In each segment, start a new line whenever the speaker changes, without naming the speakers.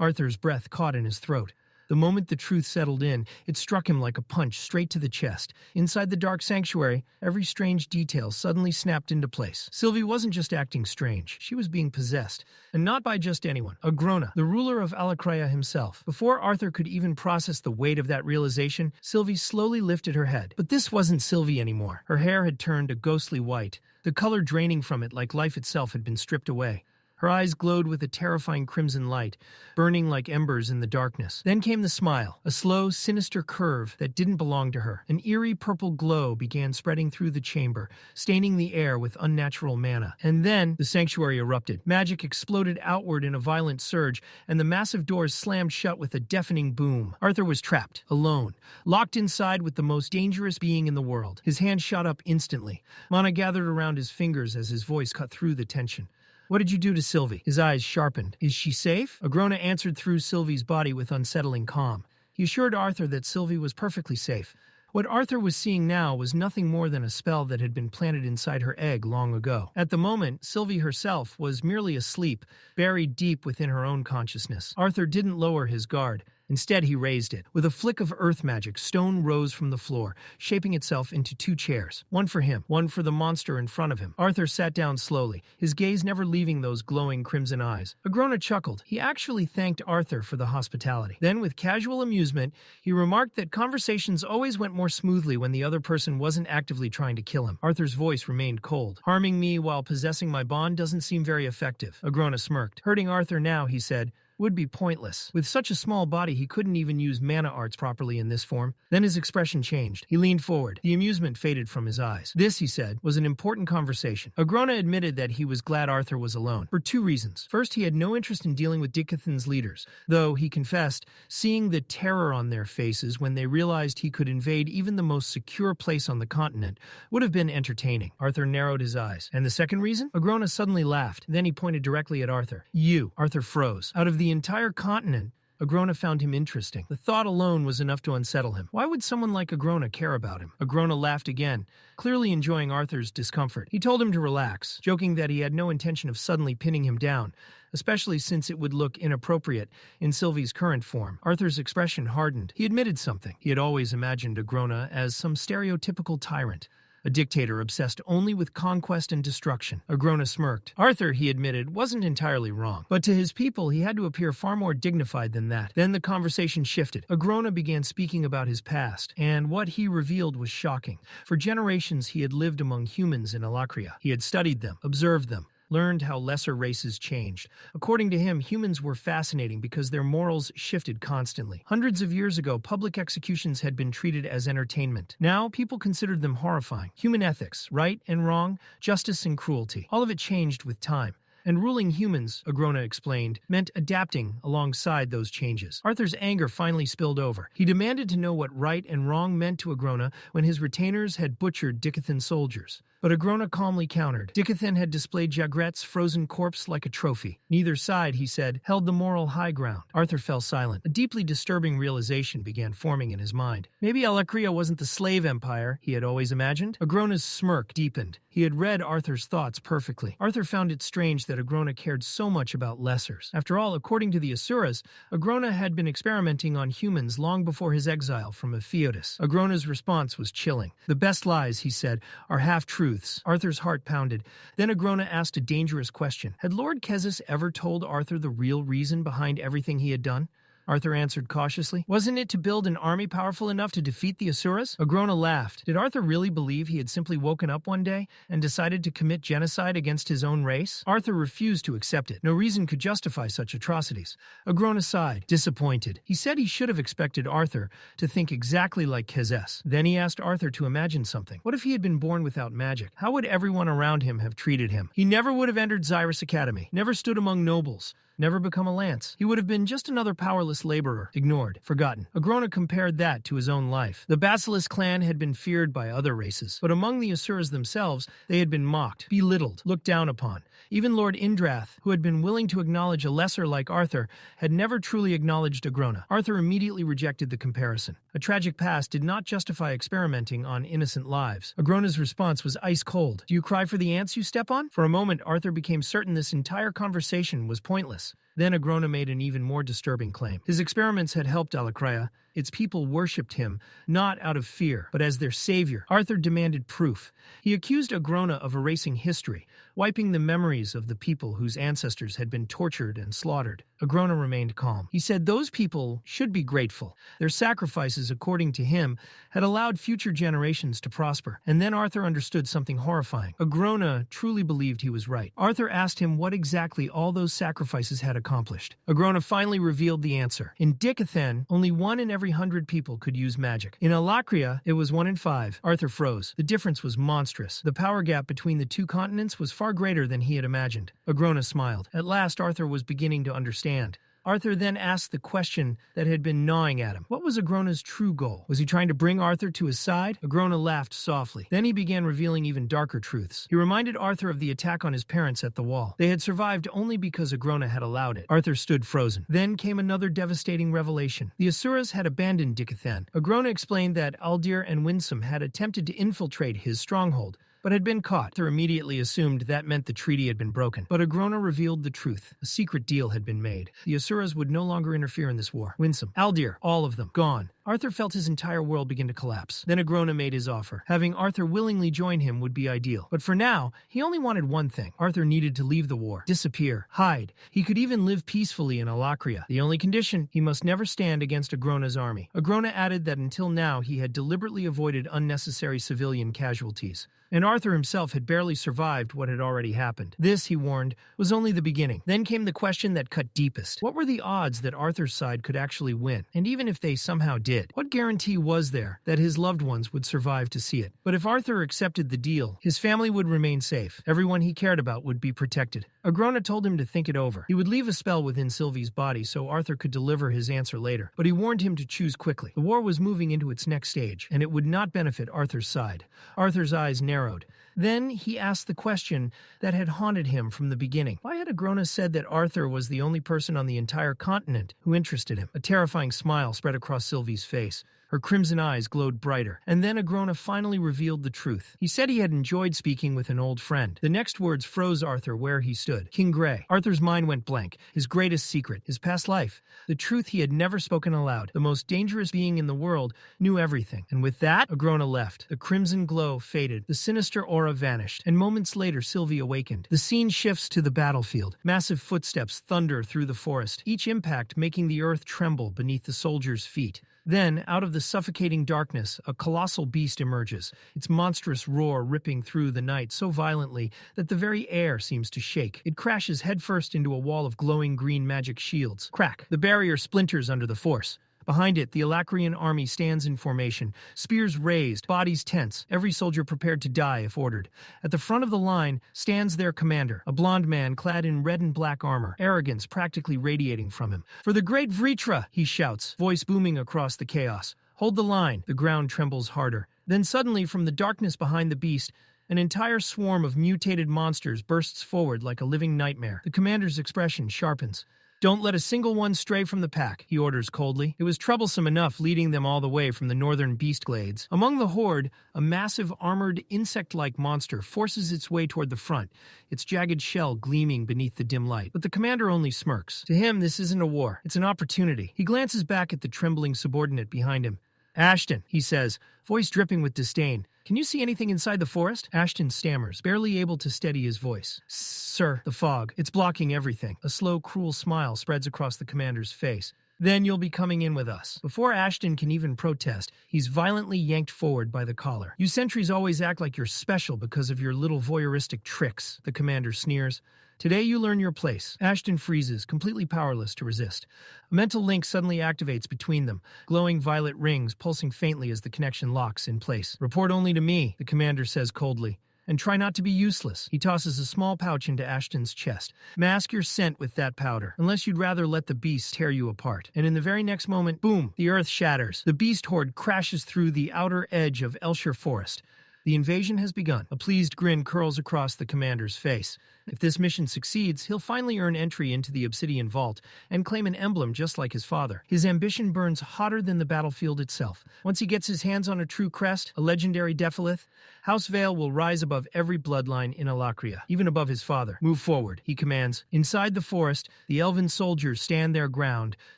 Arthur's breath caught in his throat. The moment the truth settled in, it struck him like a punch straight to the chest. Inside the dark sanctuary, every strange detail suddenly snapped into place. Sylvie wasn't just acting strange, she was being possessed. And not by just anyone. Agrona, the ruler of Alakreia himself. Before Arthur could even process the weight of that realization, Sylvie slowly lifted her head. But this wasn't Sylvie anymore. Her hair had turned a ghostly white, the color draining from it like life itself had been stripped away. Her eyes glowed with a terrifying crimson light, burning like embers in the darkness. Then came the smile, a slow, sinister curve that didn't belong to her. An eerie purple glow began spreading through the chamber, staining the air with unnatural mana. And then the sanctuary erupted. Magic exploded outward in a violent surge, and the massive doors slammed shut with a deafening boom. Arthur was trapped, alone, locked inside with the most dangerous being in the world. His hand shot up instantly. Mana gathered around his fingers as his voice cut through the tension. What did you do to Sylvie? His eyes sharpened. Is she safe? Agrona answered through Sylvie's body with unsettling calm. He assured Arthur that Sylvie was perfectly safe. What Arthur was seeing now was nothing more than a spell that had been planted inside her egg long ago. At the moment, Sylvie herself was merely asleep, buried deep within her own consciousness. Arthur didn't lower his guard. Instead, he raised it. With a flick of earth magic, stone rose from the floor, shaping itself into 2 chairs. One for him, one for the monster in front of him. Arthur sat down slowly, his gaze never leaving those glowing crimson eyes. Agrona chuckled. He actually thanked Arthur for the hospitality. Then, with casual amusement, he remarked that conversations always went more smoothly when the other person wasn't actively trying to kill him. Arthur's voice remained cold. Harming me while possessing my bond doesn't seem very effective. Agrona smirked. Hurting Arthur now, he said, would be pointless. With such a small body, he couldn't even use mana arts properly in this form. Then his expression changed. He leaned forward. The amusement faded from his eyes. This, he said, was an important conversation. Agrona admitted that he was glad Arthur was alone, for 2 reasons. First, he had no interest in dealing with Dicathen's leaders, though, he confessed, seeing the terror on their faces when they realized he could invade even the most secure place on the continent would have been entertaining. Arthur narrowed his eyes. And the second reason? Agrona suddenly laughed. Then he pointed directly at Arthur. You. Arthur froze. Out of the entire continent, Agrona found him interesting. The thought alone was enough to unsettle him. Why would someone like Agrona care about him? Agrona laughed again, clearly enjoying Arthur's discomfort. He told him to relax, joking that he had no intention of suddenly pinning him down, especially since it would look inappropriate in Sylvie's current form. Arthur's expression hardened. He admitted something. He had always imagined Agrona as some stereotypical tyrant, a dictator obsessed only with conquest and destruction. Agrona smirked. Arthur, he admitted, wasn't entirely wrong. But to his people, he had to appear far more dignified than that. Then the conversation shifted. Agrona began speaking about his past, and what he revealed was shocking. For generations, he had lived among humans in Alakreia. He had studied them, observed them, learned how lesser races changed. According to him, humans were fascinating because their morals shifted constantly. Hundreds of years ago, public executions had been treated as entertainment. Now, people considered them horrifying. Human ethics, right and wrong, justice and cruelty. All of it changed with time. And ruling humans, Agrona explained, meant adapting alongside those changes. Arthur's anger finally spilled over. He demanded to know what right and wrong meant to Agrona when his retainers had butchered Dicathen soldiers. But Agrona calmly countered. Dicathen had displayed Jagret's frozen corpse like a trophy. Neither side, he said, held the moral high ground. Arthur fell silent. A deeply disturbing realization began forming in his mind. Maybe Alakreia wasn't the slave empire he had always imagined. Agrona's smirk deepened. He had read Arthur's thoughts perfectly. Arthur found it strange that Agrona cared so much about lessers. After all, according to the Asuras, Agrona had been experimenting on humans long before his exile from Epheodus. Agrona's response was chilling. The best lies, he said, are half-truths. Arthur's heart pounded. Then Agrona asked a dangerous question. Had Lord Kezis ever told Arthur the real reason behind everything he had done? Arthur answered cautiously. Wasn't it to build an army powerful enough to defeat the Asuras? Agrona laughed. Did Arthur really believe he had simply woken up one day and decided to commit genocide against his own race? Arthur refused to accept it. No reason could justify such atrocities. Agrona sighed, disappointed. He said he should have expected Arthur to think exactly like Kezes. Then he asked Arthur to imagine something. What if he had been born without magic? How would everyone around him have treated him? He never would have entered Xyrus Academy, never stood among nobles, never become a lance. He would have been just another powerless laborer, ignored, forgotten. Agrona compared that to his own life. The Basilisk clan had been feared by other races, but among the Asuras themselves, they had been mocked, belittled, looked down upon. Even Lord Indrath, who had been willing to acknowledge a lesser like Arthur, had never truly acknowledged Agrona. Arthur immediately rejected the comparison. A tragic past did not justify experimenting on innocent lives. Agrona's response was ice cold. Do you cry for the ants you step on? For a moment, Arthur became certain this entire conversation was pointless. Then Agrona made an even more disturbing claim. His experiments had helped Alakria. Its people worshipped him, not out of fear, but as their savior. Arthur demanded proof. He accused Agrona of erasing history, wiping the memories of the people whose ancestors had been tortured and slaughtered. Agrona remained calm. He said those people should be grateful. Their sacrifices, according to him, had allowed future generations to prosper. And then Arthur understood something horrifying. Agrona truly believed he was right. Arthur asked him what exactly all those sacrifices had accomplished. Agrona finally revealed the answer. In Dicathen, only 1 in every 100 people could use magic. In Alakria, it was 1 in 5. Arthur froze. The difference was monstrous. The power gap between the two continents was far greater than he had imagined. Agrona smiled. At last, Arthur was beginning to understand. Arthur then asked the question that had been gnawing at him. What was Agrona's true goal? Was he trying to bring Arthur to his side? Agrona laughed softly. Then he began revealing even darker truths. He reminded Arthur of the attack on his parents at the wall. They had survived only because Agrona had allowed it. Arthur stood frozen. Then came another devastating revelation. The Asuras had abandoned Dicathen. Agrona explained that Aldir and Winsome had attempted to infiltrate his stronghold, but had been caught. Arthur immediately assumed that meant the treaty had been broken. But Agrona revealed the truth. A secret deal had been made. The Asuras would no longer interfere in this war. Winsome, Aldir, all of them, gone. Arthur felt his entire world begin to collapse. Then Agrona made his offer. Having Arthur willingly join him would be ideal. But for now, he only wanted one thing. Arthur needed to leave the war, disappear, hide. He could even live peacefully in Alakria. The only condition, he must never stand against Agrona's army. Agrona added that until now he had deliberately avoided unnecessary civilian casualties. And Arthur himself had barely survived what had already happened. This, he warned, was only the beginning. Then came the question that cut deepest. What were the odds that Arthur's side could actually win? And even if they somehow did, what guarantee was there that his loved ones would survive to see it? But if Arthur accepted the deal, his family would remain safe. Everyone he cared about would be protected. Agrona told him to think it over. He would leave a spell within Sylvie's body so Arthur could deliver his answer later. But he warned him to choose quickly. The war was moving into its next stage, and it would not benefit Arthur's side. Arthur's eyes narrowed. Then he asked the question that had haunted him from the beginning. Why had Agrona said that Arthur was the only person on the entire continent who interested him? A terrifying smile spread across Sylvie's face. Her crimson eyes glowed brighter. And then Agrona finally revealed the truth. He said he had enjoyed speaking with an old friend. The next words froze Arthur where he stood. King Grey. Arthur's mind went blank. His greatest secret. His past life. The truth he had never spoken aloud. The most dangerous being in the world knew everything. And with that, Agrona left. The crimson glow faded. The sinister aura vanished. And moments later, Sylvie awakened. The scene shifts to the battlefield. Massive footsteps thunder through the forest, each impact making the earth tremble beneath the soldiers' feet. Then, out of the suffocating darkness, a colossal beast emerges, its monstrous roar ripping through the night so violently that the very air seems to shake. It crashes headfirst into a wall of glowing green magic shields. Crack! The barrier splinters under the force. Behind it, the Alacrian army stands in formation, spears raised, bodies tense, every soldier prepared to die if ordered. At the front of the line stands their commander, a blond man clad in red and black armor, arrogance practically radiating from him. "For the great Vritra!" he shouts, voice booming across the chaos. "Hold the line." The ground trembles harder. Then suddenly, from the darkness behind the beast, an entire swarm of mutated monsters bursts forward like a living nightmare. The commander's expression sharpens. "Don't let a single one stray from the pack," he orders coldly. It was troublesome enough leading them all the way from the northern beast glades. Among the horde, a massive armored insect-like monster forces its way toward the front, its jagged shell gleaming beneath the dim light. But the commander only smirks. To him, this isn't a war. It's an opportunity. He glances back at the trembling subordinate behind him. "Ashton," he says, voice dripping with disdain. "Can you see anything inside the forest?" Ashton stammers, barely able to steady his voice. "Sir, the fog. It's blocking everything." A slow, cruel smile spreads across the commander's face. "Then you'll be coming in with us." Before Ashton can even protest, he's violently yanked forward by the collar. "You sentries always act like you're special because of your little voyeuristic tricks," the commander sneers. "Today you learn your place." Ashton freezes, completely powerless to resist. A mental link suddenly activates between them, glowing violet rings pulsing faintly as the connection locks in place. "Report only to me," the commander says coldly. "And try not to be useless." He tosses a small pouch into Ashton's chest. "Mask your scent with that powder, unless you'd rather let the beast tear you apart." And in the very next moment, boom, the earth shatters. The beast horde crashes through the outer edge of Elshire Forest. The invasion has begun. A pleased grin curls across the commander's face. If this mission succeeds, he'll finally earn entry into the Obsidian Vault and claim an emblem just like his father. His ambition burns hotter than the battlefield itself. Once he gets his hands on a true crest, a legendary Defilith, House Vale will rise above every bloodline in Alakria, even above his father. Move forward, he commands. Inside the forest, the elven soldiers stand their ground,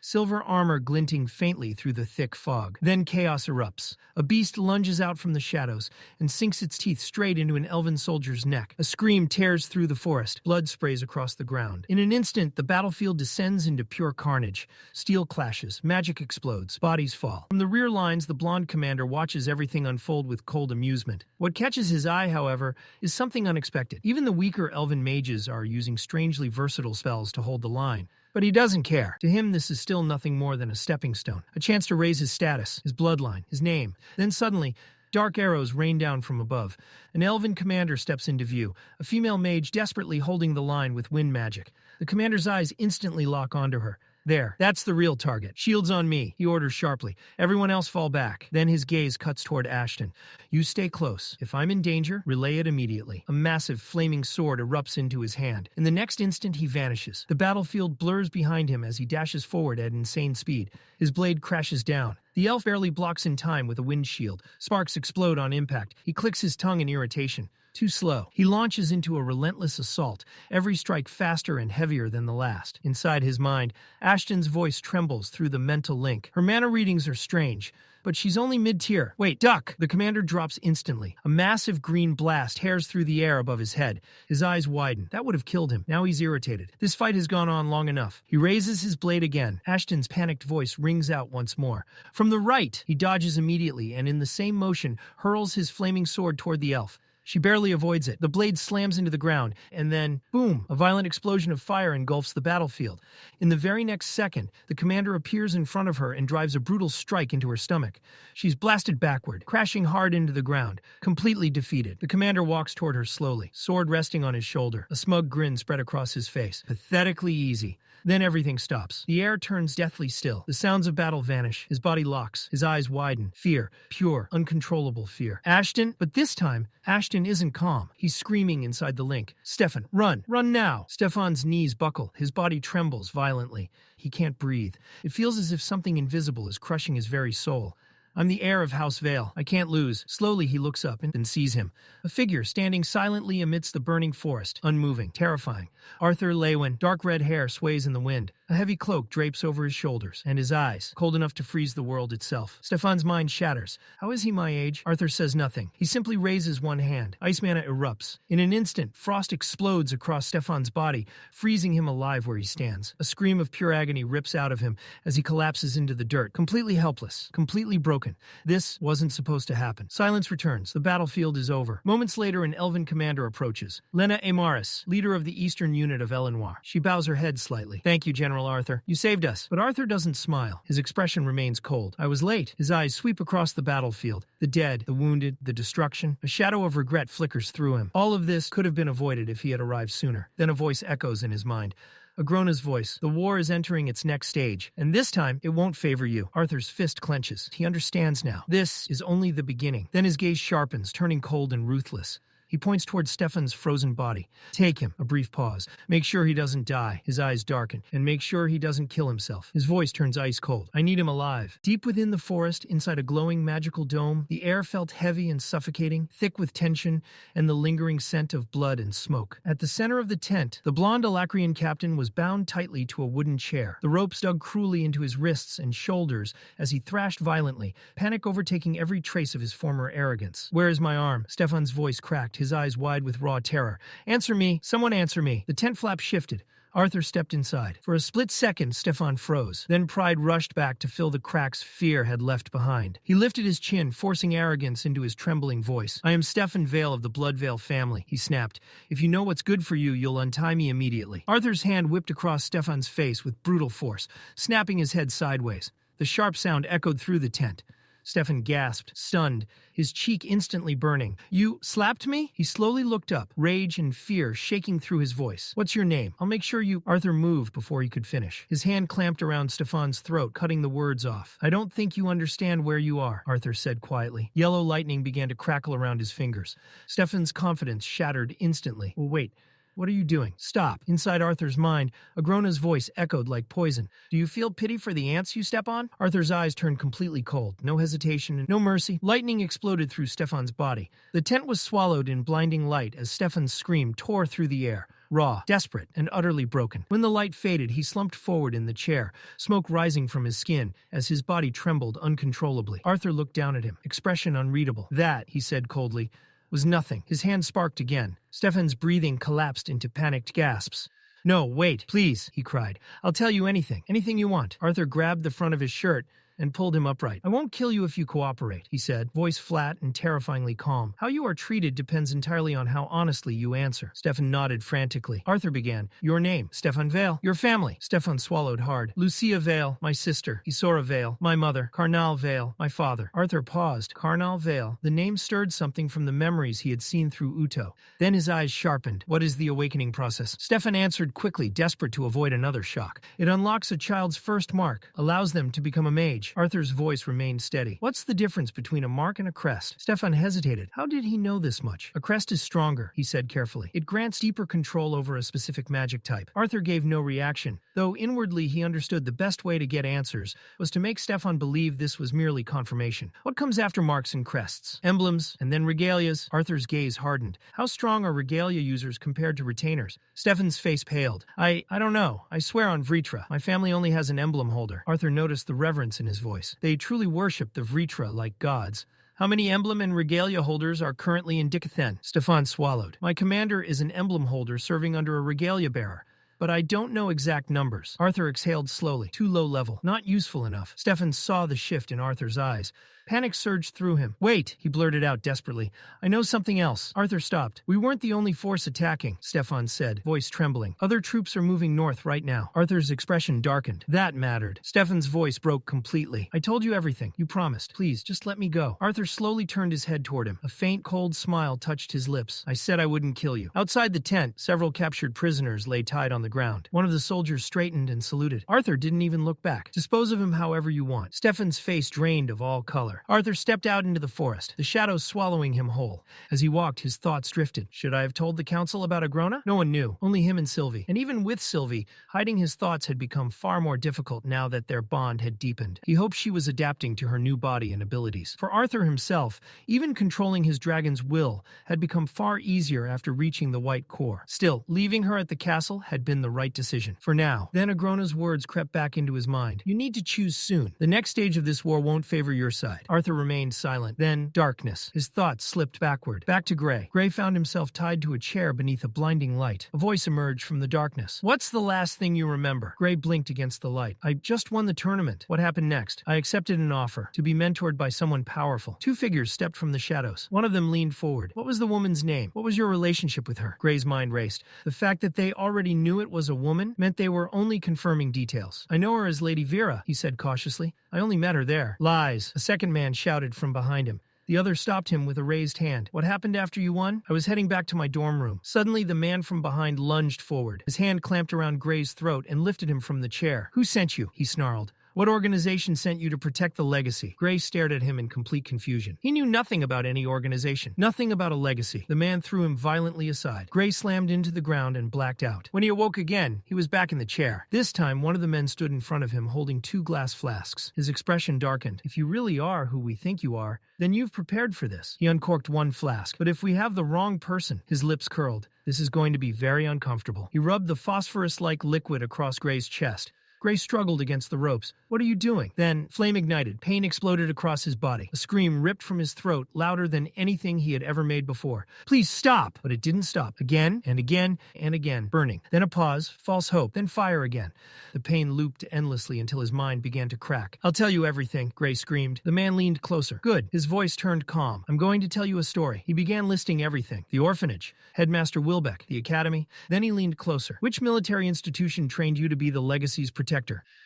silver armor glinting faintly through the thick fog. Then chaos erupts. A beast lunges out from the shadows and sinks its teeth straight into an elven soldier's neck. A scream tears through the forest. Blood sprays across the ground. In an instant, the battlefield descends into pure carnage. Steel clashes. Magic explodes. Bodies fall. From the rear lines, the blonde commander watches everything unfold with cold amusement. What catches his eye, however, is something unexpected. Even the weaker elven mages are using strangely versatile spells to hold the line. But he doesn't care. To him, this is still nothing more than a stepping stone, a chance to raise his status, his bloodline, his name. Then suddenly, dark arrows rain down from above. An elven commander steps into view, a female mage desperately holding the line with wind magic. The commander's eyes instantly lock onto her. There, that's the real target. Shields on me, he orders sharply. Everyone else fall back. Then his gaze cuts toward Ashton. You stay close. If I'm in danger, relay it immediately. A massive flaming sword erupts into his hand. In the next instant, he vanishes. The battlefield blurs behind him as he dashes forward at insane speed. His blade crashes down. The elf barely blocks in time with a windshield. Sparks explode on impact. He clicks his tongue in irritation. Too slow. He launches into a relentless assault, every strike faster and heavier than the last. Inside his mind, Ashton's voice trembles through the mental link. Her mana readings are strange, but she's only mid-tier. Wait, duck! The commander drops instantly. A massive green blast tears through the air above his head. His eyes widen. That would have killed him. Now he's irritated. This fight has gone on long enough. He raises his blade again. Ashton's panicked voice rings out once more. From the right! He dodges immediately and in the same motion hurls his flaming sword toward the elf. She barely avoids it. The blade slams into the ground, and then, boom, a violent explosion of fire engulfs the battlefield. In the very next second, the commander appears in front of her and drives a brutal strike into her stomach. She's blasted backward, crashing hard into the ground, completely defeated. The commander walks toward her slowly, sword resting on his shoulder, a smug grin spread across his face. Pathetically easy. Then everything stops. The air turns deathly still. The sounds of battle vanish. His body locks. His eyes widen. Fear. Pure, uncontrollable fear. Ashton? But this time, Ashton isn't calm. He's screaming inside the link. Stefan, run! Run now! Stefan's knees buckle. His body trembles violently. He can't breathe. It feels as if something invisible is crushing his very soul. I'm the heir of House Vale. I can't lose. Slowly he looks up and sees him. A figure standing silently amidst the burning forest, unmoving, terrifying. Arthur Leywin, dark red hair sways in the wind. A heavy cloak drapes over his shoulders, and his eyes, cold enough to freeze the world itself. Stefan's mind shatters. How is he my age? Arthur says nothing. He simply raises one hand. Ice mana erupts. In an instant, frost explodes across Stefan's body, freezing him alive where he stands. A scream of pure agony rips out of him as he collapses into the dirt, completely helpless, completely broken. This wasn't supposed to happen. Silence returns. The battlefield is over. Moments later, an elven commander approaches. Lena Amaris, leader of the eastern unit of Elenoir. She bows her head slightly. Thank you, General Arthur. You saved us. But Arthur doesn't smile. His expression remains cold. I was late. His eyes sweep across the battlefield. The dead, the wounded, the destruction. A shadow of regret flickers through him. All of this could have been avoided if he had arrived sooner. Then a voice echoes in his mind. Agrona's voice. The war is entering its next stage, and this time it won't favor you. Arthur's fist clenches. He understands now. This is only the beginning. Then his gaze sharpens, turning cold and ruthless. He points towards Stefan's frozen body. Take him. A brief pause. Make sure he doesn't die. His eyes darken. And make sure he doesn't kill himself. His voice turns ice cold. I need him alive. Deep within the forest, inside a glowing magical dome, the air felt heavy and suffocating, thick with tension and the lingering scent of blood and smoke. At the center of the tent, the blonde Alacrian captain was bound tightly to a wooden chair. The ropes dug cruelly into his wrists and shoulders as he thrashed violently, panic overtaking every trace of his former arrogance. Where is my arm? Stefan's voice cracked, his eyes wide with raw terror. Answer me! Someone answer me! The tent flap shifted. Arthur stepped inside. For a split second, Stefan froze. Then pride rushed back to fill the cracks fear had left behind. He lifted his chin, forcing arrogance into his trembling voice. I am Stefan Vale of the Bloodvale family, he snapped. If you know what's good for you, you'll untie me immediately. Arthur's hand whipped across Stefan's face with brutal force, snapping his head sideways. The sharp sound echoed through the tent. Stefan gasped, stunned, his cheek instantly burning. You slapped me? He slowly looked up, rage and fear shaking through his voice. What's your name? I'll make sure you... Arthur moved before he could finish. His hand clamped around Stefan's throat, cutting the words off. I don't think you understand where you are, Arthur said quietly. Yellow lightning began to crackle around his fingers. Stefan's confidence shattered instantly. Well, wait. What are you doing? Stop. Inside Arthur's mind, Agrona's voice echoed like poison. Do you feel pity for the ants you step on? Arthur's eyes turned completely cold. No hesitation, no mercy. Lightning exploded through Stefan's body. The tent was swallowed in blinding light as Stefan's scream tore through the air. Raw, desperate, and utterly broken. When the light faded, he slumped forward in the chair, smoke rising from his skin as his body trembled uncontrollably. Arthur looked down at him, expression unreadable. That, he said coldly, was nothing. His hand sparked again. Stefan's breathing collapsed into panicked gasps. No, wait, please, he cried. I'll tell you anything you want. Arthur grabbed the front of his shirt and pulled him upright. I won't kill you if you cooperate, he said, voice flat and terrifyingly calm. How you are treated depends entirely on how honestly you answer. Stefan nodded frantically. Arthur began. Your name, Stefan Vale. Your family. Stefan swallowed hard. Lucia Vale, my sister. Isora Vale, my mother. Karnal Vale, my father. Arthur paused. Karnal Vale. The name stirred something from the memories he had seen through Uto. Then his eyes sharpened. What is the awakening process? Stefan answered quickly, desperate to avoid another shock. It unlocks a child's first mark, allows them to become a mage. Arthur's voice remained steady. What's the difference between a mark and a crest? Stefan hesitated. How did he know this much? A crest is stronger, he said carefully. It grants deeper control over a specific magic type. Arthur gave no reaction, though inwardly he understood the best way to get answers was to make Stefan believe this was merely confirmation. What comes after marks and crests? Emblems, and then regalias. Arthur's gaze hardened. How strong are regalia users compared to retainers? Stefan's face paled. I don't know. I swear on Vritra. My family only has an emblem holder. Arthur noticed the reverence in his voice. They truly worship the Vritra like gods. How many emblem and regalia holders are currently in Dicathen? Stefan swallowed. My commander is an emblem holder serving under a regalia bearer, but I don't know exact numbers. Arthur exhaled slowly. Too low level. Not useful enough. Stefan saw the shift in Arthur's eyes. Panic surged through him. Wait, he blurted out desperately. I know something else. Arthur stopped. We weren't the only force attacking, Stefan said, voice trembling. Other troops are moving north right now. Arthur's expression darkened. That mattered. Stefan's voice broke completely. I told you everything. You promised. Please, just let me go. Arthur slowly turned his head toward him. A faint, cold smile touched his lips. I said I wouldn't kill you. Outside the tent, several captured prisoners lay tied on the ground. One of the soldiers straightened and saluted. Arthur didn't even look back. Dispose of him however you want. Stefan's face drained of all color. Arthur stepped out into the forest, the shadows swallowing him whole. As he walked, his thoughts drifted. Should I have told the council about Agrona? No one knew, only him and Sylvie. And even with Sylvie, hiding his thoughts had become far more difficult now that their bond had deepened. He hoped she was adapting to her new body and abilities. For Arthur himself, even controlling his dragon's will had become far easier after reaching the White Core. Still, leaving her at the castle had been the right decision. For now. Then Agrona's words crept back into his mind. You need to choose soon. The next stage of this war won't favor your side. Arthur remained silent. Then, darkness. His thoughts slipped backward. Back to Gray. Gray found himself tied to a chair beneath a blinding light. A voice emerged from the darkness. What's the last thing you remember? Gray blinked against the light. I just won the tournament. What happened next? I accepted an offer to be mentored by someone powerful. Two figures stepped from the shadows. One of them leaned forward. What was the woman's name? What was your relationship with her? Gray's mind raced. The fact that they already knew it was a woman meant they were only confirming details. I know her as Lady Vera, he said cautiously. I only met her there. Lies. A second man shouted from behind him. The other stopped him with a raised hand. What happened after you won? I was heading back to my dorm room. Suddenly, the man from behind lunged forward. His hand clamped around Gray's throat and lifted him from the chair. Who sent you? He snarled. What organization sent you to protect the legacy? Gray stared at him in complete confusion. He knew nothing about any organization, nothing about a legacy. The man threw him violently aside. Gray slammed into the ground and blacked out. When he awoke again, he was back in the chair. This time, one of the men stood in front of him holding 2 glass flasks. His expression darkened. If you really are who we think you are, then you've prepared for this. He uncorked 1 flask. But if we have the wrong person, his lips curled. This is going to be very uncomfortable. He rubbed the phosphorus-like liquid across Gray's chest. Gray struggled against the ropes. What are you doing? Then, flame ignited. Pain exploded across his body. A scream ripped from his throat, louder than anything he had ever made before. Please stop! But it didn't stop. Again, and again, and again. Burning. Then a pause, false hope, then fire again. The pain looped endlessly until his mind began to crack. I'll tell you everything, Gray screamed. The man leaned closer. Good. His voice turned calm. I'm going to tell you a story. He began listing everything. The orphanage, Headmaster Wilbeck, the academy. Then he leaned closer. Which military institution trained you to be the legacy's protector?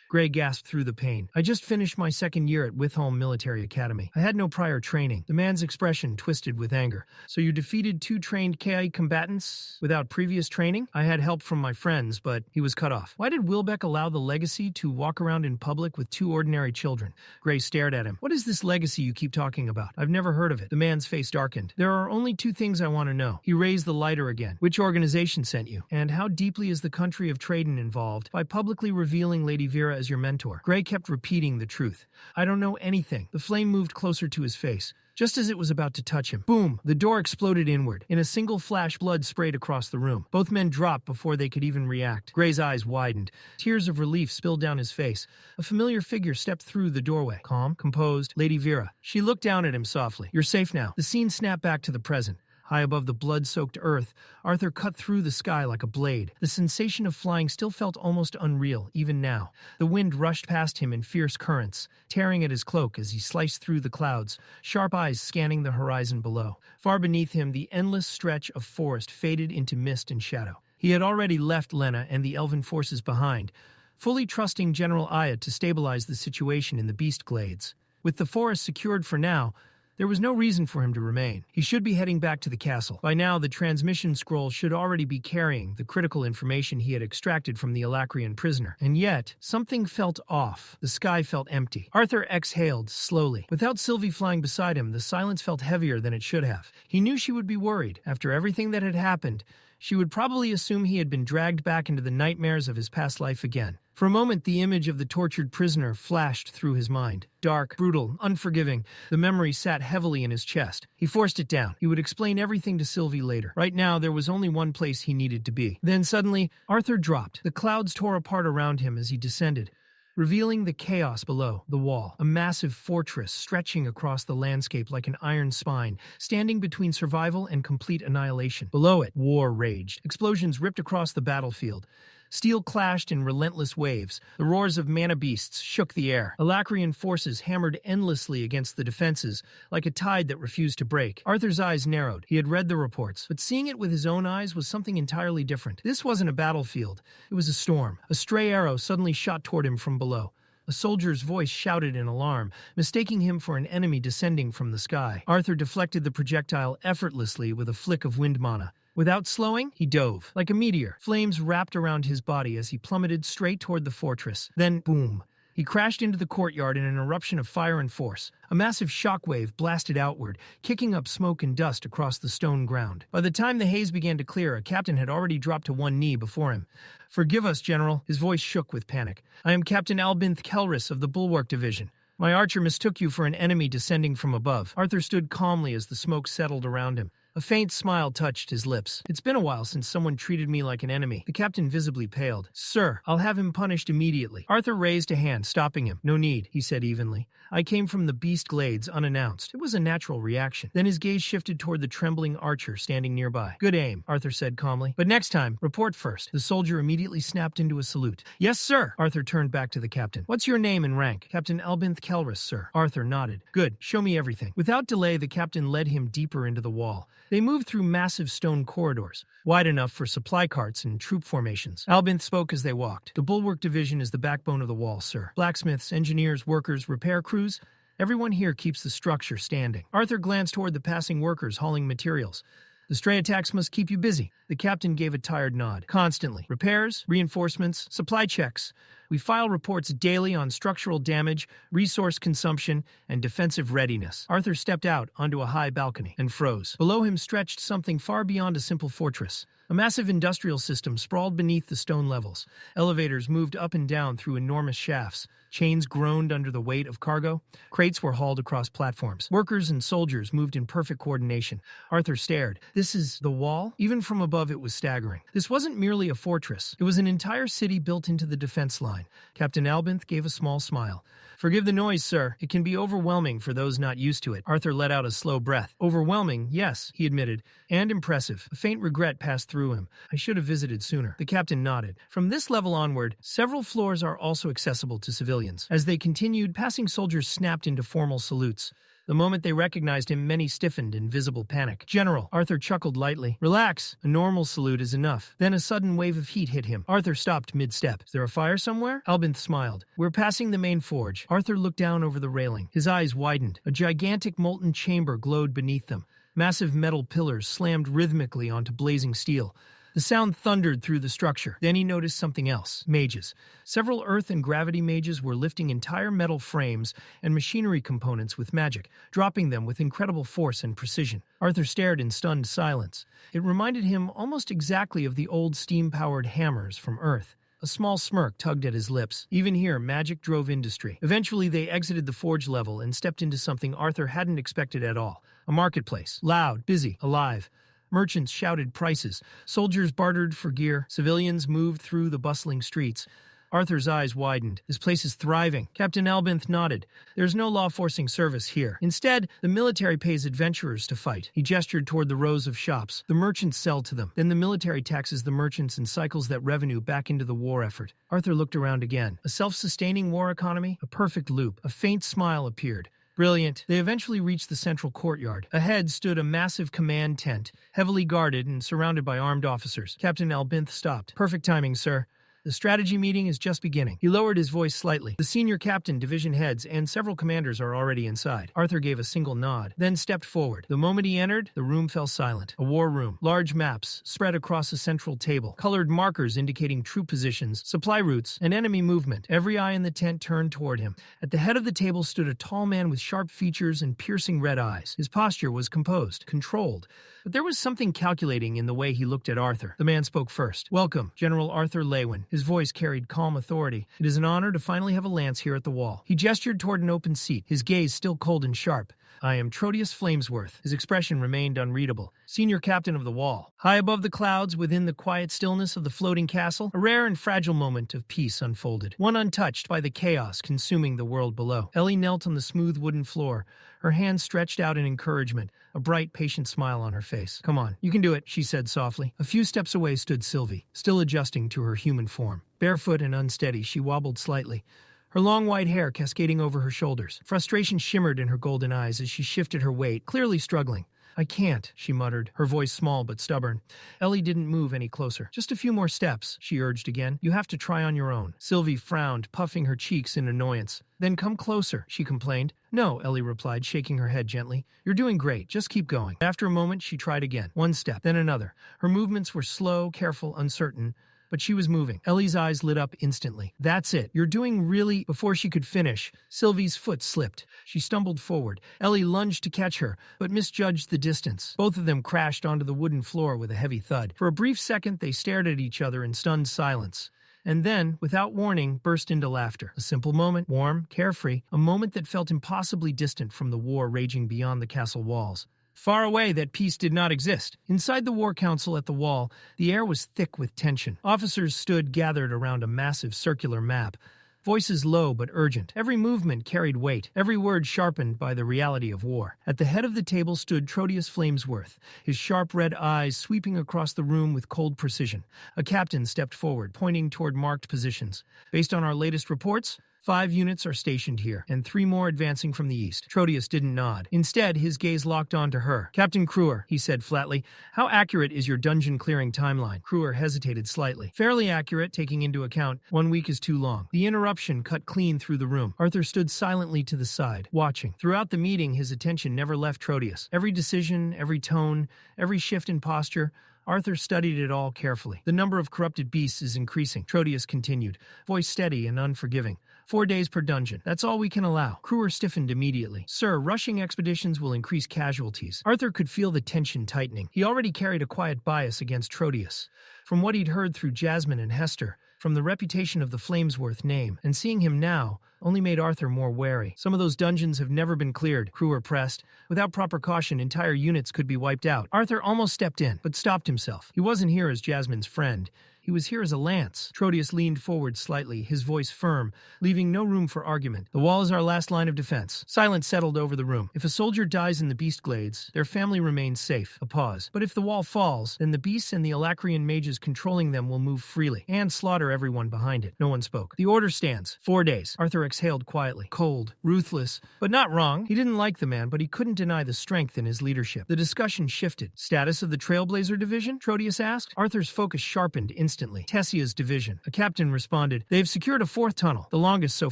Gray gasped through the pain. I just finished my second year at Withholm Military Academy. I had no prior training. The man's expression twisted with anger. So you defeated 2 trained KI combatants without previous training? I had help from my friends, but he was cut off. Why did Wilbeck allow the legacy to walk around in public with 2 ordinary children? Gray stared at him. What is this legacy you keep talking about? I've never heard of it. The man's face darkened. There are only 2 things I want to know. He raised the lighter again. Which organization sent you? And how deeply is the country of Traden involved by publicly revealing Lady Vera as your mentor? Gray kept repeating the truth. I don't know anything. The flame moved closer to his face. Just as it was about to touch him, boom, the door exploded inward. In a single flash, blood sprayed across the room. Both men dropped before they could even react. Gray's eyes widened. Tears of relief spilled down his face. A familiar figure stepped through the doorway. Calm, composed, Lady Vera. She looked down at him softly. You're safe now. The scene snapped back to the present. High above the blood-soaked earth, Arthur cut through the sky like a blade. The sensation of flying still felt almost unreal, even now. The wind rushed past him in fierce currents, tearing at his cloak as he sliced through the clouds, sharp eyes scanning the horizon below. Far beneath him, the endless stretch of forest faded into mist and shadow. He had already left Lena and the elven forces behind, fully trusting General Aya to stabilize the situation in the beast glades. With the forest secured for now, there was no reason for him to remain. He should be heading back to the castle. By now, the transmission scroll should already be carrying the critical information he had extracted from the Alacrian prisoner. And yet, something felt off. The sky felt empty. Arthur exhaled slowly. Without Sylvie flying beside him, the silence felt heavier than it should have. He knew she would be worried. After everything that had happened, she would probably assume he had been dragged back into the nightmares of his past life again. For a moment, the image of the tortured prisoner flashed through his mind. Dark, brutal, unforgiving, the memory sat heavily in his chest. He forced it down. He would explain everything to Sylvie later. Right now, there was only one place he needed to be. Then suddenly, Arthur dropped. The clouds tore apart around him as he descended, revealing the chaos below, the wall, a massive fortress stretching across the landscape like an iron spine, standing between survival and complete annihilation. Below it, war raged. Explosions ripped across the battlefield. Steel clashed in relentless waves. The roars of mana beasts shook the air. Alacrian forces hammered endlessly against the defenses, like a tide that refused to break. Arthur's eyes narrowed. He had read the reports, but seeing it with his own eyes was something entirely different. This wasn't a battlefield. It was a storm. A stray arrow suddenly shot toward him from below. A soldier's voice shouted in alarm, mistaking him for an enemy descending from the sky. Arthur deflected the projectile effortlessly with a flick of wind mana. Without slowing, he dove. Like a meteor, flames wrapped around his body as he plummeted straight toward the fortress. Then, boom. He crashed into the courtyard in an eruption of fire and force. A massive shockwave blasted outward, kicking up smoke and dust across the stone ground. By the time the haze began to clear, a captain had already dropped to one knee before him. "Forgive us, General." His voice shook with panic. "I am Captain Albanth Kelris of the Bulwark Division. My archer mistook you for an enemy descending from above." Arthur stood calmly as the smoke settled around him. A faint smile touched his lips. "It's been a while since someone treated me like an enemy." The captain visibly paled. "Sir, I'll have him punished immediately." Arthur raised a hand, stopping him. "No need," he said evenly. "I came from the beast glades unannounced." It was a natural reaction. Then his gaze shifted toward the trembling archer standing nearby. "Good aim," Arthur said calmly. "But next time, report first." The soldier immediately snapped into a salute. "Yes, sir." Arthur turned back to the captain. "What's your name and rank?" "Captain Albanth Kelris, sir." Arthur nodded. "Good. Show me everything." Without delay, the captain led him deeper into the wall. They moved through massive stone corridors, wide enough for supply carts and troop formations. Albanth spoke as they walked. "The Bulwark Division is the backbone of the wall, sir. Blacksmiths, engineers, workers, repair crews, everyone here keeps the structure standing." Arthur glanced toward the passing workers hauling materials. "The stray attacks must keep you busy." The captain gave a tired nod. "Constantly. Repairs, reinforcements, supply checks. We file reports daily on structural damage, resource consumption, and defensive readiness." Arthur stepped out onto a high balcony and froze. Below him stretched something far beyond a simple fortress. A massive industrial system sprawled beneath the stone levels. Elevators moved up and down through enormous shafts. Chains groaned under the weight of cargo. Crates were hauled across platforms. Workers and soldiers moved in perfect coordination. Arthur stared. This is the wall? Even from above, it was staggering. This wasn't merely a fortress. It was an entire city built into the defense line. Captain Albanth gave a small smile. "Forgive the noise, sir. It can be overwhelming for those not used to it." Arthur let out a slow breath. "Overwhelming, yes," he admitted, "and impressive." A faint regret passed through him. "I should have visited sooner." The captain nodded. From this level onward, several floors are also accessible to civilians. As they continued, passing soldiers snapped into formal salutes. The moment they recognized him, many stiffened in visible panic. "General," Arthur chuckled lightly. "Relax. A normal salute is enough." Then a sudden wave of heat hit him. Arthur stopped mid-step. "Is there a fire somewhere?" Albanth smiled. "We're passing the main forge." Arthur looked down over the railing. His eyes widened. A gigantic molten chamber glowed beneath them. Massive metal pillars slammed rhythmically onto blazing steel. The sound thundered through the structure. Then he noticed something else. Mages. Several earth and gravity mages were lifting entire metal frames and machinery components with magic, dropping them with incredible force and precision. Arthur stared in stunned silence. It reminded him almost exactly of the old steam-powered hammers from Earth. A small smirk tugged at his lips. Even here, magic drove industry. Eventually, they exited the forge level and stepped into something Arthur hadn't expected at all. A marketplace. Loud, busy, alive. Merchants shouted prices. Soldiers bartered for gear. Civilians moved through the bustling streets. Arthur's eyes widened. This place is thriving. Captain Albanth nodded. There's no law-enforcing service here. Instead, the military pays adventurers to fight. He gestured toward the rows of shops. The merchants sell to them. Then the military taxes the merchants and cycles that revenue back into the war effort. Arthur looked around again. A self-sustaining war economy? A perfect loop. A faint smile appeared. Brilliant. They eventually reached the central courtyard. Ahead stood a massive command tent, heavily guarded and surrounded by armed officers. Captain Albanth stopped. "Perfect timing, sir. The strategy meeting is just beginning." He lowered his voice slightly. "The senior captain, division heads, and several commanders are already inside." Arthur gave a single nod, then stepped forward. The moment he entered, the room fell silent. A war room. Large maps spread across a central table. Colored markers indicating troop positions, supply routes, and enemy movement. Every eye in the tent turned toward him. At the head of the table stood a tall man with sharp features and piercing red eyes. His posture was composed, controlled. But there was something calculating in the way he looked at Arthur. The man spoke first. "Welcome, General Arthur Leywin." His voice carried calm authority. "It is an honor to finally have a lance here at the wall." He gestured toward an open seat, his gaze still cold and sharp. "I am Trodius Flamesworth." His expression remained unreadable. "Senior captain of the wall." High above the clouds, within the quiet stillness of the floating castle, a rare and fragile moment of peace unfolded, one untouched by the chaos consuming the world below. Ellie knelt on the smooth wooden floor, her hands stretched out in encouragement, a bright, patient smile on her face. "Come on, you can do it," she said softly. A few steps away stood Sylvie, still adjusting to her human form. Barefoot and unsteady, she wobbled slightly, her long white hair cascading over her shoulders. Frustration shimmered in her golden eyes as she shifted her weight, clearly struggling. "I can't," she muttered, her voice small but stubborn. Ellie didn't move any closer. "Just a few more steps," she urged again. "You have to try on your own." Sylvie frowned, puffing her cheeks in annoyance. "Then come closer," she complained. "No," Ellie replied, shaking her head gently. "You're doing great. Just keep going." After a moment, she tried again. One step, then another. Her movements were slow, careful, uncertain. But she was moving. Ellie's eyes lit up instantly. "That's it. You're doing really—" Before she could finish, Sylvie's foot slipped. She stumbled forward. Ellie lunged to catch her, but misjudged the distance. Both of them crashed onto the wooden floor with a heavy thud. For a brief second, they stared at each other in stunned silence. And then, without warning, burst into laughter. A simple moment, warm, carefree, a moment that felt impossibly distant from the war raging beyond the castle walls. Far away, that peace did not exist. Inside the war council at the wall, the air was thick with tension. Officers stood gathered around a massive circular map, voices low but urgent. Every movement carried weight, every word sharpened by the reality of war. At the head of the table stood Trodius Flamesworth, his sharp red eyes sweeping across the room with cold precision. A captain stepped forward, pointing toward marked positions. "Based on our latest reports, 5 units are stationed here, and 3 more advancing from the east." Trodius didn't nod. Instead, his gaze locked onto her. "Captain Kruer," he said flatly, "how accurate is your dungeon-clearing timeline?" Kruer hesitated slightly. "Fairly accurate, taking into account 1 week is too long." The interruption cut clean through the room. Arthur stood silently to the side, watching. Throughout the meeting, his attention never left Trodius. Every decision, every tone, every shift in posture, Arthur studied it all carefully. "The number of corrupted beasts is increasing," Trodius continued, voice steady and unforgiving. 4 days per dungeon. That's all we can allow." Kruer stiffened immediately. "Sir, rushing expeditions will increase casualties." Arthur could feel the tension tightening. He already carried a quiet bias against Trodius. From what he'd heard through Jasmine and Hester, from the reputation of the Flamesworth name, and seeing him now only made Arthur more wary. "Some of those dungeons have never been cleared," Kruer pressed. "Without proper caution, entire units could be wiped out." Arthur almost stepped in, but stopped himself. He wasn't here as Jasmine's friend. He was here as a lance. Trodius leaned forward slightly, his voice firm, leaving no room for argument. The wall is our last line of defense. Silence settled over the room. If a soldier dies in the beast glades, their family remains safe. A pause. But if the wall falls, then the beasts and the Alacrian mages controlling them will move freely and slaughter everyone behind it. No one spoke. The order stands. 4 days. Arthur exhaled quietly. Cold. Ruthless. But not wrong. He didn't like the man, but he couldn't deny the strength in his leadership. The discussion shifted. Status of the Trailblazer Division? Trodius asked. Arthur's focus sharpened instantly. Tessia's division. A captain responded. They've secured a 4th tunnel, the longest so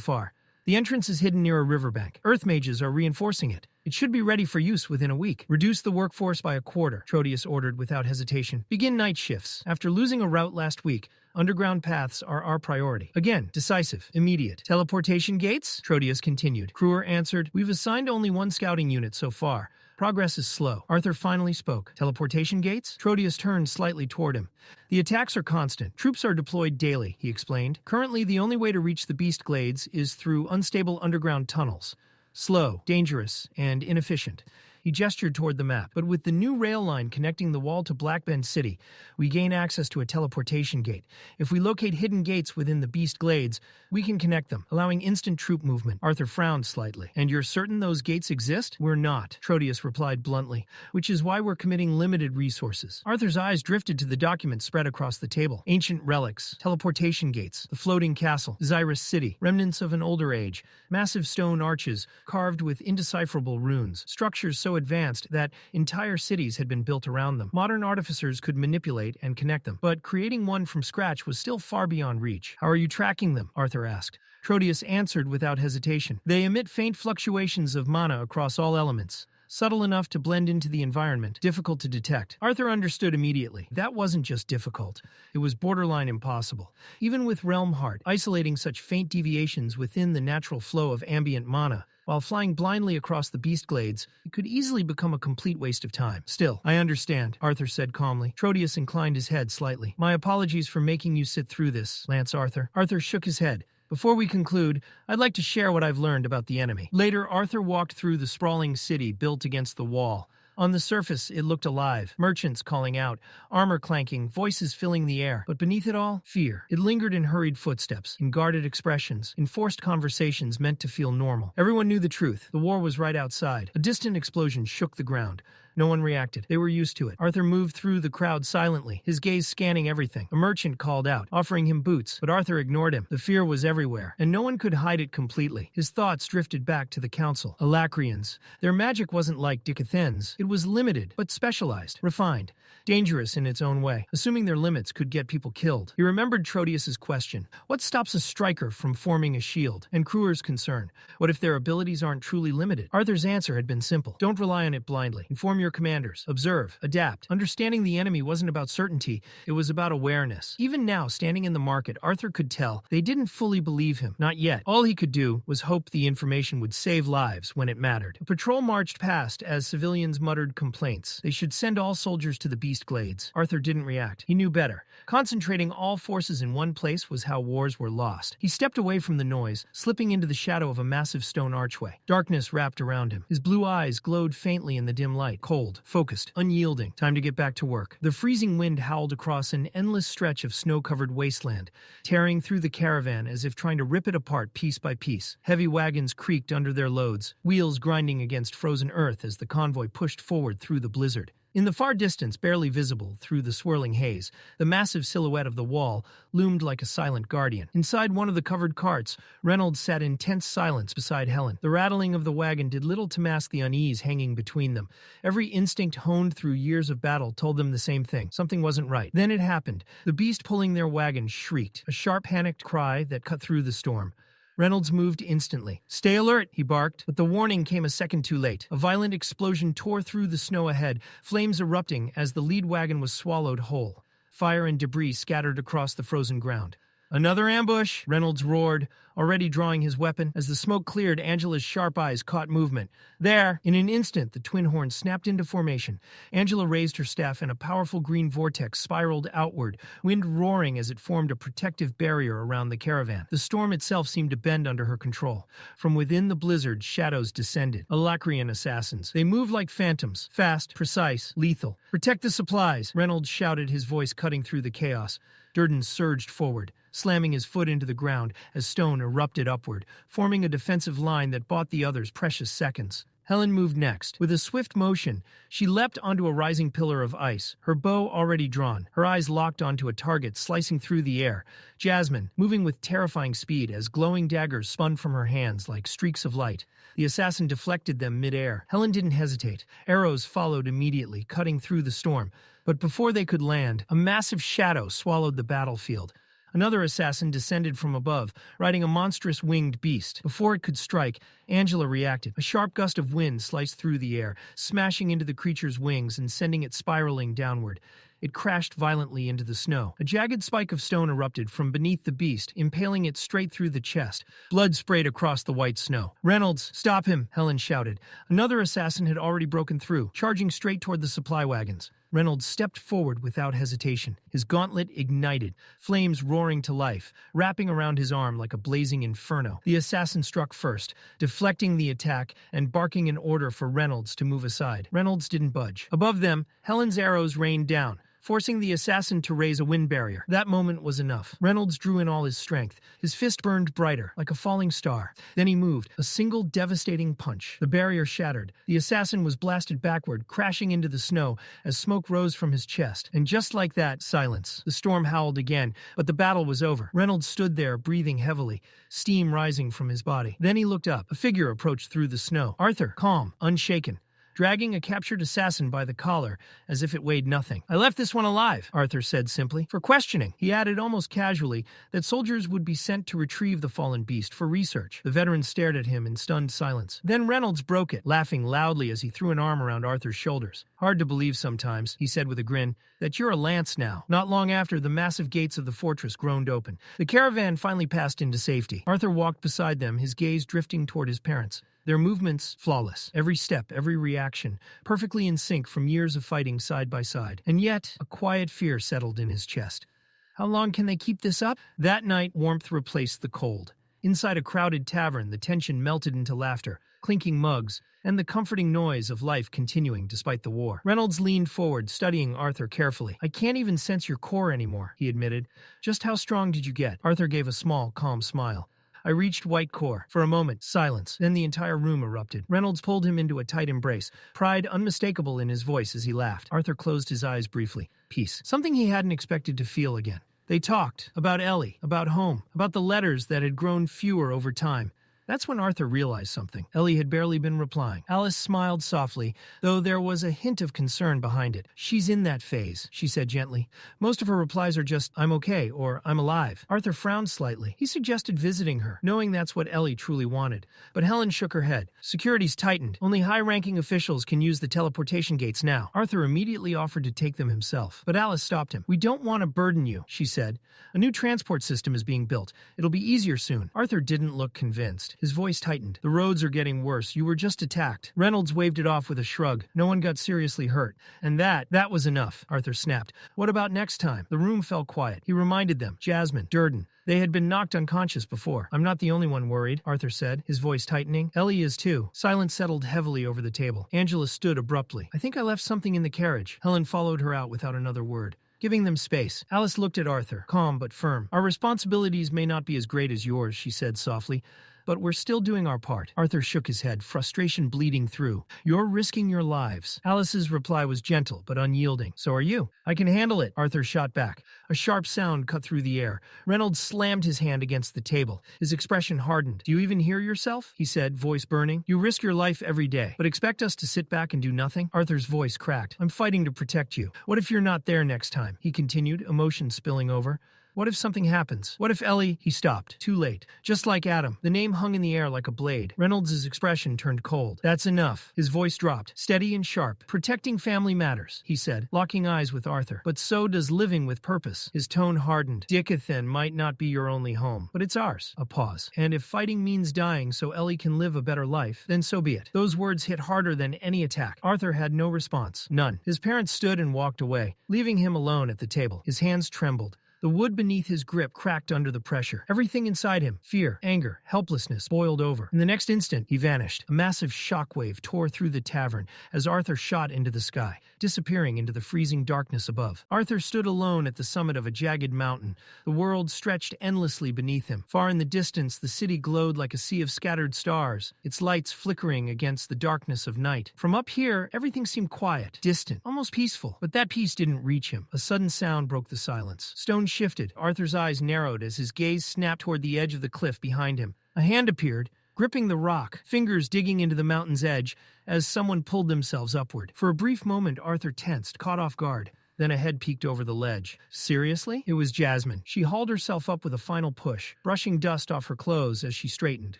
far. The entrance is hidden near a riverbank. Earth mages are reinforcing it. It should be ready for use within a week. Reduce the workforce by a quarter, Trodius ordered without hesitation. Begin night shifts. After losing a route last week, underground paths are our priority. Again, decisive, immediate. Teleportation gates? Trodius continued. Kruer answered, We've assigned only 1 scouting unit so far. Progress is slow. Arthur finally spoke. Teleportation gates? Trodius turned slightly toward him. The attacks are constant. Troops are deployed daily, he explained. Currently, the only way to reach the beast glades is through unstable underground tunnels. Slow, dangerous, and inefficient. He gestured toward the map. But with the new rail line connecting the wall to Blackbend City, we gain access to a teleportation gate. If we locate hidden gates within the beast glades, we can connect them, allowing instant troop movement. Arthur frowned slightly. And you're certain those gates exist? We're not, Trodius replied bluntly, which is why we're committing limited resources. Arthur's eyes drifted to the documents spread across the table. Ancient relics, teleportation gates, the floating castle, Zyrus City, remnants of an older age, massive stone arches carved with indecipherable runes, structures so advanced that entire cities had been built around them. Modern artificers could manipulate and connect them, but creating one from scratch was still far beyond reach. How are you tracking them? Arthur asked. Trodius answered without hesitation. They emit faint fluctuations of mana across all elements. Subtle enough to blend into the environment, difficult to detect. Arthur understood immediately. That wasn't just difficult. It was borderline impossible. Even with Realm Heart, isolating such faint deviations within the natural flow of ambient mana, while flying blindly across the beast glades, it could easily become a complete waste of time. Still, I understand, Arthur said calmly. Trodius inclined his head slightly. My apologies for making you sit through this, Lance Arthur. Arthur shook his head. Before we conclude, I'd like to share what I've learned about the enemy. Later, Arthur walked through the sprawling city built against the wall. On the surface, it looked alive. Merchants calling out, armor clanking, voices filling the air. But beneath it all, fear. It lingered in hurried footsteps, in guarded expressions, in forced conversations meant to feel normal. Everyone knew the truth. The war was right outside. A distant explosion shook the ground. No one reacted. They were used to it. Arthur moved through the crowd silently, his gaze scanning everything. A merchant called out, offering him boots, but Arthur ignored him. The fear was everywhere, and no one could hide it completely. His thoughts drifted back to the council. Alacrians. Their magic wasn't like Dicathen's. It was limited, but specialized, refined, dangerous in its own way. Assuming their limits could get people killed. He remembered Trodius's question. What stops a striker from forming a shield? And Kruer's concern. What if their abilities aren't truly limited? Arthur's answer had been simple. Don't rely on it blindly. Inform your commanders. Observe. Adapt. Understanding the enemy wasn't about certainty. It was about awareness. Even now, standing in the market, Arthur could tell they didn't fully believe him. Not yet. All he could do was hope the information would save lives when it mattered. A patrol marched past as civilians muttered complaints. They should send all soldiers to the beast glades. Arthur didn't react. He knew better. Concentrating all forces in one place was how wars were lost. He stepped away from the noise, slipping into the shadow of a massive stone archway. Darkness wrapped around him. His blue eyes glowed faintly in the dim light. Cold, focused, unyielding. Time to get back to work. The freezing wind howled across an endless stretch of snow-covered wasteland, tearing through the caravan as if trying to rip it apart piece by piece. Heavy wagons creaked under their loads, wheels grinding against frozen earth as the convoy pushed forward through the blizzard. In the far distance, barely visible through the swirling haze, the massive silhouette of the wall loomed like a silent guardian. Inside one of the covered carts, Reynolds sat in tense silence beside Helen. The rattling of the wagon did little to mask the unease hanging between them. Every instinct honed through years of battle told them the same thing. Something wasn't right. Then it happened. The beast pulling their wagon shrieked, a sharp, panicked cry that cut through the storm. Reynolds moved instantly. Stay alert, he barked, but the warning came a second too late. A violent explosion tore through the snow ahead, flames erupting as the lead wagon was swallowed whole. Fire and debris scattered across the frozen ground. Another ambush, Reynolds roared, already drawing his weapon. As the smoke cleared, Angela's sharp eyes caught movement. There, in an instant, the twin horns snapped into formation. Angela raised her staff and a powerful green vortex spiraled outward, wind roaring as it formed a protective barrier around the caravan. The storm itself seemed to bend under her control. From within the blizzard, shadows descended. Alacrian assassins. They moved like phantoms, fast, precise, lethal. Protect the supplies, Reynolds shouted, his voice cutting through the chaos. Durden surged forward, slamming his foot into the ground as stone erupted upward, forming a defensive line that bought the others precious seconds. Helen moved next. With a swift motion, she leapt onto a rising pillar of ice, her bow already drawn, her eyes locked onto a target slicing through the air. Jasmine, moving with terrifying speed as glowing daggers spun from her hands like streaks of light. The assassin deflected them mid-air. Helen didn't hesitate. Arrows followed immediately, cutting through the storm. But before they could land, a massive shadow swallowed the battlefield. Another assassin descended from above, riding a monstrous winged beast. Before it could strike, Angela reacted. A sharp gust of wind sliced through the air, smashing into the creature's wings and sending it spiraling downward. It crashed violently into the snow. A jagged spike of stone erupted from beneath the beast, impaling it straight through the chest. Blood sprayed across the white snow. "Reynolds, stop him!" Helen shouted. Another assassin had already broken through, charging straight toward the supply wagons. Reynolds stepped forward without hesitation, his gauntlet ignited, flames roaring to life, wrapping around his arm like a blazing inferno. The assassin struck first, deflecting the attack and barking an order for Reynolds to move aside. Reynolds didn't budge. Above them, Helen's arrows rained down, forcing the assassin to raise a wind barrier. That moment was enough. Reynolds drew in all his strength. His fist burned brighter, like a falling star. Then he moved, a single devastating punch. The barrier shattered. The assassin was blasted backward, crashing into the snow as smoke rose from his chest. And just like that, silence. The storm howled again, but the battle was over. Reynolds stood there, breathing heavily, steam rising from his body. Then he looked up. A figure approached through the snow. Arthur, calm, unshaken, dragging a captured assassin by the collar as if it weighed nothing. "I left this one alive," Arthur said simply, "for questioning." He added almost casually that soldiers would be sent to retrieve the fallen beast for research. The veteran stared at him in stunned silence. Then Reynolds broke it, laughing loudly as he threw an arm around Arthur's shoulders. "Hard to believe sometimes," he said with a grin, "that you're a lance now." Not long after, the massive gates of the fortress groaned open. The caravan finally passed into safety. Arthur walked beside them, his gaze drifting toward his parents. Their movements flawless, every step, every reaction, perfectly in sync from years of fighting side by side. And yet, a quiet fear settled in his chest. How long can they keep this up? That night, warmth replaced the cold. Inside a crowded tavern, the tension melted into laughter, clinking mugs, and the comforting noise of life continuing despite the war. Reynolds leaned forward, studying Arthur carefully. "I can't even sense your core anymore," he admitted. "Just how strong did you get?" Arthur gave a small, calm smile. "I reached white core." For a moment, silence. Then the entire room erupted. Reynolds pulled him into a tight embrace, pride unmistakable in his voice as he laughed. Arthur closed his eyes briefly. Peace. Something he hadn't expected to feel again. They talked about Ellie, about home, about the letters that had grown fewer over time. That's when Arthur realized something. Ellie had barely been replying. Alice smiled softly, though there was a hint of concern behind it. "She's in that phase," she said gently. "Most of her replies are just, 'I'm okay,' or 'I'm alive.'" Arthur frowned slightly. He suggested visiting her, knowing that's what Ellie truly wanted. But Helen shook her head. "Security's tightened. Only high-ranking officials can use the teleportation gates now." Arthur immediately offered to take them himself. But Alice stopped him. "We don't want to burden you," she said. "A new transport system is being built. It'll be easier soon." Arthur didn't look convinced. His voice tightened. "The roads are getting worse. You were just attacked." Reynolds waved it off with a shrug. "No one got seriously hurt. And that was enough," Arthur snapped. "What about next time?" The room fell quiet. He reminded them. Jasmine, Durden. They had been knocked unconscious before. "I'm not the only one worried," Arthur said, his voice tightening. "Ellie is too." Silence settled heavily over the table. Angela stood abruptly. "I think I left something in the carriage." Helen followed her out without another word, giving them space. Alice looked at Arthur, calm but firm. "Our responsibilities may not be as great as yours," she said softly, "but we're still doing our part." Arthur shook his head, frustration bleeding through. "You're risking your lives." Alice's reply was gentle but unyielding. "So are you." "I can handle it," Arthur shot back. A sharp sound cut through the air. Reynolds slammed his hand against the table. His expression hardened. "Do you even hear yourself?" he said, voice burning. "You risk your life every day, but expect us to sit back and do nothing?" Arthur's voice cracked. "I'm fighting to protect you. What if you're not there next time?" he continued, emotion spilling over. "What if something happens? What if Ellie—" He stopped. Too late. Just like Adam, the name hung in the air like a blade. Reynolds' expression turned cold. "That's enough." His voice dropped, steady and sharp. "Protecting family matters," he said, locking eyes with Arthur. "But so does living with purpose." His tone hardened. "Dicathen might not be your only home, but it's ours." A pause. "And if fighting means dying so Ellie can live a better life, then so be it." Those words hit harder than any attack. Arthur had no response. None. His parents stood and walked away, leaving him alone at the table. His hands trembled. The wood beneath his grip cracked under the pressure. Everything inside him, fear, anger, helplessness, boiled over. In the next instant, he vanished. A massive shockwave tore through the tavern as Arthur shot into the sky, disappearing into the freezing darkness above. Arthur stood alone at the summit of a jagged mountain. The world stretched endlessly beneath him. Far in the distance, the city glowed like a sea of scattered stars, its lights flickering against the darkness of night. From up here, everything seemed quiet, distant, almost peaceful. But that peace didn't reach him. A sudden sound broke the silence. Stone shifted. Arthur's eyes narrowed as his gaze snapped toward the edge of the cliff behind him. A hand appeared, gripping the rock, fingers digging into the mountain's edge as someone pulled themselves upward. For a brief moment, Arthur tensed, caught off guard. Then a head peeked over the ledge. Seriously? It was Jasmine. She hauled herself up with a final push, brushing dust off her clothes as she straightened,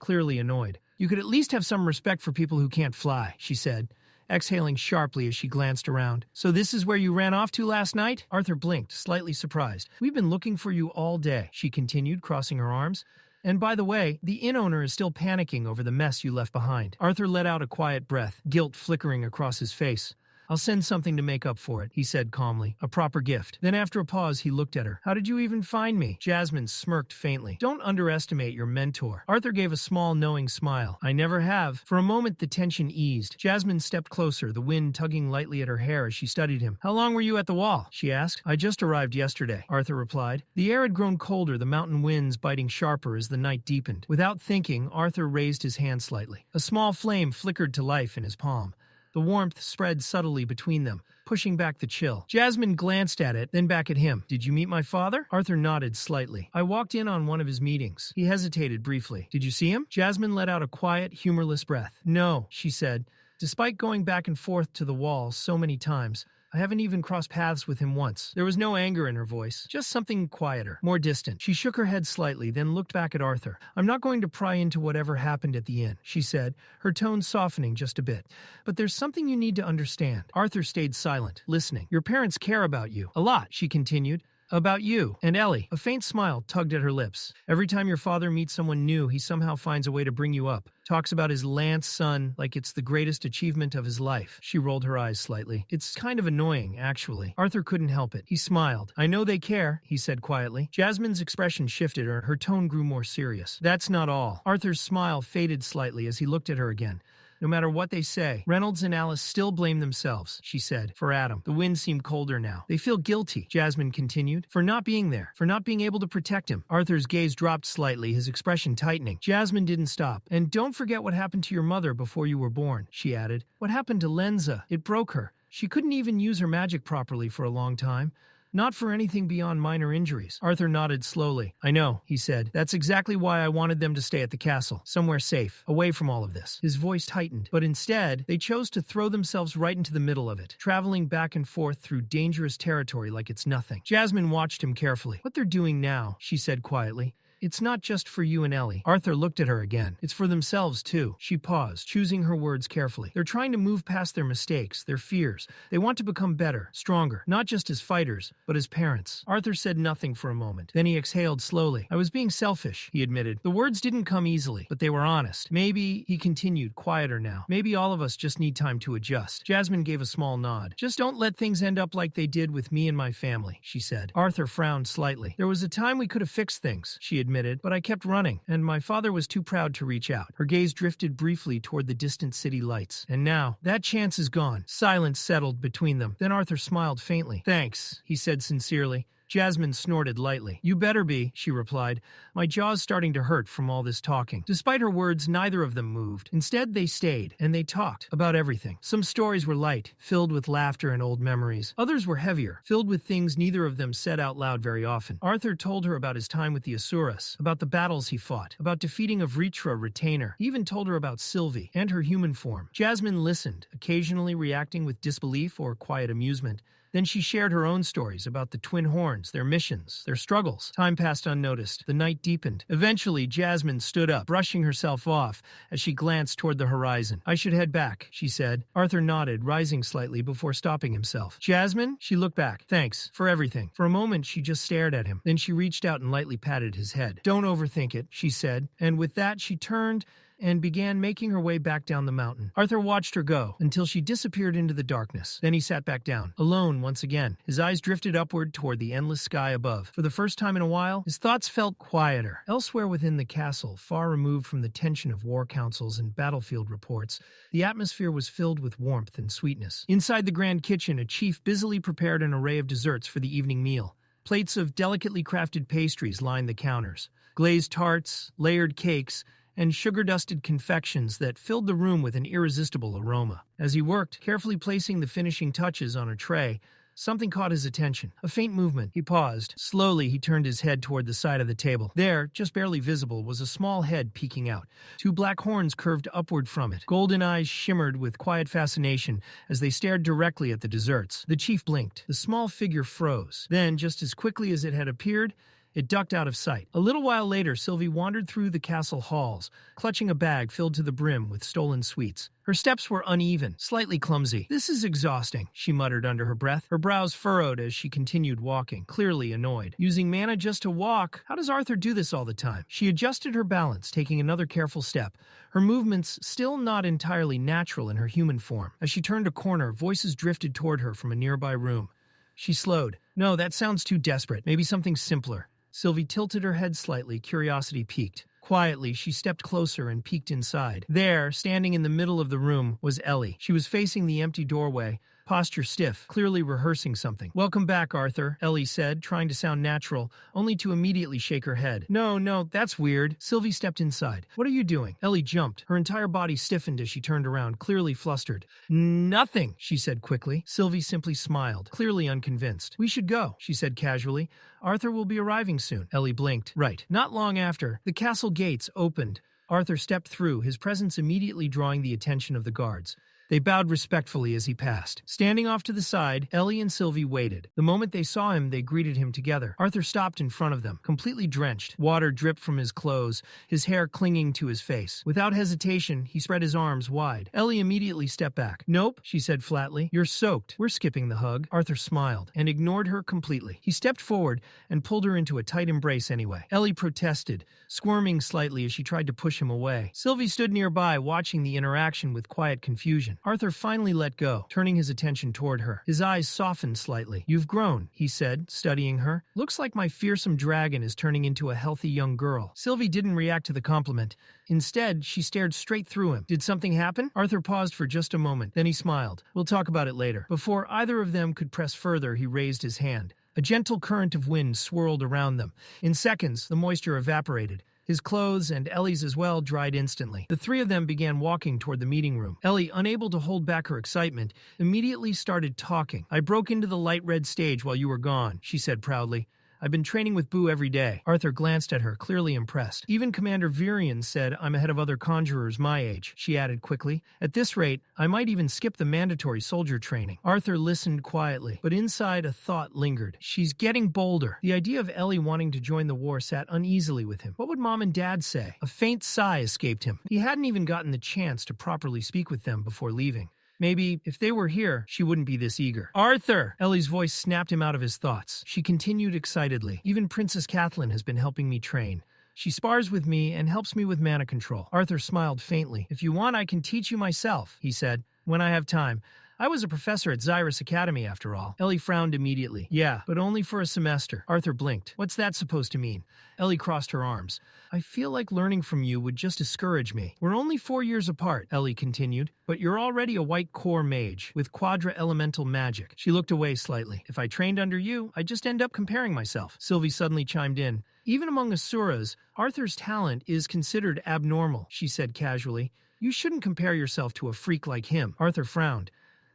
clearly annoyed. "You could at least have some respect for people who can't fly," she said, exhaling sharply as she glanced around. "So this is where you ran off to last night?" Arthur blinked, slightly surprised. "We've been looking for you all day," she continued, crossing her arms. "And by the way, the inn owner is still panicking over the mess you left behind." Arthur let out a quiet breath, guilt flickering across his face. "I'll send something to make up for it," he said calmly. "A proper gift." Then after a pause, he looked at her. "How did you even find me?" Jasmine smirked faintly. "Don't underestimate your mentor." Arthur gave a small, knowing smile. "I never have." For a moment, the tension eased. Jasmine stepped closer, the wind tugging lightly at her hair as she studied him. "How long were you at the wall?" she asked. "I just arrived yesterday," Arthur replied. The air had grown colder, the mountain winds biting sharper as the night deepened. Without thinking, Arthur raised his hand slightly. A small flame flickered to life in his palm. The warmth spread subtly between them, pushing back the chill. Jasmine glanced at it, then back at him. "Did you meet my father?" Arthur nodded slightly. "I walked in on one of his meetings." He hesitated briefly. "Did you see him?" Jasmine let out a quiet, humorless breath. "No," she said. "Despite going back and forth to the wall so many times, I haven't even crossed paths with him once." There was no anger in her voice, just something quieter, more distant. She shook her head slightly, then looked back at Arthur. "I'm not going to pry into whatever happened at the inn," she said, her tone softening just a bit. "But there's something you need to understand." Arthur stayed silent, listening. "Your parents care about you. A lot," she continued. "About you and Ellie." A faint smile tugged at her lips. "Every time your father meets someone new, he somehow finds a way to bring you up. Talks about his Lance son like it's the greatest achievement of his life." She rolled her eyes slightly. "It's kind of annoying, actually." Arthur couldn't help it. He smiled. "I know they care," he said quietly. Jasmine's expression shifted, her tone grew more serious. "That's not all." Arthur's smile faded slightly as he looked at her again. "No matter what they say, Reynolds and Alice still blame themselves," she said, "for Adam." The wind seemed colder now. "They feel guilty," Jasmine continued, "for not being there, for not being able to protect him." Arthur's gaze dropped slightly, his expression tightening. Jasmine didn't stop. "And don't forget what happened to your mother before you were born," she added. "What happened to Lenza? It broke her. She couldn't even use her magic properly for a long time. Not for anything beyond minor injuries." Arthur nodded slowly. "I know," he said. "That's exactly why I wanted them to stay at the castle, somewhere safe, away from all of this." His voice tightened, but instead, they chose to throw themselves right into the middle of it, traveling back and forth through dangerous territory like it's nothing. Jasmine watched him carefully. "What they're doing now," she said quietly, "it's not just for you and Ellie." Arthur looked at her again. "It's for themselves, too." She paused, choosing her words carefully. "They're trying to move past their mistakes, their fears. They want to become better, stronger, not just as fighters, but as parents." Arthur said nothing for a moment. Then he exhaled slowly. "I was being selfish," he admitted. The words didn't come easily, but they were honest. "Maybe," he continued, quieter now, "maybe all of us just need time to adjust." Jasmine gave a small nod. "Just don't let things end up like they did with me and my family," she said. Arthur frowned slightly. "There was a time we could have fixed things," she admitted, "but I kept running, and my father was too proud to reach out." Her gaze drifted briefly toward the distant city lights. "And now, that chance is gone." Silence settled between them. Then Arthur smiled faintly. "Thanks," he said sincerely. Jasmine snorted lightly. "You better be," she replied. "My jaw's starting to hurt from all this talking." Despite her words, neither of them moved. Instead, they stayed, and they talked about everything. Some stories were light, filled with laughter and old memories. Others were heavier, filled with things neither of them said out loud very often. Arthur told her about his time with the Asuras, about the battles he fought, about defeating a Vritra retainer. He even told her about Sylvie and her human form. Jasmine listened, occasionally reacting with disbelief or quiet amusement. Then she shared her own stories about the Twin Horns, their missions, their struggles. Time passed unnoticed. The night deepened. Eventually, Jasmine stood up, brushing herself off as she glanced toward the horizon. "I should head back," she said. Arthur nodded, rising slightly before stopping himself. "Jasmine?" She looked back. "Thanks for everything." For a moment, she just stared at him. Then she reached out and lightly patted his head. "Don't overthink it," she said. And with that, she turned and began making her way back down the mountain. Arthur watched her go until she disappeared into the darkness. Then he sat back down, alone once again. His eyes drifted upward toward the endless sky above. For the first time in a while, his thoughts felt quieter. Elsewhere within the castle, far removed from the tension of war councils and battlefield reports, the atmosphere was filled with warmth and sweetness. Inside the grand kitchen, a chief busily prepared an array of desserts for the evening meal. Plates of delicately crafted pastries lined the counters. Glazed tarts, layered cakes, and sugar-dusted confections that filled the room with an irresistible aroma. As he worked, carefully placing the finishing touches on a tray, something caught his attention. A faint movement. He paused. Slowly, he turned his head toward the side of the table. There, just barely visible, was a small head peeking out. Two black horns curved upward from it. Golden eyes shimmered with quiet fascination as they stared directly at the desserts. The chief blinked. The small figure froze. Then, just as quickly as it had appeared, it ducked out of sight. A little while later, Sylvie wandered through the castle halls, clutching a bag filled to the brim with stolen sweets. Her steps were uneven, slightly clumsy. "This is exhausting," she muttered under her breath. Her brows furrowed as she continued walking, clearly annoyed. Using mana just to walk? How does Arthur do this all the time? She adjusted her balance, taking another careful step, her movements still not entirely natural in her human form. As she turned a corner, voices drifted toward her from a nearby room. She slowed. "No, that sounds too desperate. Maybe something simpler." Sylvie tilted her head slightly, curiosity piqued. Quietly, she stepped closer and peeked inside. There, standing in the middle of the room, was Ellie. She was facing the empty doorway, posture stiff, clearly rehearsing something. "Welcome back, Arthur," Ellie said, trying to sound natural, only to immediately shake her head. No, that's weird." Sylvie stepped inside. "What are you doing?" Ellie jumped. Her entire body stiffened as she turned around, clearly flustered. "Nothing," she said quickly. Sylvie simply smiled, clearly unconvinced. "We should go," she said casually. "Arthur will be arriving soon." Ellie blinked. "Right." Not long after, the castle gates opened. Arthur stepped through, his presence immediately drawing the attention of the guards. They bowed respectfully as he passed. Standing off to the side, Ellie and Sylvie waited. The moment they saw him, they greeted him together. Arthur stopped in front of them, completely drenched. Water dripped from his clothes, his hair clinging to his face. Without hesitation, he spread his arms wide. Ellie immediately stepped back. "Nope," she said flatly. "You're soaked. We're skipping the hug." Arthur smiled and ignored her completely. He stepped forward and pulled her into a tight embrace anyway. Ellie protested, squirming slightly as she tried to push him away. Sylvie stood nearby, watching the interaction with quiet confusion. Arthur finally let go, turning his attention toward her. His eyes softened slightly. "You've grown," he said, studying her. "Looks like my fearsome dragon is turning into a healthy young girl." Sylvie didn't react to the compliment. Instead, she stared straight through him. "Did something happen?" Arthur paused for just a moment. Then he smiled. "We'll talk about it later." Before either of them could press further, he raised his hand. A gentle current of wind swirled around them. In seconds, the moisture evaporated. His clothes, and Ellie's as well, dried instantly. The three of them began walking toward the meeting room. Ellie, unable to hold back her excitement, immediately started talking. "I broke into the light red stage while you were gone," she said proudly. "I've been training with Boo every day." Arthur glanced at her, clearly impressed. "Even Commander Virion said I'm ahead of other conjurers my age," she added quickly. "At this rate, I might even skip the mandatory soldier training." Arthur listened quietly, but inside a thought lingered. She's getting bolder. The idea of Ellie wanting to join the war sat uneasily with him. What would Mom and Dad say? A faint sigh escaped him. He hadn't even gotten the chance to properly speak with them before leaving. Maybe, if they were here, she wouldn't be this eager. "Arthur!" Ellie's voice snapped him out of his thoughts. She continued excitedly. "Even Princess Kathleen has been helping me train. She spars with me and helps me with mana control." Arthur smiled faintly. "If you want, I can teach you myself," he said, "when I have time. I was a professor at Xyrus Academy, after all." Ellie frowned immediately. "Yeah, but only for a semester." Arthur blinked. "What's that supposed to mean?" Ellie crossed her arms. "I feel like learning from you would just discourage me." "We're only 4 years apart," Ellie continued, "but you're already a white core mage with quadra-elemental magic." She looked away slightly. "If I trained under you, I'd just end up comparing myself." Sylvie suddenly chimed in. "Even among Asuras, Arthur's talent is considered abnormal," she said casually. "You shouldn't compare yourself to a freak like him." Arthur frowned.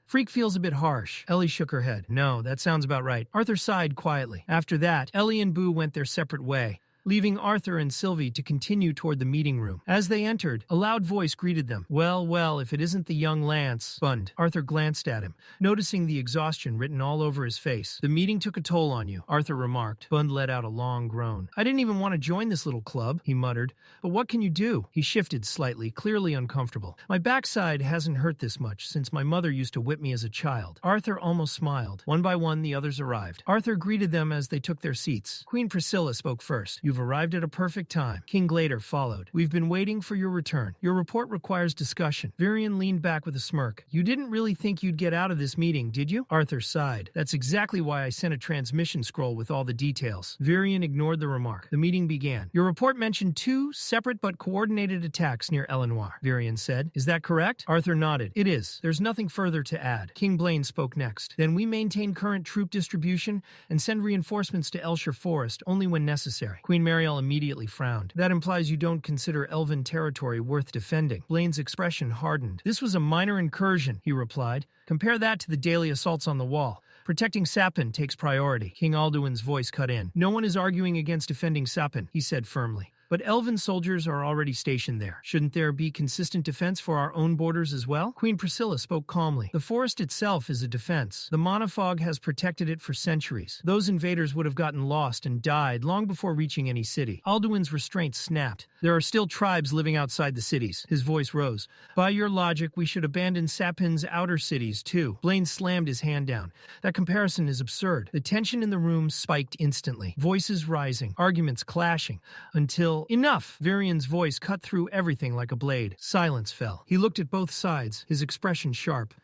"Freak feels a bit harsh." Ellie shook her head. "No, that sounds about right." Arthur sighed quietly. After that, Ellie and Boo went their separate way, leaving Arthur and Sylvie to continue toward the meeting room. As they entered, a loud voice greeted them. Well, if it isn't the young Lance." Bund. Arthur glanced at him, noticing the exhaustion written all over his face. "The meeting took a toll on you," Arthur remarked. Bund let out a long groan. "I didn't even want to join this little club," he muttered. "But what can you do?" He shifted slightly, clearly uncomfortable. "My backside hasn't hurt this much since my mother used to whip me as a child." Arthur almost smiled. One by one, the others arrived. Arthur greeted them as they took their seats. Queen Priscilla spoke first. "You You've arrived at a perfect time. King Glader followed. We've been waiting for your return. Your report requires discussion. Varian leaned back with a smirk. You didn't really think you'd get out of this meeting, did you? Arthur sighed. That's exactly why I sent a transmission scroll with all the details. Varian ignored the remark. The meeting began. Your report mentioned 2 separate but coordinated attacks near Elenoir, Varian said. Is that correct? Arthur nodded. It is. There's nothing further to add. King Blaine spoke next. Then we maintain current troop distribution and send reinforcements to Elshire Forest only when necessary. Queen Mariel immediately frowned. That implies you don't consider elven territory worth defending. Blaine's expression hardened. This was a minor incursion, he replied. Compare that to the daily assaults on the wall. Protecting Sapin takes priority. King Alduin's voice cut in. No one is arguing against defending Sapin, he said firmly. But elven soldiers are already stationed there. Shouldn't there be consistent defense for our own borders as well? Queen Priscilla spoke calmly. The forest itself is a defense. The mana fog has protected it for centuries. Those invaders would have gotten lost and died long before reaching any city. Alduin's restraint snapped. There are still tribes living outside the cities. His voice rose. By your logic, we should abandon Sapin's outer cities, too. Blaine slammed his hand down. That comparison is absurd. The tension in the room spiked instantly. Voices rising, arguments clashing, until... Enough! Varian's voice cut through everything like a blade. Silence fell. He looked at both sides, his expression sharp.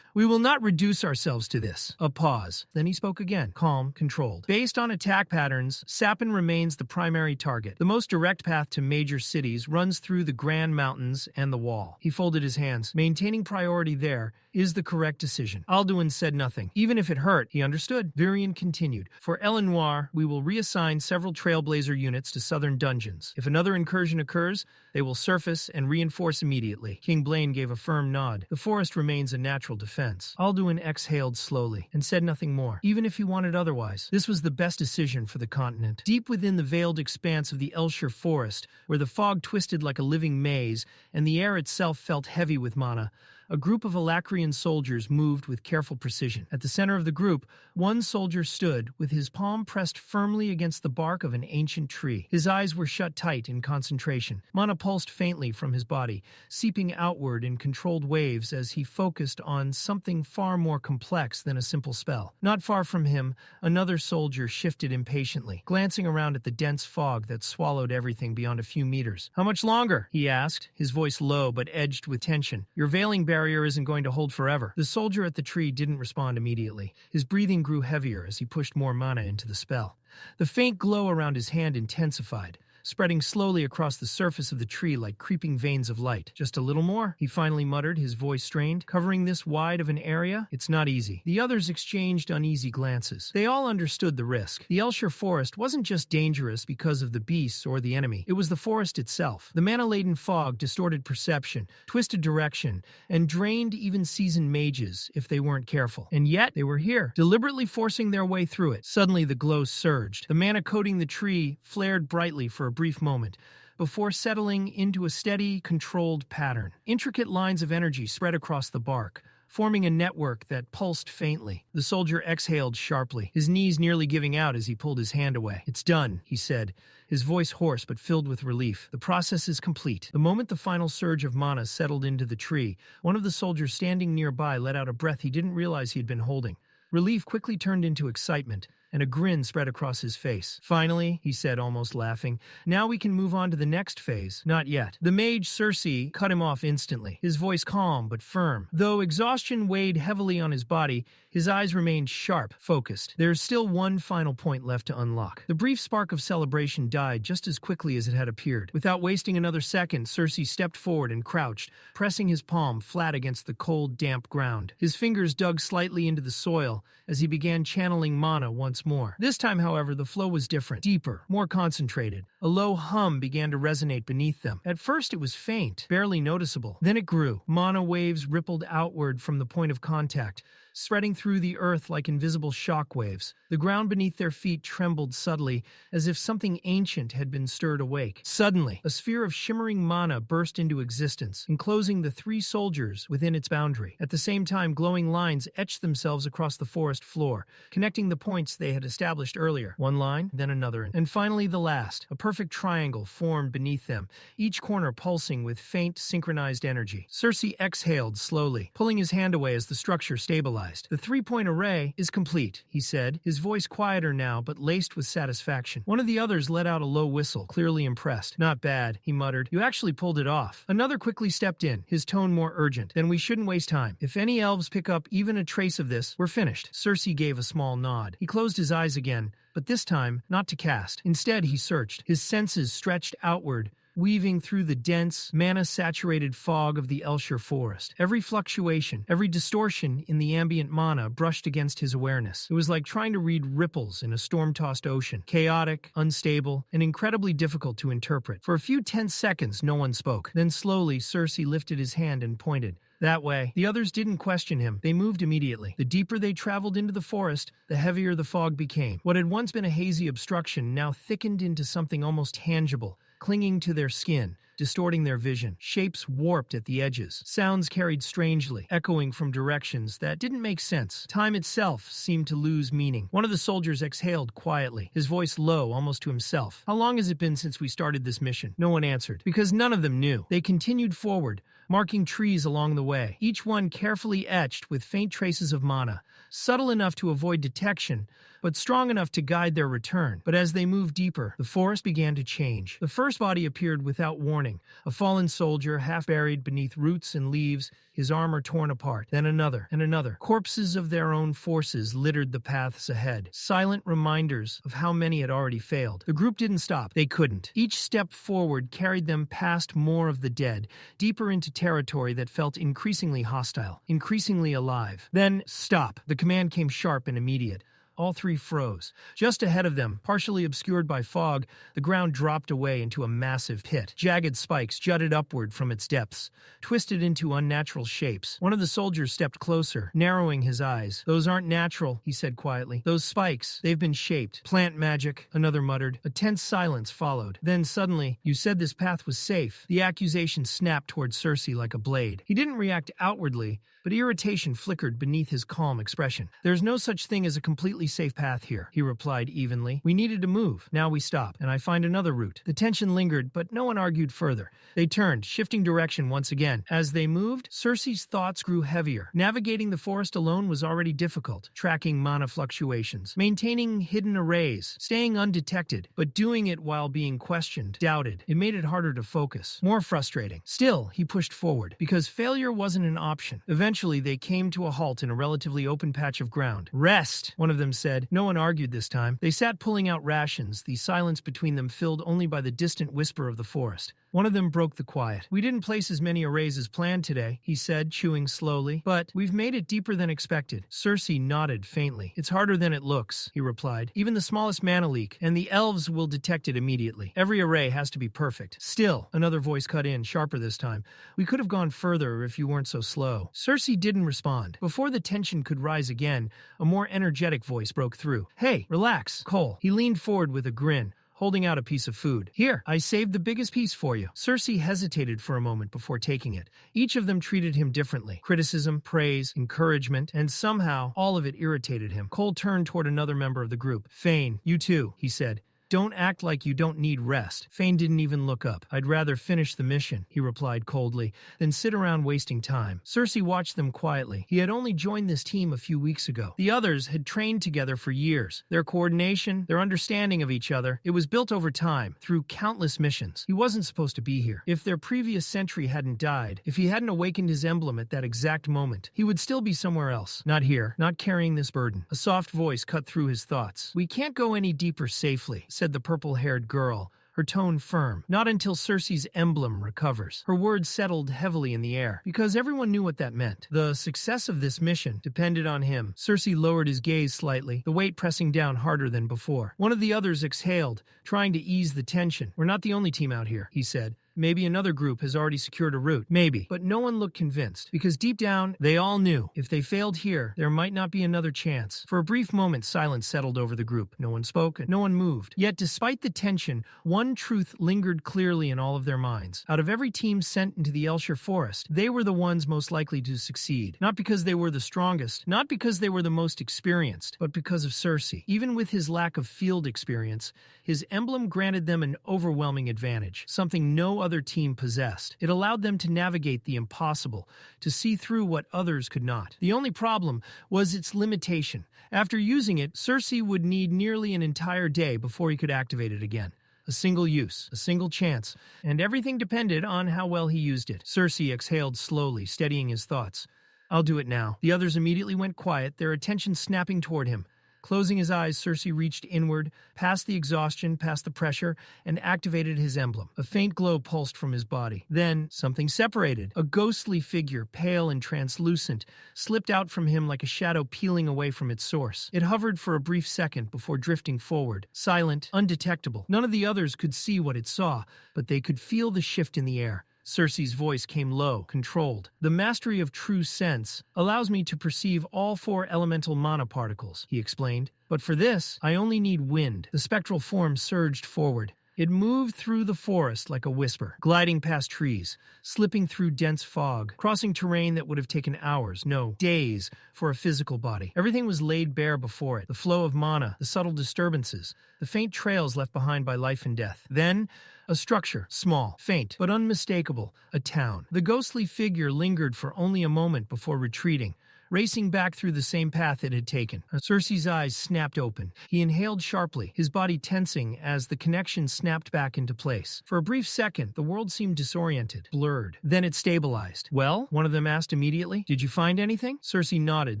We will not reduce ourselves to this. A pause. Then he spoke again, calm, controlled. Based on attack patterns, Sapin remains the primary target. The most direct path to major cities runs through the Grand Mountains and the Wall. He folded his hands. Maintaining priority there is the correct decision. Alduin said nothing. Even if it hurt, he understood. Varian continued. For Elenoir, we will reassign several Trailblazer units to southern dungeons. If another incursion occurs, they will surface and reinforce immediately. King Blaine gave a firm nod. The forest remains a natural defense. Alduin exhaled slowly and said nothing more, even if he wanted otherwise. This was the best decision for the continent. Deep within the veiled expanse of the Elshire Forest, where the fog twisted like a living maze and the air itself felt heavy with mana, a group of Alacrian soldiers moved with careful precision. At the center of the group, one soldier stood, with his palm pressed firmly against the bark of an ancient tree. His eyes were shut tight in concentration. Mana pulsed faintly from his body, seeping outward in controlled waves as he focused on something far more complex than a simple spell. Not far from him, another soldier shifted impatiently, glancing around at the dense fog that swallowed everything beyond a few meters. How much longer? He asked, his voice low but edged with tension. Your veiling barrier isn't going to hold forever. The soldier at the tree didn't respond immediately. His breathing grew heavier as he pushed more mana into the spell. The faint glow around his hand intensified, spreading slowly across the surface of the tree like creeping veins of light. Just a little more, he finally muttered, his voice strained. Covering this wide of an area? It's not easy. The others exchanged uneasy glances. They all understood the risk. The Elshire Forest wasn't just dangerous because of the beasts or the enemy. It was the forest itself. The mana-laden fog distorted perception, twisted direction, and drained even seasoned mages if they weren't careful. And yet, they were here, deliberately forcing their way through it. Suddenly, the glow surged. The mana coating the tree flared brightly for a brief moment, before settling into a steady, controlled pattern. Intricate lines of energy spread across the bark, forming a network that pulsed faintly. The soldier exhaled sharply, his knees nearly giving out as he pulled his hand away. It's done, he said, his voice hoarse but filled with relief. The process is complete. The moment the final surge of mana settled into the tree, one of the soldiers standing nearby let out a breath he didn't realize he had been holding. Relief quickly turned into excitement, and a grin spread across his face. Finally, he said, almost laughing, now we can move on to the next phase. Not yet. The mage Circe cut him off instantly, his voice calm but firm. Though exhaustion weighed heavily on his body, his eyes remained sharp, focused. There's still one final point left to unlock. The brief spark of celebration died just as quickly as it had appeared. Without wasting another second, Circe stepped forward and crouched, pressing his palm flat against the cold, damp ground. His fingers dug slightly into the soil as he began channeling mana once more. This time, however, the flow was different, deeper, more concentrated. A low hum began to resonate beneath them. At first, it was faint, barely noticeable. Then it grew. Mana waves rippled outward from the point of contact, spreading through the earth like invisible shock waves. The ground beneath their feet trembled subtly, as if something ancient had been stirred awake. Suddenly, a sphere of shimmering mana burst into existence, enclosing the 3 soldiers within its boundary. At the same time, glowing lines etched themselves across the forest floor, connecting the points they had established earlier. One line, then another, and finally the last. A perfect triangle formed beneath them, each corner pulsing with faint, synchronized energy. Circe exhaled slowly, pulling his hand away as the structure stabilized. realized. The 3-point array is complete, he said, his voice quieter now but laced with satisfaction. One of the others let out a low whistle, clearly impressed. Not bad, he muttered. You actually pulled it off. Another quickly stepped in, his tone more urgent. Then we shouldn't waste time. If any elves pick up even a trace of this, we're finished. Cersei gave a small nod. He closed his eyes again, but this time, not to cast. Instead, he searched. His senses stretched outward, weaving through the dense, mana-saturated fog of the Elshire forest. Every fluctuation, every distortion in the ambient mana brushed against his awareness. It was like trying to read ripples in a storm-tossed ocean. Chaotic, unstable, and incredibly difficult to interpret. For a few tense seconds, no one spoke. Then slowly, Cersei lifted his hand and pointed. That way. The others didn't question him. They moved immediately. The deeper they traveled into the forest, the heavier the fog became. What had once been a hazy obstruction now thickened into something almost tangible, clinging to their skin, distorting their vision. Shapes warped at the edges. Sounds carried strangely, echoing from directions that didn't make sense. Time itself seemed to lose meaning. One of the soldiers exhaled quietly, his voice low, almost to himself. How long has it been since we started this mission? No one answered, because none of them knew. They continued forward, marking trees along the way, each one carefully etched with faint traces of mana, subtle enough to avoid detection, but strong enough to guide their return. But as they moved deeper, the forest began to change. The first body appeared without warning, a fallen soldier half buried beneath roots and leaves, his armor torn apart. Then another, and another. Corpses of their own forces littered the paths ahead, silent reminders of how many had already failed. The group didn't stop. They couldn't. Each step forward carried them past more of the dead, deeper into territory that felt increasingly hostile, increasingly alive. Then, stop. The command came sharp and immediate. All three froze. Just ahead of them, partially obscured by fog, the ground dropped away into a massive pit. Jagged spikes jutted upward from its depths, twisted into unnatural shapes. One of the soldiers stepped closer, narrowing his eyes. Those aren't natural, he said quietly. Those spikes, they've been shaped. Plant magic, another muttered. A tense silence followed. Then suddenly, you said this path was safe. The accusation snapped toward Cersei like a blade. He didn't react outwardly, but irritation flickered beneath his calm expression. There's no such thing as a completely safe path here, he replied evenly. We needed to move. Now we stop, and I find another route. The tension lingered, but no one argued further. They turned, shifting direction once again. As they moved, Cersei's thoughts grew heavier. Navigating the forest alone was already difficult, tracking mana fluctuations, maintaining hidden arrays, staying undetected, but doing it while being questioned, doubted. It made it harder to focus, more frustrating. Still, he pushed forward, because failure wasn't an option. Eventually, they came to a halt in a relatively open patch of ground. Rest, one of them said. No one argued this time. They sat pulling out rations, the silence between them filled only by the distant whisper of the forest. One of them broke the quiet. We didn't place as many arrays as planned today, he said, chewing slowly, but we've made it deeper than expected. Cersei nodded faintly. It's harder than it looks, he replied. Even the smallest mana leak, and the elves will detect it immediately. Every array has to be perfect. Still, another voice cut in, sharper this time. We could have gone further if you weren't so slow. Cersei didn't respond. Before the tension could rise again, a more energetic voice broke through. Hey, relax, Cole. He leaned forward with a grin, holding out a piece of food. Here, I saved the biggest piece for you. Cersei hesitated for a moment before taking it. Each of them treated him differently. Criticism, praise, encouragement, and somehow all of it irritated him. Cole turned toward another member of the group. Fane, you too, he said. Don't act like you don't need rest. Fane didn't even look up. I'd rather finish the mission, he replied coldly, than sit around wasting time. Cersei watched them quietly. He had only joined this team a few weeks ago. The others had trained together for years. Their coordination, their understanding of each other, it was built over time, through countless missions. He wasn't supposed to be here. If their previous sentry hadn't died, if he hadn't awakened his emblem at that exact moment, he would still be somewhere else. Not here, not carrying this burden. A soft voice cut through his thoughts. We can't go any deeper safely, said the purple-haired girl, her tone firm. Not until Cersei's emblem recovers. Her words settled heavily in the air, because everyone knew what that meant. The success of this mission depended on him. Cersei lowered his gaze slightly, the weight pressing down harder than before. One of the others exhaled, trying to ease the tension. We're not the only team out here, he said. Maybe another group has already secured a route. Maybe. But no one looked convinced, because deep down, they all knew. If they failed here, there might not be another chance. For a brief moment, silence settled over the group. No one spoke, and no one moved. Yet, despite the tension, one truth lingered clearly in all of their minds. Out of every team sent into the Elshire Forest, they were the ones most likely to succeed. Not because they were the strongest, not because they were the most experienced, but because of Cersei. Even with his lack of field experience, his emblem granted them an overwhelming advantage, something no other team possessed. It allowed them to navigate the impossible, to see through what others could not. The only problem was its limitation. After using it, Cersei would need nearly an entire day before he could activate it again. A single use, a single chance, and everything depended on how well he used it. Cersei exhaled slowly, steadying his thoughts. I'll do it now. The others immediately went quiet, their attention snapping toward him. Closing his eyes, Cersei reached inward, past the exhaustion, past the pressure, and activated his emblem. A faint glow pulsed from his body. Then, something separated. A ghostly figure, pale and translucent, slipped out from him like a shadow peeling away from its source. It hovered for a brief second before drifting forward, silent, undetectable. None of the others could see what it saw, but they could feel the shift in the air. Cersei's voice came low, controlled. The mastery of true sense allows me to perceive all 4 elemental mana particles, he explained. But for this, I only need wind. The spectral form surged forward. It moved through the forest like a whisper, gliding past trees, slipping through dense fog, crossing terrain that would have taken hours, no, days, for a physical body. Everything was laid bare before it, the flow of mana, the subtle disturbances, the faint trails left behind by life and death. Then, a structure, small, faint, but unmistakable, a town. The ghostly figure lingered for only a moment before retreating, racing back through the same path it had taken. Cersei's eyes snapped open. He inhaled sharply, his body tensing as the connection snapped back into place. For a brief second, the world seemed disoriented, blurred. Then it stabilized. Well? One of them asked immediately. Did you find anything? Cersei nodded,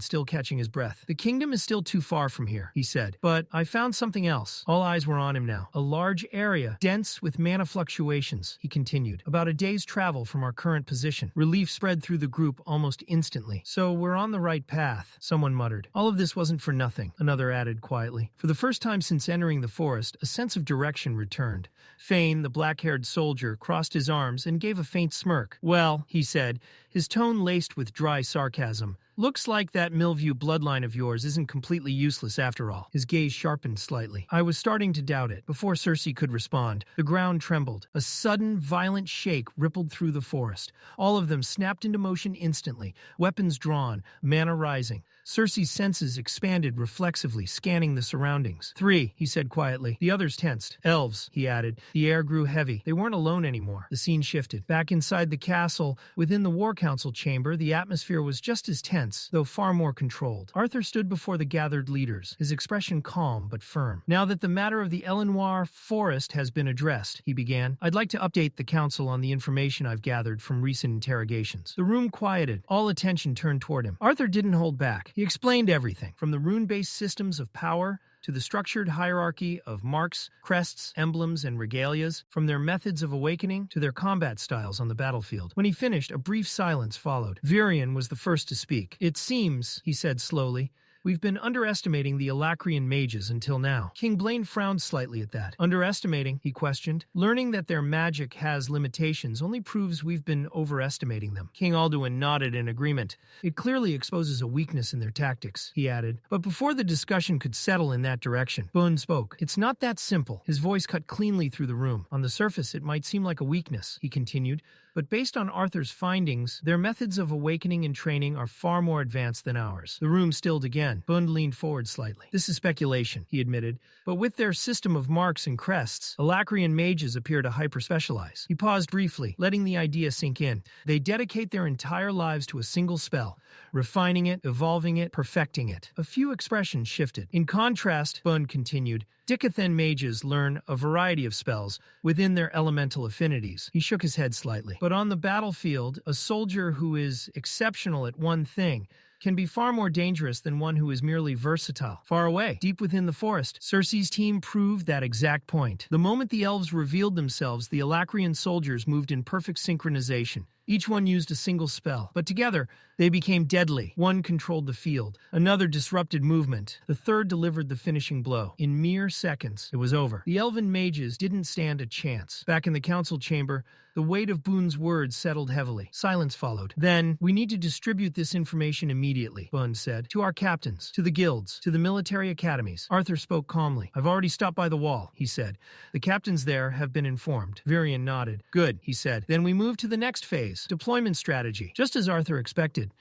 still catching his breath. The kingdom is still too far from here, he said. But I found something else. All eyes were on him now. A large area, dense with mana fluctuations, he continued. About a day's travel from our current position. Relief spread through the group almost instantly. So we're on the right path, someone muttered. All of this wasn't for nothing, another added quietly. For the first time since entering the forest, a sense of direction returned. Fane, the black-haired soldier, crossed his arms and gave a faint smirk. Well, he said, his tone laced with dry sarcasm. Looks like that Millview bloodline of yours isn't completely useless after all. His gaze sharpened slightly. I was starting to doubt it. Before Cersei could respond, the ground trembled. A sudden, violent shake rippled through the forest. All of them snapped into motion instantly, weapons drawn, mana rising. Cersei's senses expanded reflexively, scanning the surroundings. 3, he said quietly. The others tensed. Elves, he added. The air grew heavy. They weren't alone anymore. The scene shifted. Back inside the castle, within the War Council chamber, the atmosphere was just as tense, though far more controlled. Arthur stood before the gathered leaders, his expression calm but firm. Now that the matter of the Elenoir forest has been addressed, he began, I'd like to update the council on the information I've gathered from recent interrogations. The room quieted. All attention turned toward him. Arthur didn't hold back. He explained everything, from the rune-based systems of power to the structured hierarchy of marks, crests, emblems, and regalias, from their methods of awakening to their combat styles on the battlefield. When he finished, a brief silence followed. Virion was the first to speak. It seems, he said slowly, we've been underestimating the Alacrian mages until now. King Blaine frowned slightly at that. Underestimating, he questioned. Learning that their magic has limitations only proves we've been overestimating them. King Alduin nodded in agreement. It clearly exposes a weakness in their tactics, he added. But before the discussion could settle in that direction, Boone spoke. It's not that simple. His voice cut cleanly through the room. On the surface, it might seem like a weakness, he continued. But based on Arthur's findings, their methods of awakening and training are far more advanced than ours. The room stilled again. Bund leaned forward slightly. This is speculation, he admitted, but with their system of marks and crests, Alacrian mages appear to hyper-specialize. He paused briefly, letting the idea sink in. They dedicate their entire lives to a single spell, refining it, evolving it, perfecting it. A few expressions shifted. In contrast, Bund continued, Dicathen mages learn a variety of spells within their elemental affinities. He shook his head slightly. But on the battlefield, a soldier who is exceptional at one thing can be far more dangerous than one who is merely versatile. Far away, deep within the forest, Cersei's team proved that exact point. The moment the elves revealed themselves, the Alacrian soldiers moved in perfect synchronization. Each one used a single spell, but together they became deadly. One controlled the field, another disrupted movement, the third delivered the finishing blow. In mere seconds, it was over. The elven mages didn't stand a chance. Back in the council chamber, the weight of Boone's words settled heavily. Silence followed. Then, we need to distribute this information immediately, Boone said. To our captains, to the guilds, to the military academies. Arthur spoke calmly. I've already stopped by the wall, he said. The captains there have been informed. Virion nodded. Good, he said. Then we move to the next phase. Deployment strategy. Just as Arthur expected,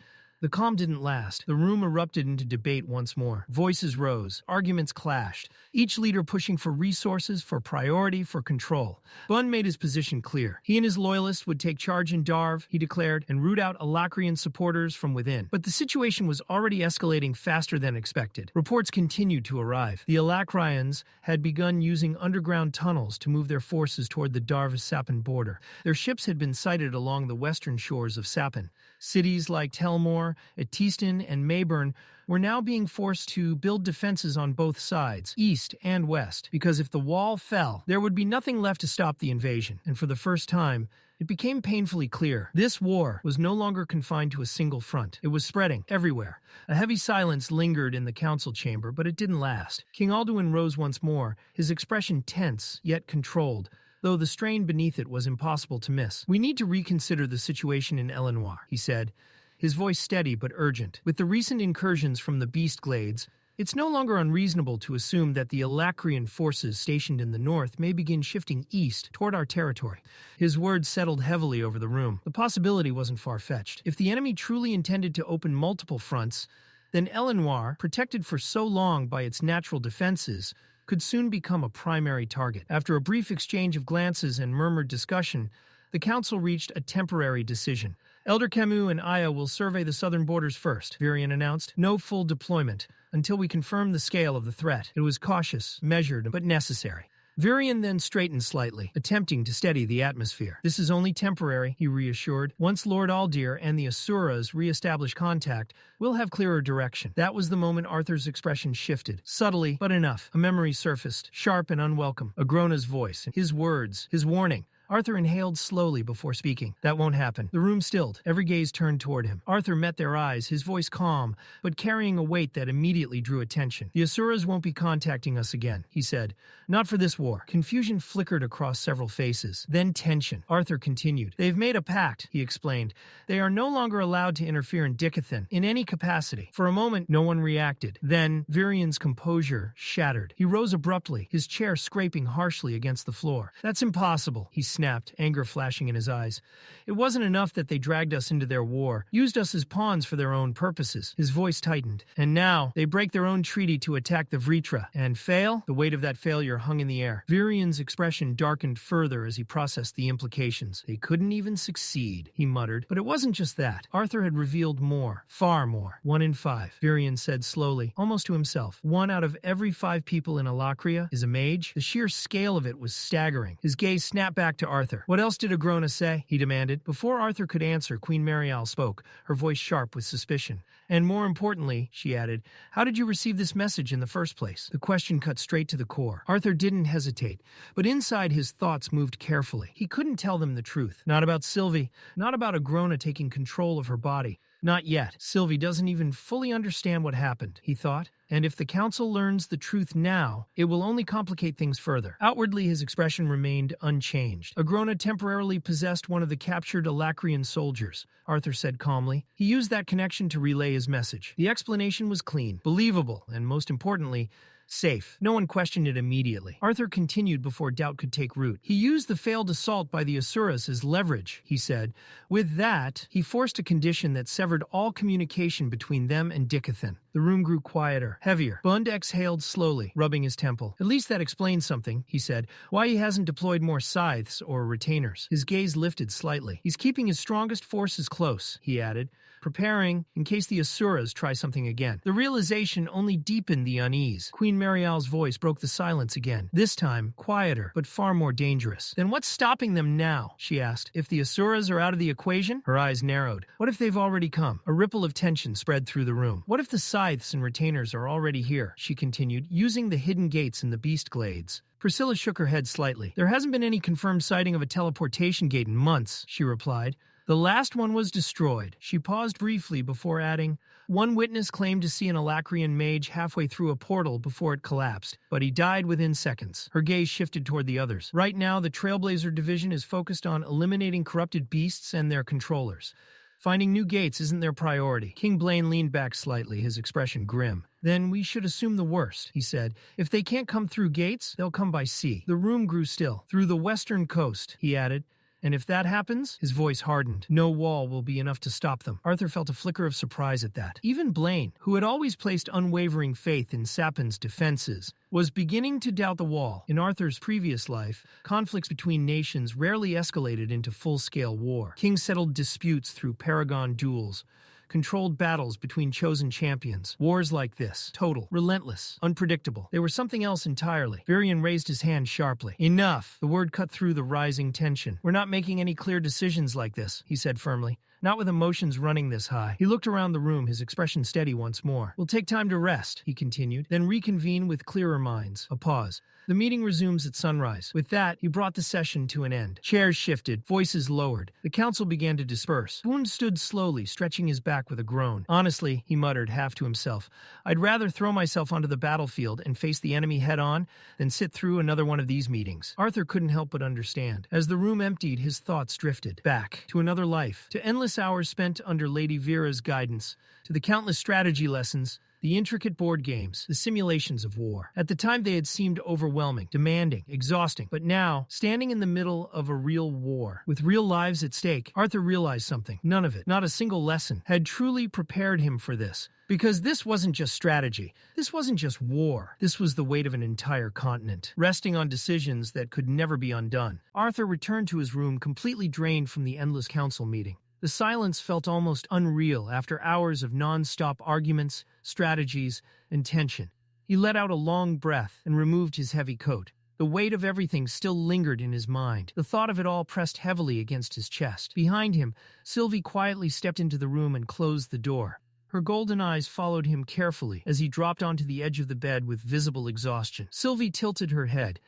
The calm didn't last. The room erupted into debate once more. Voices rose. Arguments clashed. Each leader pushing for resources, for priority, for control. Bun made his position clear. He and his loyalists would take charge in Darv, he declared, and root out Alacrian supporters from within. But the situation was already escalating faster than expected. Reports continued to arrive. The Alacrians had begun using underground tunnels to move their forces toward the Darv-Sappan border. Their ships had been sighted along the western shores of Sappan. Cities like Telmore, Etistan, and Mayburn were now being forced to build defenses on both sides, east and west, because if the wall fell, there would be nothing left to stop the invasion. And for the first time, it became painfully clear. This war was no longer confined to a single front. It was spreading everywhere. A heavy silence lingered in the council chamber, but it didn't last. King Alduin rose once more, his expression tense, yet controlled, though the strain beneath it was impossible to miss. "We need to reconsider the situation in Elenoir," he said, his voice steady but urgent. "With the recent incursions from the Beast Glades, it's no longer unreasonable to assume that the Alacrian forces stationed in the north may begin shifting east toward our territory." His words settled heavily over the room. The possibility wasn't far-fetched. If the enemy truly intended to open multiple fronts, then Elenoir, protected for so long by its natural defenses, could soon become a primary target. After a brief exchange of glances and murmured discussion, the council reached a temporary decision. "Elder Camus and Aya will survey the southern borders first," Virion announced. "No full deployment until we confirm the scale of the threat." It was cautious, measured, but necessary. Virion then straightened slightly, attempting to steady the atmosphere. "This is only temporary," he reassured. "Once Lord Aldir and the Asuras re-establish contact, we'll have clearer direction." That was the moment Arthur's expression shifted. Subtly, but enough. A memory surfaced, sharp and unwelcome. Agrona's voice, his words, his warning. Arthur inhaled slowly before speaking. "That won't happen." The room stilled. Every gaze turned toward him. Arthur met their eyes, his voice calm, but carrying a weight that immediately drew attention. "The Asuras won't be contacting us again," he said. "Not for this war." Confusion flickered across several faces. Then tension. Arthur continued. "They've made a pact," he explained. "They are no longer allowed to interfere in Dicathen, in any capacity." For a moment, no one reacted. Then, Virion's composure shattered. He rose abruptly, his chair scraping harshly against the floor. "That's impossible," he snapped, anger flashing in his eyes. "It wasn't enough that they dragged us into their war, used us as pawns for their own purposes." His voice tightened. "And now, they break their own treaty to attack the Vritra, and fail?" The weight of that failure hung in the air. Virion's expression darkened further as he processed the implications. "They couldn't even succeed," he muttered. But it wasn't just that. Arthur had revealed more, far more. 1 in 5, Virion said slowly, almost to himself. 1 out of every 5 people in Alacria is a mage? The sheer scale of it was staggering. His gaze snapped back to Arthur. "What else did Agrona say?" he demanded. Before Arthur could answer, Queen Marial spoke, her voice sharp with suspicion. "And more importantly," she added, "how did you receive this message in the first place?" The question cut straight to the core. Arthur didn't hesitate, but inside his thoughts moved carefully. He couldn't tell them the truth. Not about Sylvie, not about Agrona taking control of her body. Not yet. Sylvie doesn't even fully understand what happened, he thought. And if the council learns the truth now, it will only complicate things further. Outwardly, his expression remained unchanged. Agrona temporarily possessed one of the captured Alacrian soldiers, Arthur said calmly. He used that connection to relay his message. The explanation was clean, believable, and most importantly, safe. No one questioned it immediately. Arthur continued before doubt could take root. "He used the failed assault by the Asuras as leverage," he said. "With that, he forced a condition that severed all communication between them and Dicathen." The room grew quieter, heavier. Bund exhaled slowly, rubbing his temple. "At least that explains something," he said. "Why he hasn't deployed more scythes or retainers." His gaze lifted slightly. "He's keeping his strongest forces close," he added, "preparing in case the Asuras try something again." The realization only deepened the unease. Queen Marial's voice broke the silence again, this time quieter, but far more dangerous. "Then what's stopping them now?" she asked. "If the Asuras are out of the equation?" Her eyes narrowed. "What if they've already come?" A ripple of tension spread through the room. "What if the scythes and retainers are already here?" she continued, using the hidden gates in the Beast Glades. Priscilla shook her head slightly. "There hasn't been any confirmed sighting of a teleportation gate in months," she replied. "The last one was destroyed." She paused briefly before adding, "One witness claimed to see an Alacrian mage halfway through a portal before it collapsed, but he died within seconds." Her gaze shifted toward the others. "Right now, the Trailblazer Division is focused on eliminating corrupted beasts and their controllers. Finding new gates isn't their priority." King Blaine leaned back slightly, his expression grim. "Then we should assume the worst," he said. "If they can't come through gates, they'll come by sea." The room grew still. "Through the western coast," he added. And if that happens, his voice hardened. No wall will be enough to stop them. Arthur felt a flicker of surprise at that. Even Blaine, who had always placed unwavering faith in Sapin's defenses, was beginning to doubt the wall. In Arthur's previous life, conflicts between nations rarely escalated into full-scale war. Kings settled disputes through paragon duels, controlled battles between chosen champions. Wars like this, total, relentless, unpredictable. They were something else entirely. Virion raised his hand sharply. Enough! The word cut through the rising tension. We're not making any clear decisions like this, he said firmly. Not with emotions running this high. He looked around the room, his expression steady once more. We'll take time to rest, he continued, then reconvene with clearer minds. A pause. The meeting resumes at sunrise. With that, he brought the session to an end. Chairs shifted, voices lowered. The council began to disperse. Boone stood slowly, stretching his back with a groan. Honestly, he muttered, half to himself, I'd rather throw myself onto the battlefield and face the enemy head-on than sit through another one of these meetings. Arthur couldn't help but understand. As the room emptied, his thoughts drifted back to another life, to endless hours spent under Lady Vera's guidance, to the countless strategy lessons, the intricate board games, the simulations of war. At the time they had seemed overwhelming, demanding, exhausting. But now, standing in the middle of a real war, with real lives at stake, Arthur realized something. None of it, not a single lesson, had truly prepared him for this. Because this wasn't just strategy. This wasn't just war. This was the weight of an entire continent, resting on decisions that could never be undone. Arthur returned to his room completely drained from the endless council meeting. The silence felt almost unreal after hours of non-stop arguments, strategies, and tension. He let out a long breath and removed his heavy coat. The weight of everything still lingered in his mind. The thought of it all pressed heavily against his chest. Behind him, Sylvie quietly stepped into the room and closed the door. Her golden eyes followed him carefully as he dropped onto the edge of the bed with visible exhaustion. Sylvie tilted her head.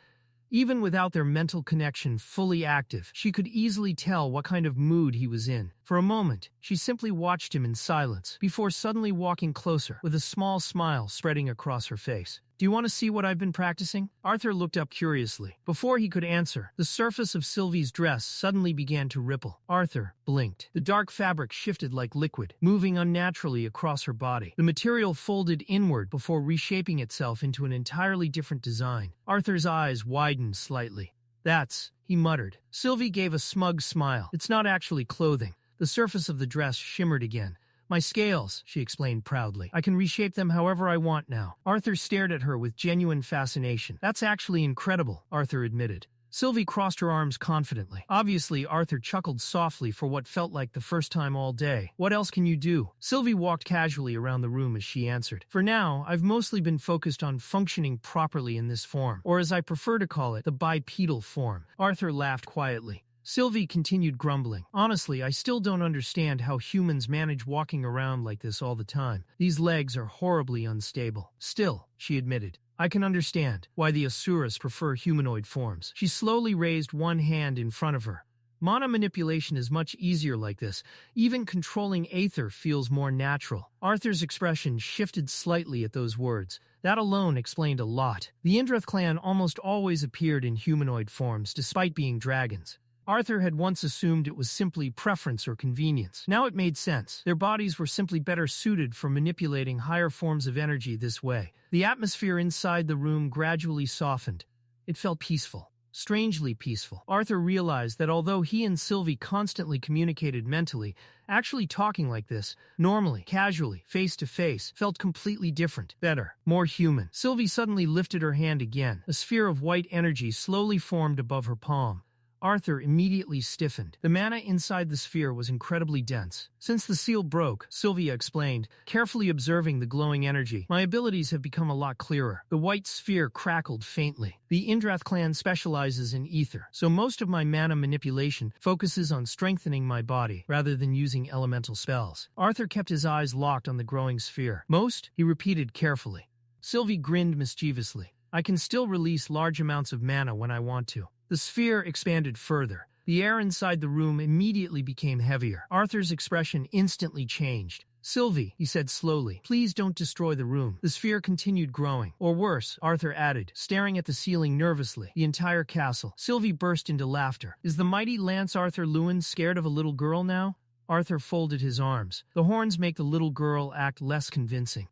Even without their mental connection fully active, she could easily tell what kind of mood he was in. For a moment, she simply watched him in silence, before suddenly walking closer, with a small smile spreading across her face. Do you want to see what I've been practicing? Arthur looked up curiously. Before he could answer, the surface of Sylvie's dress suddenly began to ripple. Arthur blinked. The dark fabric shifted like liquid, moving unnaturally across her body. The material folded inward before reshaping itself into an entirely different design. Arthur's eyes widened slightly. That's, he muttered. Sylvie gave a smug smile. It's not actually clothing. The surface of the dress shimmered again. My scales, she explained proudly. I can reshape them however I want now. Arthur stared at her with genuine fascination. That's actually incredible, Arthur admitted. Sylvie crossed her arms confidently. Obviously, Arthur chuckled softly for what felt like the first time all day. What else can you do? Sylvie walked casually around the room as she answered. For now, I've mostly been focused on functioning properly in this form, or as I prefer to call it, the bipedal form. Arthur laughed quietly. Sylvie continued grumbling. Honestly, I still don't understand how humans manage walking around like this all the time. These legs are horribly unstable. Still, she admitted, I can understand why the Asuras prefer humanoid forms. She slowly raised one hand in front of her. Mana manipulation is much easier like this. Even controlling Aether feels more natural. Arthur's expression shifted slightly at those words. That alone explained a lot. The Indrath clan almost always appeared in humanoid forms, despite being dragons. Arthur had once assumed it was simply preference or convenience. Now it made sense. Their bodies were simply better suited for manipulating higher forms of energy this way. The atmosphere inside the room gradually softened. It felt peaceful. Strangely peaceful. Arthur realized that although he and Sylvie constantly communicated mentally, actually talking like this, normally, casually, face to face, felt completely different, better, more human. Sylvie suddenly lifted her hand again. A sphere of white energy slowly formed above her palm. Arthur immediately stiffened. The mana inside the sphere was incredibly dense. Since the seal broke, Sylvia explained, carefully observing the glowing energy, my abilities have become a lot clearer. The white sphere crackled faintly. The Indrath clan specializes in ether, so most of my mana manipulation focuses on strengthening my body rather than using elemental spells. Arthur kept his eyes locked on the growing sphere. Most, he repeated carefully. Sylvie grinned mischievously. I can still release large amounts of mana when I want to. The sphere expanded further. The air inside the room immediately became heavier. Arthur's expression instantly changed. Sylvie, he said slowly, please don't destroy the room. The sphere continued growing. Or worse, Arthur added, staring at the ceiling nervously, the entire castle. Sylvie burst into laughter. Is the mighty Lance Arthur Leywin scared of a little girl now? Arthur folded his arms. The horns make the little girl act less convincing.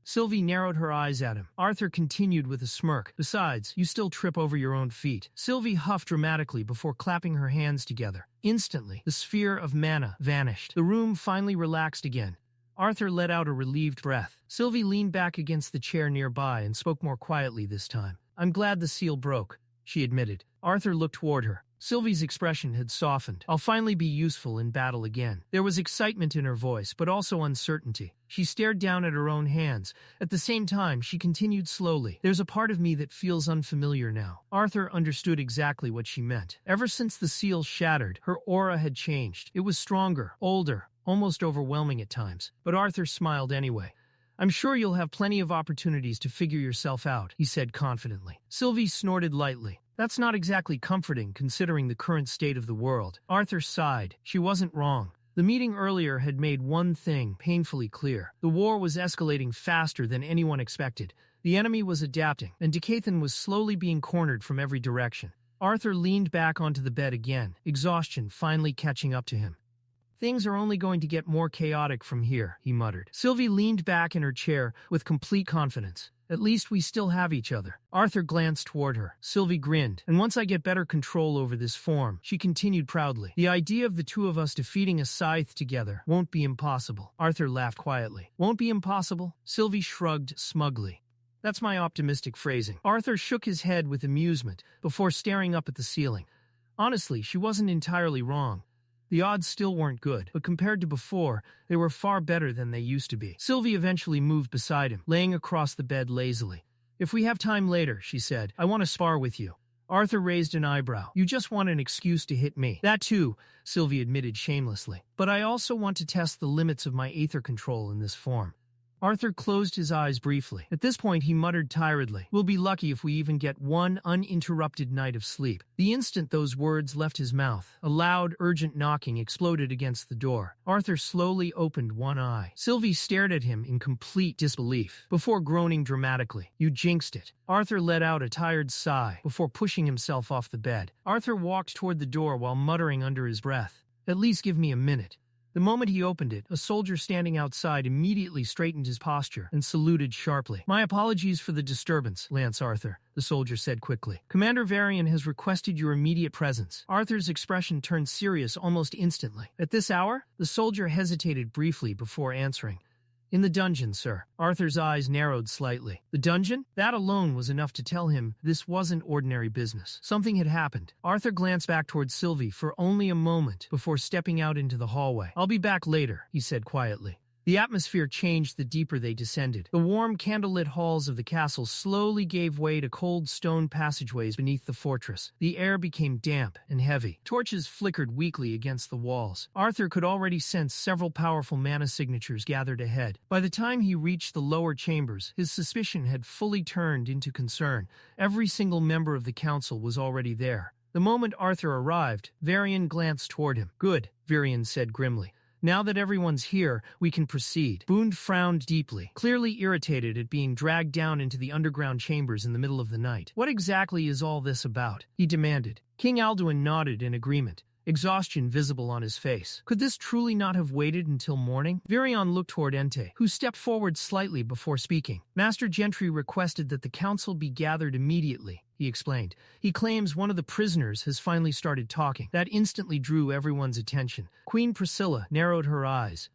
Sylvie narrowed her eyes at him. Arthur continued with a smirk. Besides, you still trip over your own feet. Sylvie huffed dramatically before clapping her hands together. Instantly, the sphere of mana vanished. The room finally relaxed again. Arthur let out a relieved breath. Sylvie leaned back against the chair nearby and spoke more quietly this time. I'm glad the seal broke, she admitted. Arthur looked toward her. Sylvie's expression had softened. I'll finally be useful in battle again. There was excitement in her voice, but also uncertainty. She stared down at her own hands. At the same time, she continued slowly. There's a part of me that feels unfamiliar now. Arthur understood exactly what she meant. Ever since the seal shattered, her aura had changed. It was stronger, older, almost overwhelming at times. But Arthur smiled anyway. I'm sure you'll have plenty of opportunities to figure yourself out, he said confidently. Sylvie snorted lightly. That's not exactly comforting considering the current state of the world. Arthur sighed. She wasn't wrong. The meeting earlier had made one thing painfully clear. The war was escalating faster than anyone expected. The enemy was adapting, and Dicathen was slowly being cornered from every direction. Arthur leaned back onto the bed again, exhaustion finally catching up to him. Things are only going to get more chaotic from here, he muttered. Sylvie leaned back in her chair with complete confidence. At least we still have each other. Arthur glanced toward her. Sylvie grinned. And once I get better control over this form, she continued proudly. The idea of the two of us defeating a scythe together won't be impossible. Arthur laughed quietly. Won't be impossible? Sylvie shrugged smugly. That's my optimistic phrasing. Arthur shook his head with amusement before staring up at the ceiling. Honestly, she wasn't entirely wrong. The odds still weren't good, but compared to before, they were far better than they used to be. Sylvie eventually moved beside him, laying across the bed lazily. If we have time later, she said, I want to spar with you. Arthur raised an eyebrow. You just want an excuse to hit me. That too, Sylvie admitted shamelessly. But I also want to test the limits of my aether control in this form. Arthur closed his eyes briefly. At this point, he muttered tiredly, We'll be lucky if we even get one uninterrupted night of sleep. The instant those words left his mouth, a loud, urgent knocking exploded against the door. Arthur slowly opened one eye. Sylvie stared at him in complete disbelief, before groaning dramatically. You jinxed it. Arthur let out a tired sigh before pushing himself off the bed. Arthur walked toward the door while muttering under his breath, At least give me a minute. The moment he opened it, a soldier standing outside immediately straightened his posture and saluted sharply. My apologies for the disturbance, Lance Arthur, the soldier said quickly. Commander Varian has requested your immediate presence. Arthur's expression turned serious almost instantly. At this hour? The soldier hesitated briefly before answering. In the dungeon, sir. Arthur's eyes narrowed slightly. The dungeon? That alone was enough to tell him this wasn't ordinary business. Something had happened. Arthur glanced back toward Sylvie for only a moment before stepping out into the hallway. I'll be back later, he said quietly. The atmosphere changed the deeper they descended. The warm, candlelit halls of the castle slowly gave way to cold stone passageways beneath the fortress. The air became damp and heavy. Torches flickered weakly against the walls. Arthur could already sense several powerful mana signatures gathered ahead. By the time he reached the lower chambers, his suspicion had fully turned into concern. Every single member of the council was already there. The moment Arthur arrived, Varian glanced toward him. Good, Varian said grimly. Now that everyone's here, we can proceed. Boone frowned deeply, clearly irritated at being dragged down into the underground chambers in the middle of the night. What exactly is all this about? He demanded. King Alduin nodded in agreement, exhaustion visible on his face. Could this truly not have waited until morning? Varian looked toward Entei, who stepped forward slightly before speaking. Master Gentry requested that the council be gathered immediately, he explained. He claims one of the prisoners has finally started talking. That instantly drew everyone's attention. Queen Priscilla narrowed her eyes.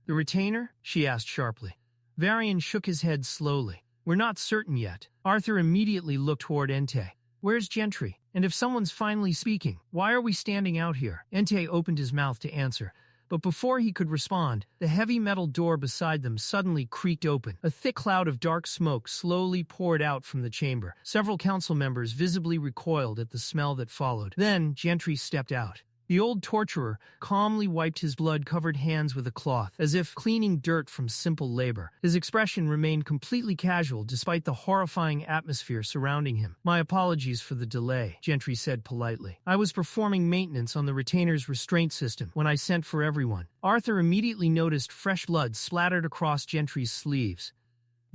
The retainer? She asked sharply. Varian shook his head slowly. We're not certain yet. Arthur immediately looked toward Entei. Where's Gentry? And if someone's finally speaking, why are we standing out here? Entei opened his mouth to answer. But before he could respond, the heavy metal door beside them suddenly creaked open. A thick cloud of dark smoke slowly poured out from the chamber. Several council members visibly recoiled at the smell that followed. Then Gentry stepped out. The old torturer calmly wiped his blood-covered hands with a cloth, as if cleaning dirt from simple labor. His expression remained completely casual despite the horrifying atmosphere surrounding him. My apologies for the delay, Gentry said politely. I was performing maintenance on the retainer's restraint system when I sent for everyone. Arthur immediately noticed fresh blood splattered across Gentry's sleeves.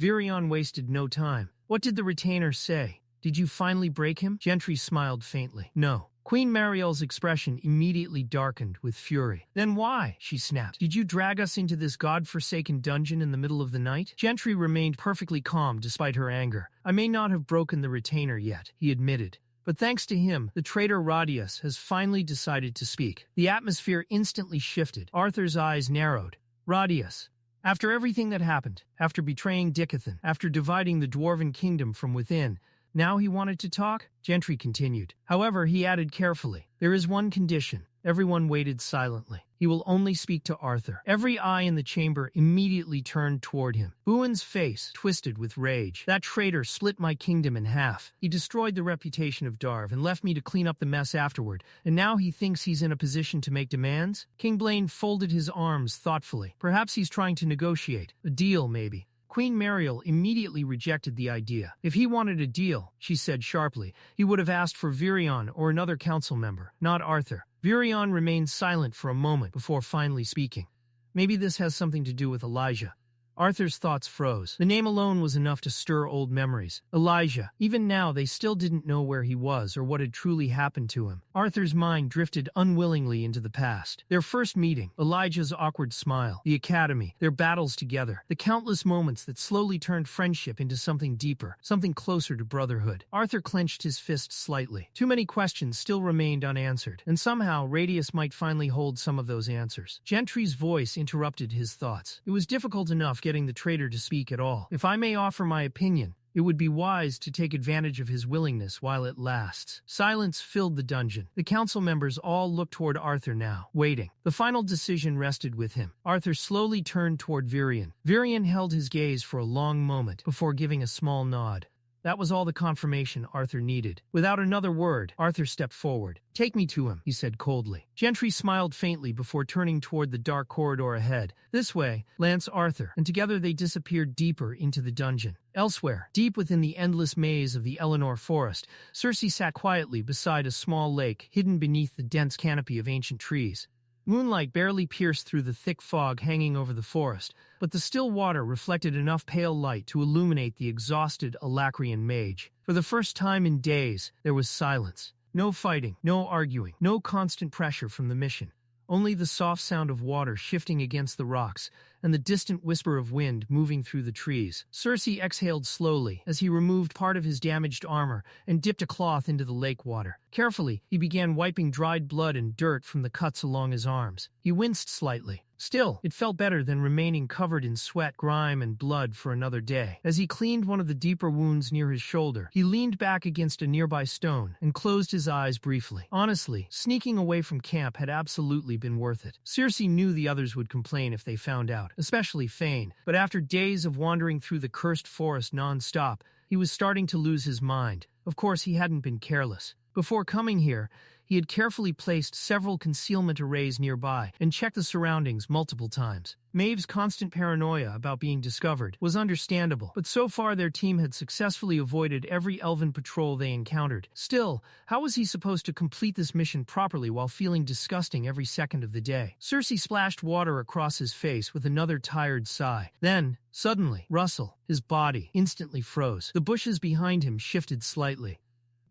Virion wasted no time. What did the retainer say? Did you finally break him? Gentry smiled faintly. No. Queen Marielle's expression immediately darkened with fury. "Then why?" she snapped. "Did you drag us into this god-forsaken dungeon in the middle of the night?" Gentry remained perfectly calm despite her anger. "I may not have broken the retainer yet," he admitted. "But thanks to him, the traitor Radius has finally decided to speak." The atmosphere instantly shifted. Arthur's eyes narrowed. Radius. After everything that happened, after betraying Dicathen, after dividing the Dwarven kingdom from within, now he wanted to talk? Gentry continued. However, he added carefully, "There is one condition." Everyone waited silently. "He will only speak to Arthur." Every eye in the chamber immediately turned toward him. Buin's face twisted with rage. "That traitor split my kingdom in half. He destroyed the reputation of Darv and left me to clean up the mess afterward. And now he thinks he's in a position to make demands?" King Blaine folded his arms thoughtfully. "Perhaps he's trying to negotiate. A deal, maybe." Queen Mariel immediately rejected the idea. "If he wanted a deal," she said sharply, "he would have asked for Virion or another council member, not Arthur." Virion remained silent for a moment before finally speaking. "Maybe this has something to do with Elijah." Arthur's thoughts froze. The name alone was enough to stir old memories. Elijah. Even now, they still didn't know where he was or what had truly happened to him. Arthur's mind drifted unwillingly into the past. Their first meeting, Elijah's awkward smile, the academy, their battles together, the countless moments that slowly turned friendship into something deeper, something closer to brotherhood. Arthur clenched his fist slightly. Too many questions still remained unanswered, and somehow Radius might finally hold some of those answers. Gentry's voice interrupted his thoughts. It was difficult enough getting the traitor to speak at all. "If I may offer my opinion, it would be wise to take advantage of his willingness while it lasts." Silence filled the dungeon. The council members all looked toward Arthur now, waiting. The final decision rested with him. Arthur slowly turned toward Virion. Virion held his gaze for a long moment before giving a small nod. That was all the confirmation Arthur needed. Without another word, Arthur stepped forward. "Take me to him," he said coldly. Gentry smiled faintly before turning toward the dark corridor ahead. "This way, Lance Arthur," and together they disappeared deeper into the dungeon. Elsewhere, deep within the endless maze of the Eleanor Forest, Cersei sat quietly beside a small lake hidden beneath the dense canopy of ancient trees. Moonlight barely pierced through the thick fog hanging over the forest, but the still water reflected enough pale light to illuminate the exhausted Alacrian mage. For the first time in days, there was silence. No fighting, no arguing, no constant pressure from the mission. Only the soft sound of water shifting against the rocks and the distant whisper of wind moving through the trees. Cersei exhaled slowly as he removed part of his damaged armor and dipped a cloth into the lake water. Carefully, he began wiping dried blood and dirt from the cuts along his arms. He winced slightly. Still, it felt better than remaining covered in sweat, grime, and blood for another day. As he cleaned one of the deeper wounds near his shoulder, he leaned back against a nearby stone and closed his eyes briefly. Honestly, sneaking away from camp had absolutely been worth it. Cersei knew the others would complain if they found out, especially Fane, but after days of wandering through the cursed forest non-stop, he was starting to lose his mind. Of course, he hadn't been careless. Before coming here, he had carefully placed several concealment arrays nearby and checked the surroundings multiple times. Maeve's constant paranoia about being discovered was understandable, but so far their team had successfully avoided every elven patrol they encountered. Still, how was he supposed to complete this mission properly while feeling disgusting every second of the day? Cersei splashed water across his face with another tired sigh. Then, suddenly, Russell, his body, instantly froze. The bushes behind him shifted slightly.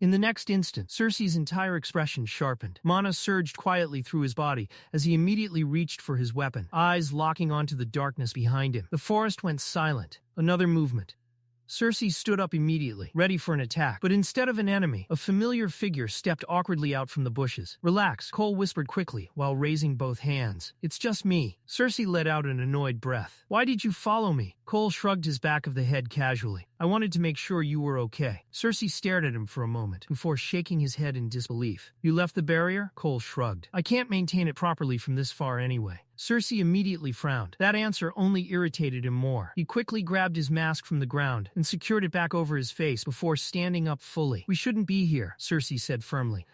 In the next instant, Cersei's entire expression sharpened. Mana surged quietly through his body as he immediately reached for his weapon, eyes locking onto the darkness behind him. The forest went silent. Another movement. Cersei stood up immediately, ready for an attack, but instead of an enemy, a familiar figure stepped awkwardly out from the bushes. "Relax," Cole whispered quickly while raising both hands. "It's just me." Cersei let out an annoyed breath. "Why did you follow me?" Cole shrugged his back of the head casually. "I wanted to make sure you were okay." Cersei stared at him for a moment before shaking his head in disbelief. "You left the barrier?" Cole shrugged. "I can't maintain it properly from this far anyway." Cersei immediately frowned. That answer only irritated him more. He quickly grabbed his mask from the ground and secured it back over his face before standing up fully. "We shouldn't be here," Cersei said firmly.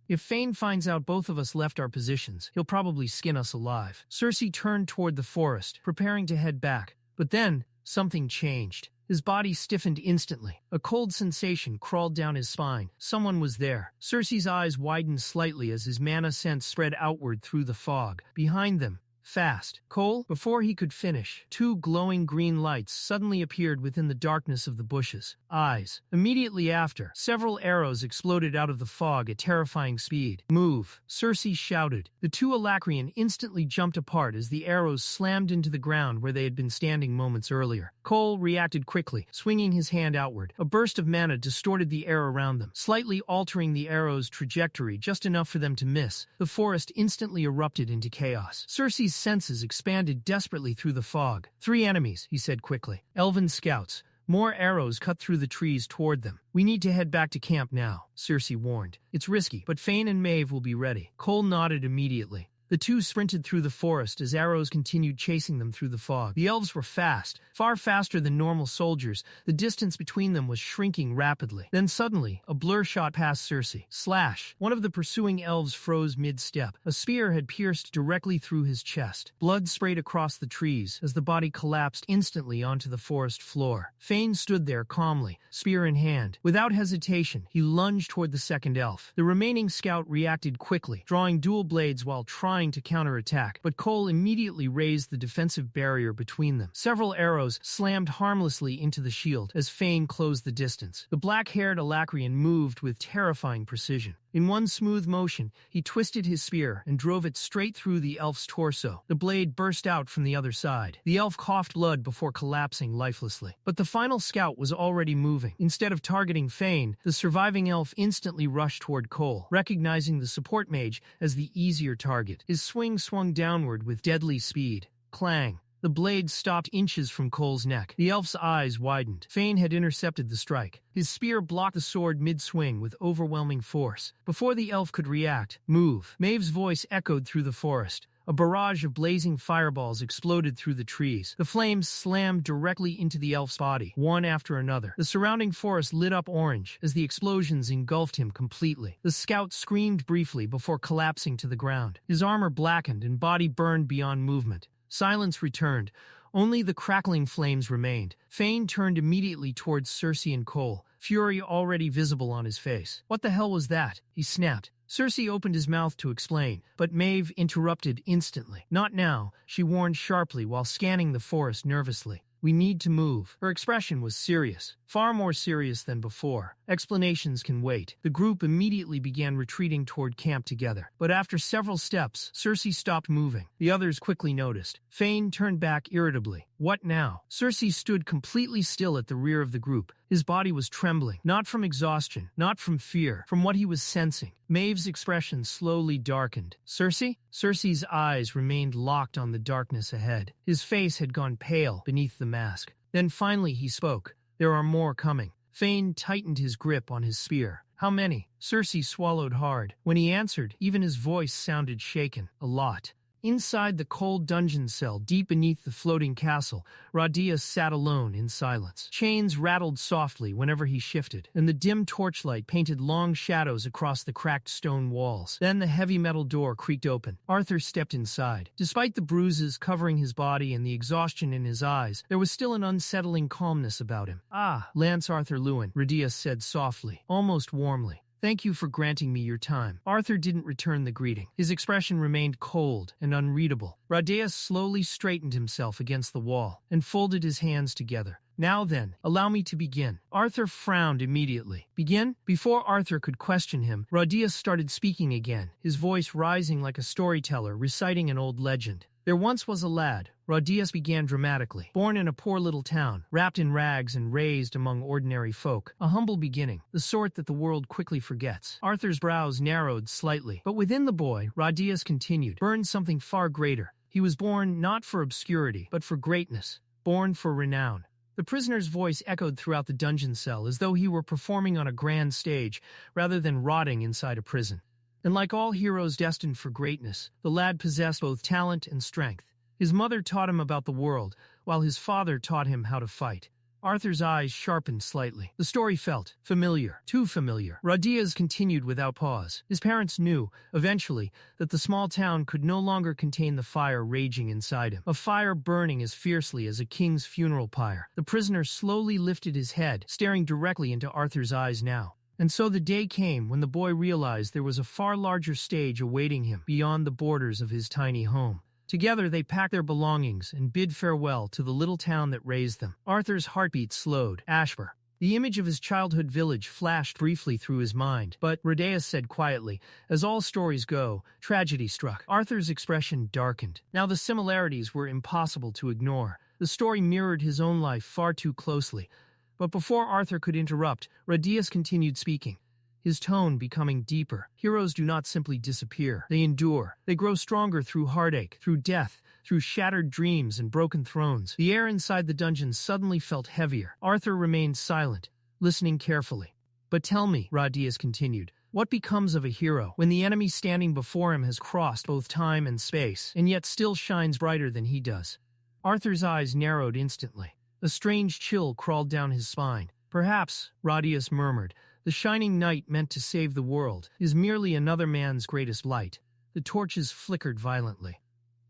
"If Fane finds out both of us left our positions, he'll probably skin us alive." Cersei turned toward the forest, preparing to head back. But then, something changed. His body stiffened instantly. A cold sensation crawled down his spine. Someone was there. Cersei's eyes widened slightly as his mana sense spread outward through the fog. Behind them, Fast. Cole, before he could finish, 2 glowing green lights suddenly appeared within the darkness of the bushes. Eyes. Immediately after, several arrows exploded out of the fog at terrifying speed. Move. Cersei shouted. The 2 Alacrian instantly jumped apart as the arrows slammed into the ground where they had been standing moments earlier. Cole reacted quickly, swinging his hand outward. A burst of mana distorted the air around them, slightly altering the arrow's trajectory just enough for them to miss. The forest instantly erupted into chaos. Cersei's senses expanded desperately through the fog. 3 enemies, he said quickly. Elven scouts. More arrows cut through the trees toward them. We need to head back to camp now, Cersei warned. It's risky, but Fane and Maeve will be ready. Cole nodded immediately. The 2 sprinted through the forest as arrows continued chasing them through the fog. The elves were fast, far faster than normal soldiers. The distance between them was shrinking rapidly. Then suddenly, a blur shot past Cersei. Slash! One of the pursuing elves froze mid-step. A spear had pierced directly through his chest. Blood sprayed across the trees as the body collapsed instantly onto the forest floor. Fane stood there calmly, spear in hand. Without hesitation, he lunged toward the second elf. The remaining scout reacted quickly, drawing dual blades while trying to counterattack, but Cole immediately raised the defensive barrier between them. Several arrows slammed harmlessly into the shield as Fane closed the distance. The black-haired Alacrian moved with terrifying precision. In one smooth motion, he twisted his spear and drove it straight through the elf's torso. The blade burst out from the other side. The elf coughed blood before collapsing lifelessly. But the final scout was already moving. Instead of targeting Fane, the surviving elf instantly rushed toward Cole, recognizing the support mage as the easier target. His swing swung downward with deadly speed. Clang. The blade stopped inches from Cole's neck. The elf's eyes widened. Fane had intercepted the strike. His spear blocked the sword mid-swing with overwhelming force. Before the elf could react, move. Maeve's voice echoed through the forest. A barrage of blazing fireballs exploded through the trees. The flames slammed directly into the elf's body, one after another. The surrounding forest lit up orange as the explosions engulfed him completely. The scout screamed briefly before collapsing to the ground. His armor blackened and body burned beyond movement. Silence returned. Only the crackling flames remained. Fane turned immediately towards Cersei and Cole, fury already visible on his face. What the hell was that? He snapped. Cersei opened his mouth to explain, but Maeve interrupted instantly. Not now, she warned sharply while scanning the forest nervously. We need to move. Her expression was serious, far more serious than before. Explanations can wait. The group immediately began retreating toward camp together. But after several steps, Cersei stopped moving. The others quickly noticed. Fane turned back irritably. What now? Cersei stood completely still at the rear of the group. His body was trembling, not from exhaustion, not from fear, from what he was sensing. Maeve's expression slowly darkened. Cersei? Cersei's eyes remained locked on the darkness ahead. His face had gone pale beneath the mask. Then finally he spoke. There are more coming. Fane tightened his grip on his spear. How many? Cersei swallowed hard. When he answered, even his voice sounded shaken. A lot. Inside the cold dungeon cell, deep beneath the floating castle, Radius sat alone in silence. Chains rattled softly whenever he shifted, and the dim torchlight painted long shadows across the cracked stone walls. Then the heavy metal door creaked open. Arthur stepped inside. Despite the bruises covering his body and the exhaustion in his eyes, there was still an unsettling calmness about him. Ah, Lance Arthur Leywin, Radius said softly, almost warmly. Thank you for granting me your time. Arthur didn't return the greeting. His expression remained cold and unreadable. Radius slowly straightened himself against the wall and folded his hands together. Now then, allow me to begin. Arthur frowned immediately. Begin? Before Arthur could question him, Radius started speaking again, his voice rising like a storyteller reciting an old legend. There once was a lad, Radius began dramatically, born in a poor little town, wrapped in rags and raised among ordinary folk. A humble beginning, the sort that the world quickly forgets. Arthur's brows narrowed slightly, but within the boy, Radius continued, burned something far greater. He was born not for obscurity, but for greatness, born for renown. The prisoner's voice echoed throughout the dungeon cell as though he were performing on a grand stage rather than rotting inside a prison. And like all heroes destined for greatness, the lad possessed both talent and strength. His mother taught him about the world, while his father taught him how to fight. Arthur's eyes sharpened slightly. The story felt familiar, too familiar. Radius continued without pause. His parents knew, eventually, that the small town could no longer contain the fire raging inside him. A fire burning as fiercely as a king's funeral pyre. The prisoner slowly lifted his head, staring directly into Arthur's eyes now. And so the day came when the boy realized there was a far larger stage awaiting him beyond the borders of his tiny home. Together they packed their belongings and bid farewell to the little town that raised them. Arthur's heartbeat slowed. Ashbur. The image of his childhood village flashed briefly through his mind, but Rhodeus said quietly, as all stories go, tragedy struck. Arthur's expression darkened. Now the similarities were impossible to ignore. The story mirrored his own life far too closely. But before Arthur could interrupt, Rhodeus continued speaking, his tone becoming deeper. Heroes do not simply disappear. They endure. They grow stronger through heartache, through death, through shattered dreams and broken thrones. The air inside the dungeon suddenly felt heavier. Arthur remained silent, listening carefully. But tell me, Rhodeus continued, what becomes of a hero when the enemy standing before him has crossed both time and space, and yet still shines brighter than he does? Arthur's eyes narrowed instantly. A strange chill crawled down his spine. Perhaps, Rhodeus murmured, the shining knight meant to save the world is merely another man's greatest light. The torches flickered violently.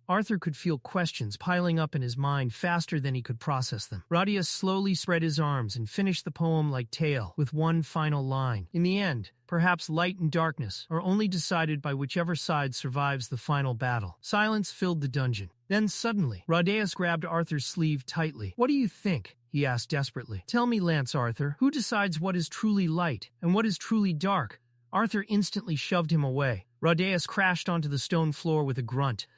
Arthur could feel questions piling up in his mind faster than he could process them. Rhodeus slowly spread his arms and finished the poem like tale, with one final line. In the end, perhaps light and darkness are only decided by whichever side survives the final battle. Silence filled the dungeon. Then suddenly, Rhodeus grabbed Arthur's sleeve tightly. What do you think? He asked desperately. Tell me, Lance Arthur, who decides what is truly light and what is truly dark? Arthur instantly shoved him away. Rhodeus crashed onto the stone floor with a grunt.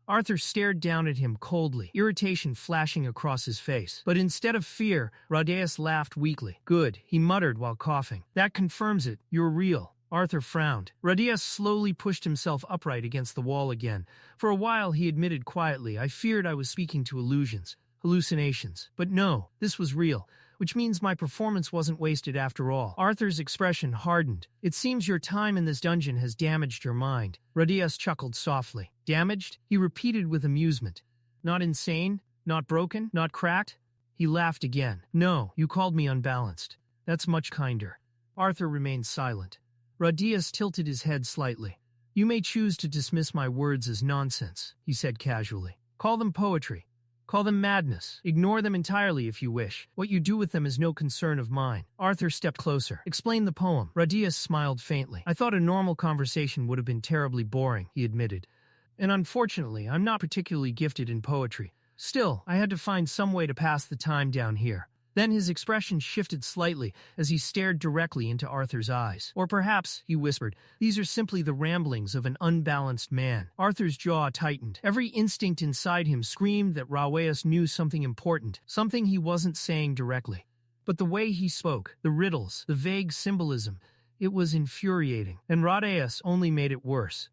Arthur stared down at him coldly, irritation flashing across his face. But instead of fear, Rhodeus laughed weakly. Good, he muttered while coughing. That confirms it. You're real. Arthur frowned. Rhodeus slowly pushed himself upright against the wall again. For a while he admitted quietly, I feared I was speaking to illusions, hallucinations. But no, this was real, which means my performance wasn't wasted after all. Arthur's expression hardened. It seems your time in this dungeon has damaged your mind. Rhodeus chuckled softly. Damaged? He repeated with amusement. Not insane? Not broken? Not cracked? He laughed again. No, you called me unbalanced. That's much kinder. Arthur remained silent. Rhodeus tilted his head slightly. You may choose to dismiss my words as nonsense, he said casually. Call them poetry. Call them madness. Ignore them entirely if you wish. What you do with them is no concern of mine. Arthur stepped closer. Explain the poem. Rhodeus smiled faintly. I thought a normal conversation would have been terribly boring, he admitted. And unfortunately, I'm not particularly gifted in poetry. Still, I had to find some way to pass the time down here. Then his expression shifted slightly as he stared directly into Arthur's eyes. Or perhaps, he whispered, these are simply the ramblings of an unbalanced man. Arthur's jaw tightened. Every instinct inside him screamed that Rhodeus knew something important, something he wasn't saying directly. But the way he spoke, the riddles, the vague symbolism, it was infuriating. And Rhodeus only made it worse.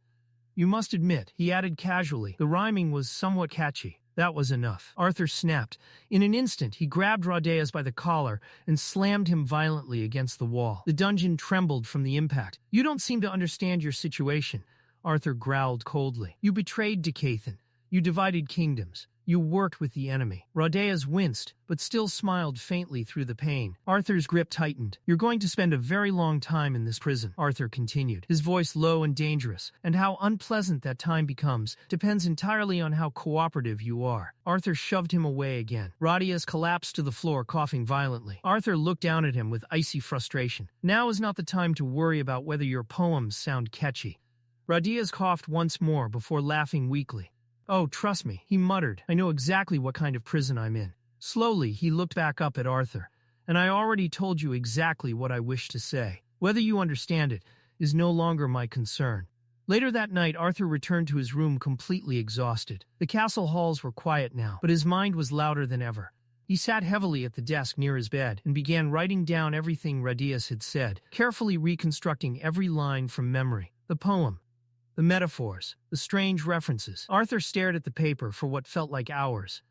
You must admit, he added casually, the rhyming was somewhat catchy. That was enough. Arthur snapped. In an instant, he grabbed Rhodeus by the collar and slammed him violently against the wall. The dungeon trembled from the impact. You don't seem to understand your situation, Arthur growled coldly. You betrayed Dicathen. You divided kingdoms. You worked with the enemy. Rhodeus winced, but still smiled faintly through the pain. Arthur's grip tightened. You're going to spend a very long time in this prison, Arthur continued, his voice low and dangerous. And how unpleasant that time becomes depends entirely on how cooperative you are. Arthur shoved him away again. Rhodeus collapsed to the floor, coughing violently. Arthur looked down at him with icy frustration. Now is not the time to worry about whether your poems sound catchy. Rhodeus coughed once more before laughing weakly. Oh, trust me, he muttered. I know exactly what kind of prison I'm in. Slowly, he looked back up at Arthur. And I already told you exactly what I wish to say. Whether you understand it is no longer my concern. Later that night, Arthur returned to his room completely exhausted. The castle halls were quiet now, but his mind was louder than ever. He sat heavily at the desk near his bed and began writing down everything Rhodeus had said, carefully reconstructing every line from memory. The poem, the metaphors, the strange references. Arthur stared at the paper for what felt like hours.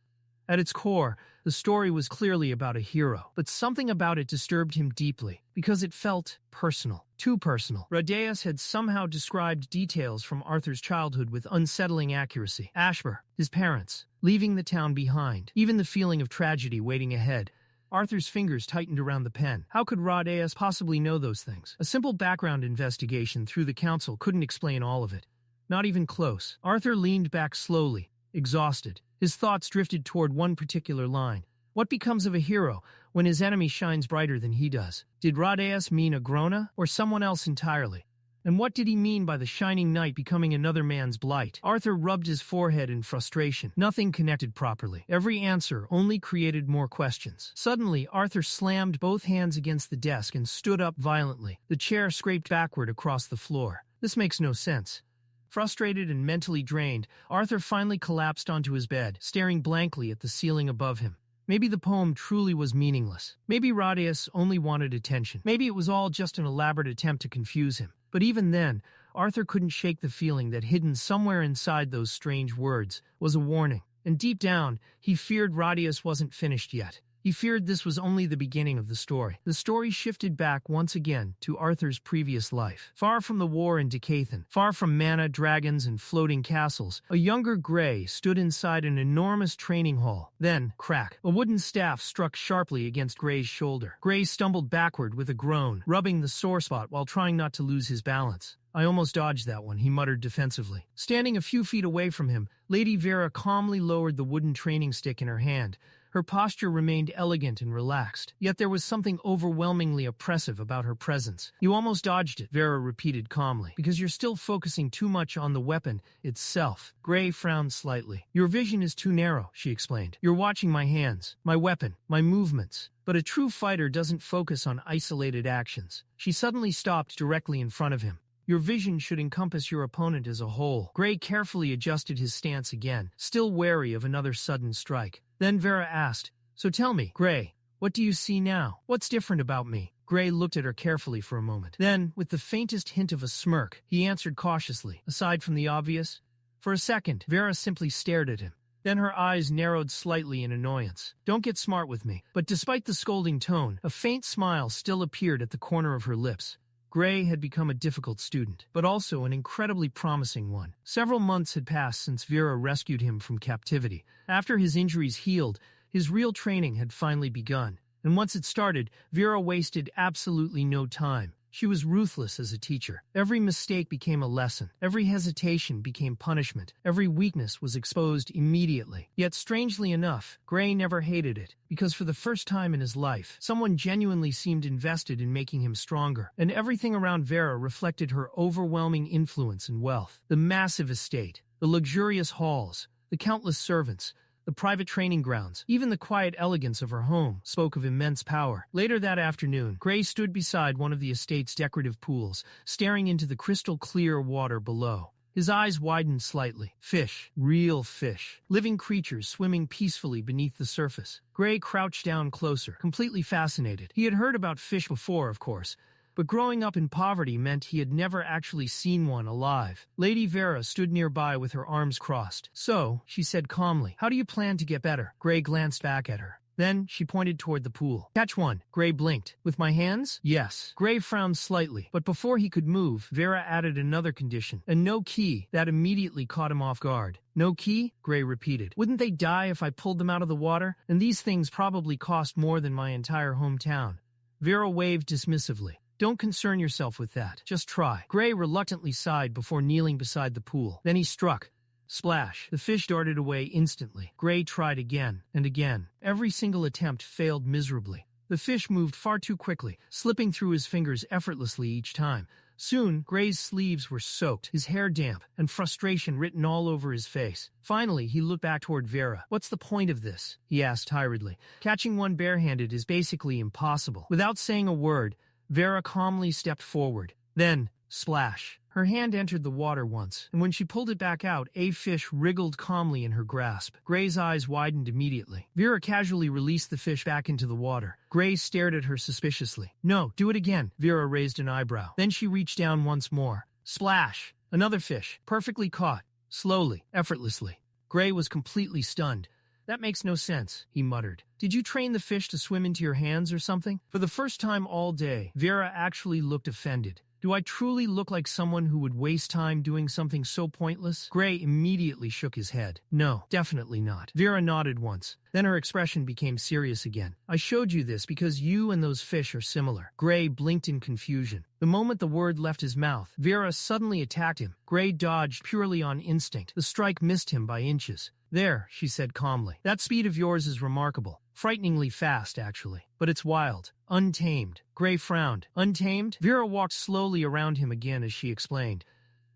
At its core, the story was clearly about a hero, but something about it disturbed him deeply, because it felt personal. Too personal. Rhodeus had somehow described details from Arthur's childhood with unsettling accuracy. Ashbur, his parents, leaving the town behind, even the feeling of tragedy waiting ahead. Arthur's fingers tightened around the pen. How could Rhodeus possibly know those things? A simple background investigation through the council couldn't explain all of it. Not even close. Arthur leaned back slowly, exhausted. His thoughts drifted toward one particular line. What becomes of a hero when his enemy shines brighter than he does? Did Rhodeus mean Agrona or someone else entirely? And what did he mean by the shining knight becoming another man's blight? Arthur rubbed his forehead in frustration. Nothing connected properly. Every answer only created more questions. Suddenly, Arthur slammed both hands against the desk and stood up violently. The chair scraped backward across the floor. This makes no sense. Frustrated and mentally drained, Arthur finally collapsed onto his bed, staring blankly at the ceiling above him. Maybe the poem truly was meaningless. Maybe Radius only wanted attention. Maybe it was all just an elaborate attempt to confuse him. But even then, Arthur couldn't shake the feeling that hidden somewhere inside those strange words was a warning. And deep down, he feared Radius wasn't finished yet. He feared this was only the beginning of the story. The story shifted back once again to Arthur's previous life. Far from the war in Dicathen, far from mana, dragons, and floating castles, a younger Grey stood inside an enormous training hall. Then, crack, a wooden staff struck sharply against Grey's shoulder. Grey stumbled backward with a groan, rubbing the sore spot while trying not to lose his balance. I almost dodged that one, he muttered defensively. Standing a few feet away from him, Lady Vera calmly lowered the wooden training stick in her hand. Her posture remained elegant and relaxed, yet there was something overwhelmingly oppressive about her presence. You almost dodged it, Vera repeated calmly, because you're still focusing too much on the weapon itself. Grey frowned slightly. Your vision is too narrow, she explained. You're watching my hands, my weapon, my movements. But a true fighter doesn't focus on isolated actions. She suddenly stopped directly in front of him. Your vision should encompass your opponent as a whole. Grey carefully adjusted his stance again, still wary of another sudden strike. Then Vera asked, "So tell me, Grey, what do you see now? What's different about me?" Grey looked at her carefully for a moment. Then, with the faintest hint of a smirk, he answered cautiously, "Aside from the obvious?" For a second, Vera simply stared at him. Then her eyes narrowed slightly in annoyance. "Don't get smart with me." But despite the scolding tone, a faint smile still appeared at the corner of her lips. Grey had become a difficult student, but also an incredibly promising one. Several months had passed since Vera rescued him from captivity. After his injuries healed, his real training had finally begun. And once it started, Vera wasted absolutely no time. She was ruthless as a teacher. Every mistake became a lesson. Every hesitation became punishment. Every weakness was exposed immediately. Yet strangely enough, Grey never hated it, because for the first time in his life, someone genuinely seemed invested in making him stronger. And everything around Vera reflected her overwhelming influence and wealth. The massive estate, the luxurious halls, the countless servants, the private training grounds, even the quiet elegance of her home spoke of immense power. Later that afternoon, Grey stood beside one of the estate's decorative pools, staring into the crystal-clear water below. His eyes widened slightly. Fish, real fish, living creatures swimming peacefully beneath the surface. Grey crouched down closer, completely fascinated. He had heard about fish before, of course, but growing up in poverty meant he had never actually seen one alive. Lady Vera stood nearby with her arms crossed. "So," she said calmly, "how do you plan to get better?" Grey glanced back at her. Then she pointed toward the pool. "Catch one." Grey blinked. "With my hands?" "Yes." Grey frowned slightly, but before he could move, Vera added another condition, a no key. That immediately caught him off guard. "No key?" Grey repeated. "Wouldn't they die if I pulled them out of the water? And these things probably cost more than my entire hometown." Vera waved dismissively. "Don't concern yourself with that. Just try." Grey reluctantly sighed before kneeling beside the pool. Then he struck. Splash. The fish darted away instantly. Grey tried again and again. Every single attempt failed miserably. The fish moved far too quickly, slipping through his fingers effortlessly each time. Soon, Grey's sleeves were soaked, his hair damp, and frustration written all over his face. Finally, he looked back toward Vera. "What's the point of this?" he asked tiredly. "Catching one barehanded is basically impossible." Without saying a word, Vera calmly stepped forward. Then, splash. Her hand entered the water once, and when she pulled it back out, a fish wriggled calmly in her grasp. Grey's eyes widened immediately. Vera casually released the fish back into the water. Grey stared at her suspiciously. "No, do it again." Vera raised an eyebrow. Then she reached down once more. Splash. Another fish, perfectly caught, slowly, effortlessly. Grey was completely stunned. "That makes no sense," he muttered. "Did you train the fish to swim into your hands or something?" For the first time all day, Vera actually looked offended. "Do I truly look like someone who would waste time doing something so pointless?" Grey immediately shook his head. "No, definitely not." Vera nodded once. Then her expression became serious again. "I showed you this because you and those fish are similar." Grey blinked in confusion. The moment the word left his mouth, Vera suddenly attacked him. Grey dodged purely on instinct. The strike missed him by inches. "There," she said calmly. "That speed of yours is remarkable. Frighteningly fast, actually. But it's wild. Untamed. Gray frowned. Untamed? Vera walked slowly around him again as she explained.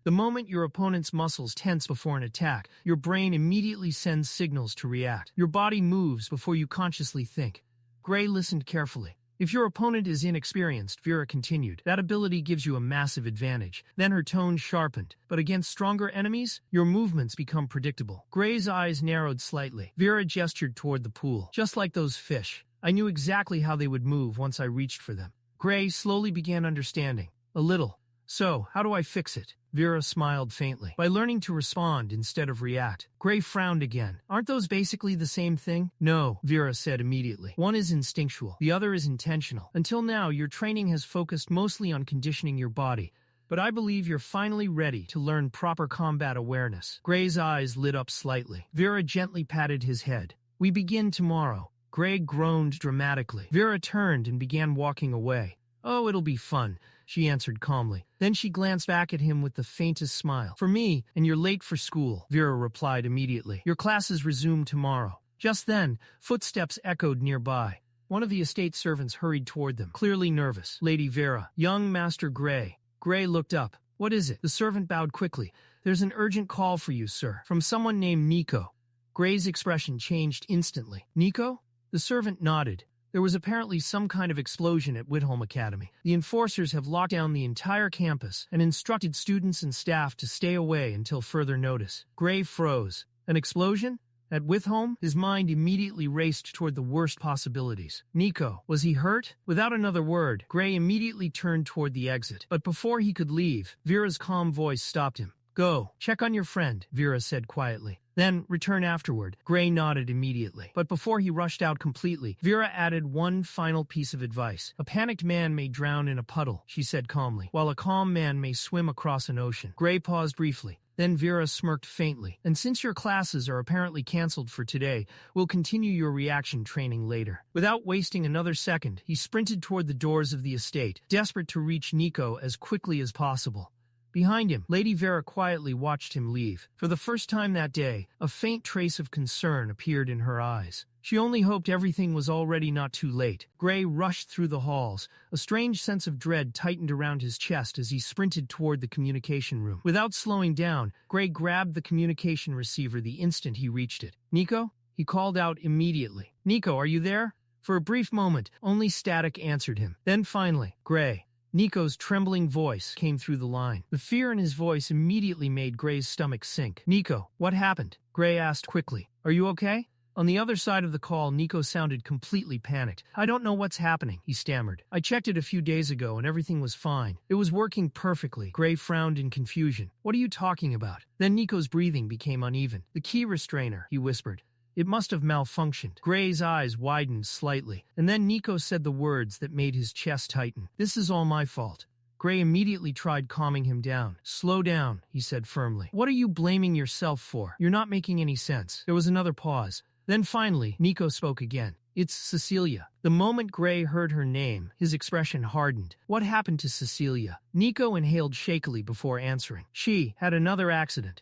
The moment your opponent's muscles tense before an attack, your brain immediately sends signals to react. Your body moves before you consciously think. Gray listened carefully. If your opponent is inexperienced, Vera continued, that ability gives you a massive advantage. Then her tone sharpened. But against stronger enemies, your movements become predictable. Gray's eyes narrowed slightly. Vera gestured toward the pool. Just like those fish. I knew exactly how they would move once I reached for them. Gray slowly began understanding. A little. So, how do I fix it? Vera smiled faintly. By learning to respond instead of react. Gray frowned again. Aren't those basically the same thing? No, Vera said immediately. One is instinctual, the other is intentional. Until now, your training has focused mostly on conditioning your body. But I believe you're finally ready to learn proper combat awareness. Gray's eyes lit up slightly. Vera gently patted his head. We begin tomorrow. Gray groaned dramatically. Vera turned and began walking away. Oh, it'll be fun, she answered calmly. Then she glanced back at him with the faintest smile. For me, and you're late for school, Vera replied immediately. Your classes resume tomorrow. Just then, footsteps echoed nearby. One of the estate servants hurried toward them, clearly nervous. Lady Vera, young Master Gray. Gray looked up. What is it? The servant bowed quickly. There's an urgent call for you, sir, from someone named Nico. Gray's expression changed instantly. Nico? The servant nodded. There was apparently some kind of explosion at Whitholm Academy. The enforcers have locked down the entire campus and instructed students and staff to stay away until further notice. Gray froze. An explosion? At Whitholm, his mind immediately raced toward the worst possibilities. Nico, was he hurt? Without another word, Gray immediately turned toward the exit. But before he could leave, Vera's calm voice stopped him. Go, check on your friend, Vera said quietly. Then, return afterward. Gray nodded immediately. But before he rushed out completely, Vera added one final piece of advice. A panicked man may drown in a puddle, she said calmly, while a calm man may swim across an ocean. Gray paused briefly. Then Vera smirked faintly. And since your classes are apparently canceled for today, we'll continue your reaction training later. Without wasting another second, he sprinted toward the doors of the estate, desperate to reach Nico as quickly as possible. Behind him, Lady Vera quietly watched him leave. For the first time that day, a faint trace of concern appeared in her eyes. She only hoped everything was already not too late. Gray rushed through the halls. A strange sense of dread tightened around his chest as he sprinted toward the communication room. Without slowing down, Gray grabbed the communication receiver the instant he reached it. Nico? He called out immediately. Nico, are you there? For a brief moment, only static answered him. Then finally, Gray. Nico's trembling voice came through the line. The fear in his voice immediately made Gray's stomach sink. Nico, what happened? Gray asked quickly. Are you okay? On the other side of the call, Nico sounded completely panicked. I don't know what's happening, he stammered. I checked it a few days ago and everything was fine. It was working perfectly. Gray frowned in confusion. What are you talking about? Then Nico's breathing became uneven. The key restrainer, he whispered. It must have malfunctioned. Gray's eyes widened slightly, and then Nico said the words that made his chest tighten. This is all my fault. Gray immediately tried calming him down. Slow down, he said firmly. What are you blaming yourself for? You're not making any sense. There was another pause. Then finally, Nico spoke again. It's Cecilia. The moment Gray heard her name, his expression hardened. What happened to Cecilia? Nico inhaled shakily before answering. She had another accident.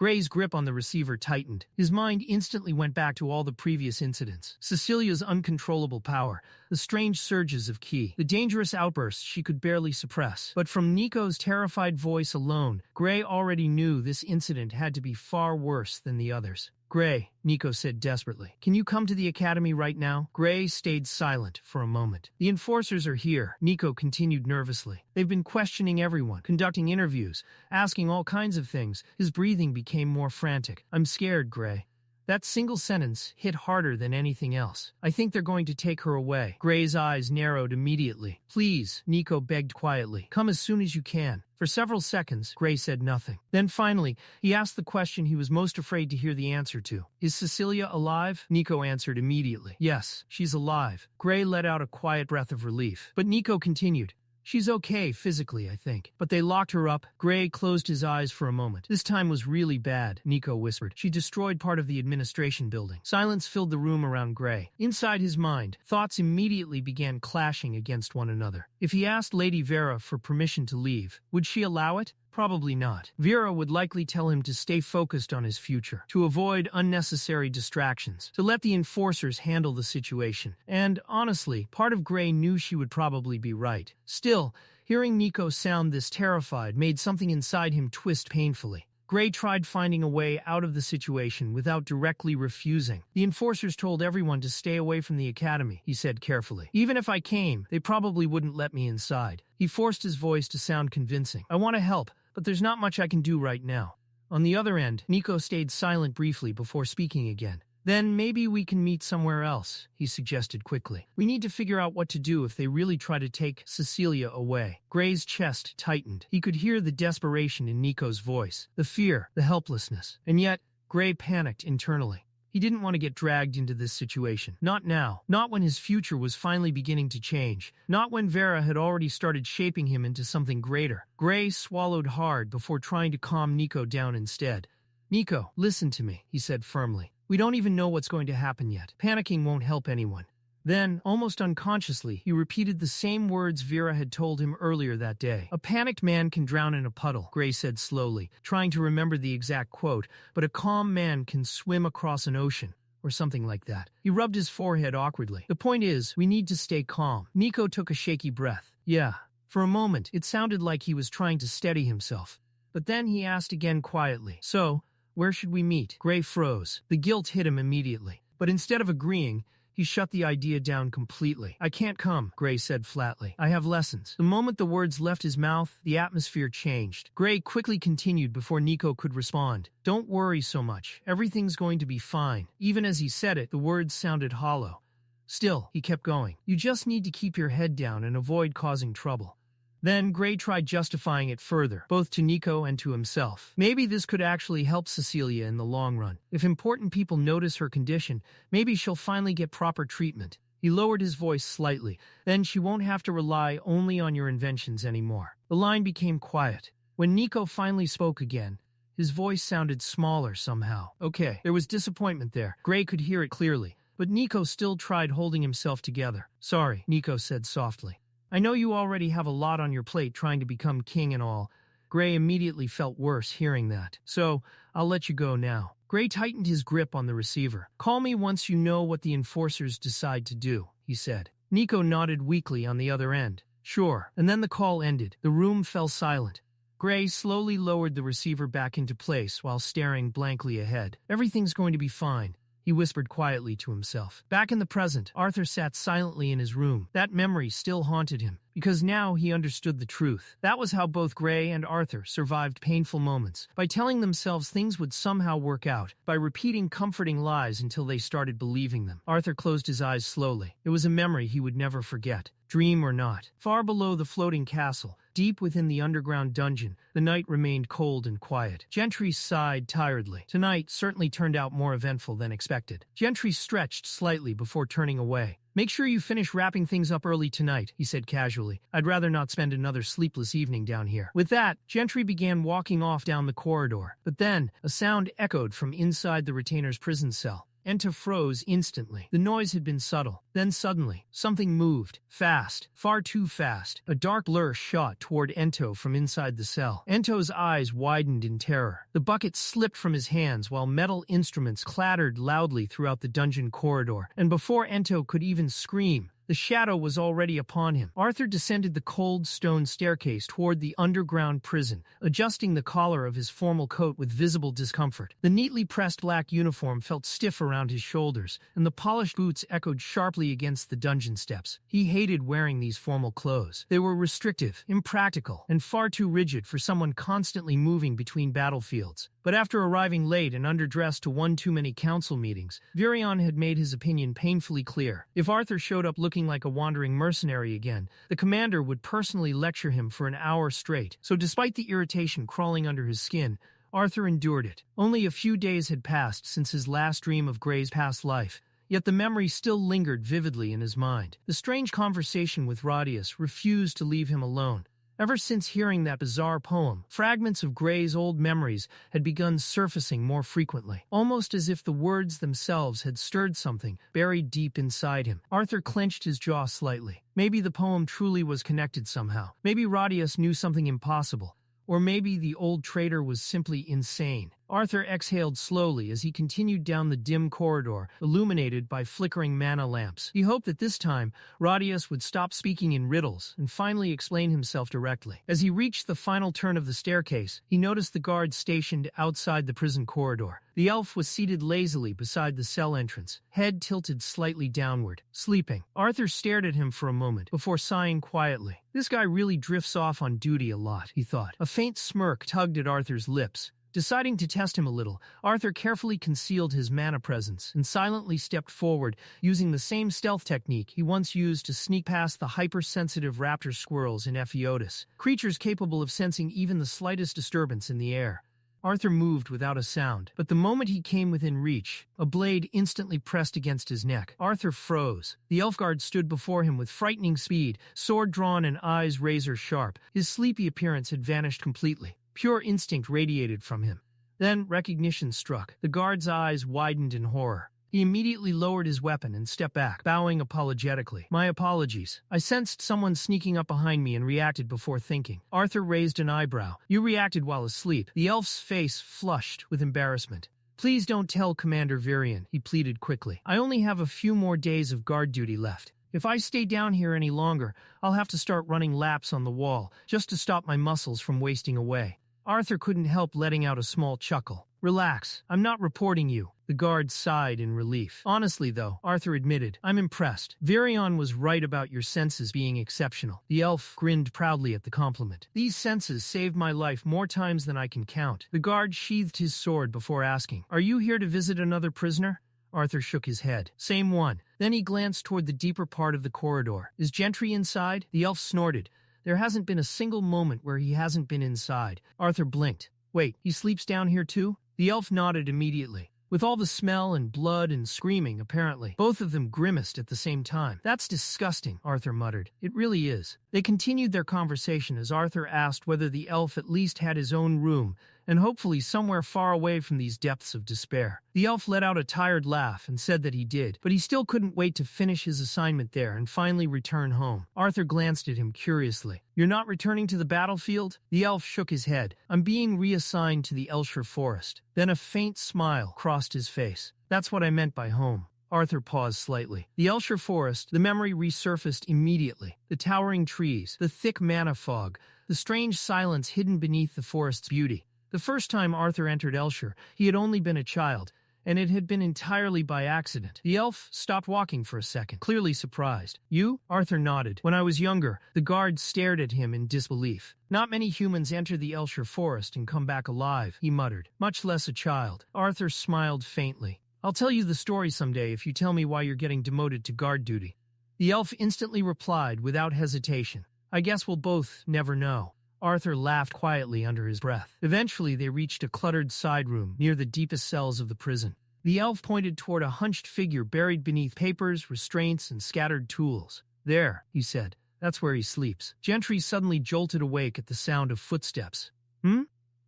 Gray's grip on the receiver tightened. His mind instantly went back to all the previous incidents. Cecilia's uncontrollable power, the strange surges of ki, the dangerous outbursts she could barely suppress. But from Nico's terrified voice alone, Gray already knew this incident had to be far worse than the others. Gray, Nico said desperately. Can you come to the academy right now? Gray stayed silent for a moment. The enforcers are here, Nico continued nervously. They've been questioning everyone, conducting interviews, asking all kinds of things. His breathing became more frantic. I'm scared, Gray. That single sentence hit harder than anything else. I think they're going to take her away. Gray's eyes narrowed immediately. Please, Nico begged quietly. Come as soon as you can. For several seconds, Gray said nothing. Then finally, he asked the question he was most afraid to hear the answer to. Is Cecilia alive? Nico answered immediately. Yes, she's alive. Gray let out a quiet breath of relief. But Nico continued. She's okay physically, I think. But they locked her up. Gray closed his eyes for a moment. This time was really bad, Nico whispered. She destroyed part of the administration building. Silence filled the room around Gray. Inside his mind, thoughts immediately began clashing against one another. If he asked Lady Vera for permission to leave, would she allow it? Probably not. Vera would likely tell him to stay focused on his future, to avoid unnecessary distractions, to let the enforcers handle the situation. And, honestly, part of Gray knew she would probably be right. Still, hearing Nico sound this terrified made something inside him twist painfully. Gray tried finding a way out of the situation without directly refusing. The enforcers told everyone to stay away from the academy, he said carefully. Even if I came, they probably wouldn't let me inside. He forced his voice to sound convincing. I want to help, but there's not much I can do right now. On the other end, Nico stayed silent briefly before speaking again. Then maybe we can meet somewhere else, he suggested quickly. We need to figure out what to do if they really try to take Cecilia away. Gray's chest tightened. He could hear the desperation in Nico's voice, the fear, the helplessness. And yet, Gray panicked internally. He didn't want to get dragged into this situation. Not now. Not when his future was finally beginning to change. Not when Vera had already started shaping him into something greater. Gray swallowed hard before trying to calm Nico down instead. Nico, listen to me, he said firmly. We don't even know what's going to happen yet. Panicking won't help anyone. Then, almost unconsciously, he repeated the same words Vera had told him earlier that day. A panicked man can drown in a puddle, Gray said slowly, trying to remember the exact quote, but a calm man can swim across an ocean, or something like that. He rubbed his forehead awkwardly. The point is, we need to stay calm. Nico took a shaky breath. Yeah. For a moment, it sounded like he was trying to steady himself. But then he asked again quietly, so, where should we meet? Gray froze. The guilt hit him immediately. But instead of agreeing, he shut the idea down completely. I can't come, Gray said flatly. I have lessons. The moment the words left his mouth, the atmosphere changed. Gray quickly continued before Nico could respond. Don't worry so much. Everything's going to be fine. Even as he said it, the words sounded hollow. Still, he kept going. You just need to keep your head down and avoid causing trouble. Then Gray tried justifying it further, both to Nico and to himself. Maybe this could actually help Cecilia in the long run. If important people notice her condition, maybe she'll finally get proper treatment. He lowered his voice slightly. Then she won't have to rely only on your inventions anymore. The line became quiet. When Nico finally spoke again, his voice sounded smaller somehow. Okay, there was disappointment there. Gray could hear it clearly, but Nico still tried holding himself together. Sorry, Nico said softly. I know you already have a lot on your plate trying to become king and all. Gray immediately felt worse hearing that. So, I'll let you go now. Gray tightened his grip on the receiver. Call me once you know what the enforcers decide to do, he said. Nico nodded weakly on the other end. Sure. And then the call ended. The room fell silent. Gray slowly lowered the receiver back into place while staring blankly ahead. Everything's going to be fine, he whispered quietly to himself. Back in the present, Arthur sat silently in his room. That memory still haunted him, because now he understood the truth. That was how both Gray and Arthur survived painful moments, by telling themselves things would somehow work out, by repeating comforting lies until they started believing them. Arthur closed his eyes slowly. It was a memory he would never forget. Dream or not, far below the floating castle, deep within the underground dungeon, the night remained cold and quiet. Gentry sighed tiredly. Tonight certainly turned out more eventful than expected. Gentry stretched slightly before turning away. Make sure you finish wrapping things up early tonight, he said casually. I'd rather not spend another sleepless evening down here. With that, Gentry began walking off down the corridor. But then, a sound echoed from inside the retainer's prison cell. Ento froze instantly. The noise had been subtle. Then suddenly, something moved. Fast. Far too fast. A dark blur shot toward Ento from inside the cell. Ento's eyes widened in terror. The bucket slipped from his hands while metal instruments clattered loudly throughout the dungeon corridor. And before Ento could even scream, the shadow was already upon him. Arthur descended the cold stone staircase toward the underground prison, adjusting the collar of his formal coat with visible discomfort. The neatly pressed black uniform felt stiff around his shoulders, and the polished boots echoed sharply against the dungeon steps. He hated wearing these formal clothes. They were restrictive, impractical, and far too rigid for someone constantly moving between battlefields. But after arriving late and underdressed to one too many council meetings, Virion had made his opinion painfully clear. If Arthur showed up looking like a wandering mercenary again, the commander would personally lecture him for an hour straight. So despite the irritation crawling under his skin, Arthur endured it. Only a few days had passed since his last dream of Gray's past life, yet the memory still lingered vividly in his mind. The strange conversation with Rodius refused to leave him alone. Ever since hearing that bizarre poem, fragments of Gray's old memories had begun surfacing more frequently, almost as if the words themselves had stirred something buried deep inside him. Arthur clenched his jaw slightly. Maybe the poem truly was connected somehow. Maybe Rodius knew something impossible. Or maybe the old traitor was simply insane. Arthur exhaled slowly as he continued down the dim corridor, illuminated by flickering mana lamps. He hoped that this time, Rodius would stop speaking in riddles and finally explain himself directly. As he reached the final turn of the staircase, he noticed the guard stationed outside the prison corridor. The elf was seated lazily beside the cell entrance, head tilted slightly downward, sleeping. Arthur stared at him for a moment before sighing quietly. This guy really drifts off on duty a lot, he thought. A faint smirk tugged at Arthur's lips. Deciding to test him a little, Arthur carefully concealed his mana presence and silently stepped forward, using the same stealth technique he once used to sneak past the hypersensitive raptor squirrels in Epheotis, creatures capable of sensing even the slightest disturbance in the air. Arthur moved without a sound, but the moment he came within reach, a blade instantly pressed against his neck. Arthur froze. The elf guard stood before him with frightening speed, sword drawn and eyes razor-sharp. His sleepy appearance had vanished completely. Pure instinct radiated from him. Then recognition struck. The guard's eyes widened in horror. He immediately lowered his weapon and stepped back, bowing apologetically. "My apologies. I sensed someone sneaking up behind me and reacted before thinking." Arthur raised an eyebrow. "You reacted while asleep." The elf's face flushed with embarrassment. "Please don't tell Commander Virion," he pleaded quickly. "I only have a few more days of guard duty left. If I stay down here any longer, I'll have to start running laps on the wall, just to stop my muscles from wasting away." Arthur couldn't help letting out a small chuckle. "Relax, I'm not reporting you." The guard sighed in relief. "Honestly, though," Arthur admitted, "I'm impressed. Virion was right about your senses being exceptional." The elf grinned proudly at the compliment. "These senses saved my life more times than I can count." The guard sheathed his sword before asking, "Are you here to visit another prisoner?" Arthur shook his head. "Same one." Then he glanced toward the deeper part of the corridor. "Is Gentry inside?" The elf snorted. "There hasn't been a single moment where he hasn't been inside." Arthur blinked. "Wait, he sleeps down here too?" The elf nodded immediately. With all the smell and blood and screaming, apparently, both of them grimaced at the same time. "That's disgusting," Arthur muttered. "It really is." They continued their conversation as Arthur asked whether the elf at least had his own room, and hopefully somewhere far away from these depths of despair. The elf let out a tired laugh and said that he did, but he still couldn't wait to finish his assignment there and finally return home. Arthur glanced at him curiously. "You're not returning to the battlefield?" The elf shook his head. "I'm being reassigned to the Elshire Forest." Then a faint smile crossed his face. "That's what I meant by home." Arthur paused slightly. The Elshire Forest, the memory resurfaced immediately. The towering trees, the thick mana fog, the strange silence hidden beneath the forest's beauty. The first time Arthur entered Elshire, he had only been a child, and it had been entirely by accident. The elf stopped walking for a second, clearly surprised. "You?" Arthur nodded. "When I was younger." The guard stared at him in disbelief. "Not many humans enter the Elshire Forest and come back alive," he muttered, "much less a child." Arthur smiled faintly. "I'll tell you the story someday if you tell me why you're getting demoted to guard duty." The elf instantly replied without hesitation. "I guess we'll both never know." Arthur laughed quietly under his breath. Eventually, they reached a cluttered side room near the deepest cells of the prison. The elf pointed toward a hunched figure buried beneath papers, restraints, and scattered tools. "There," he said. "That's where he sleeps." Gentry suddenly jolted awake at the sound of footsteps.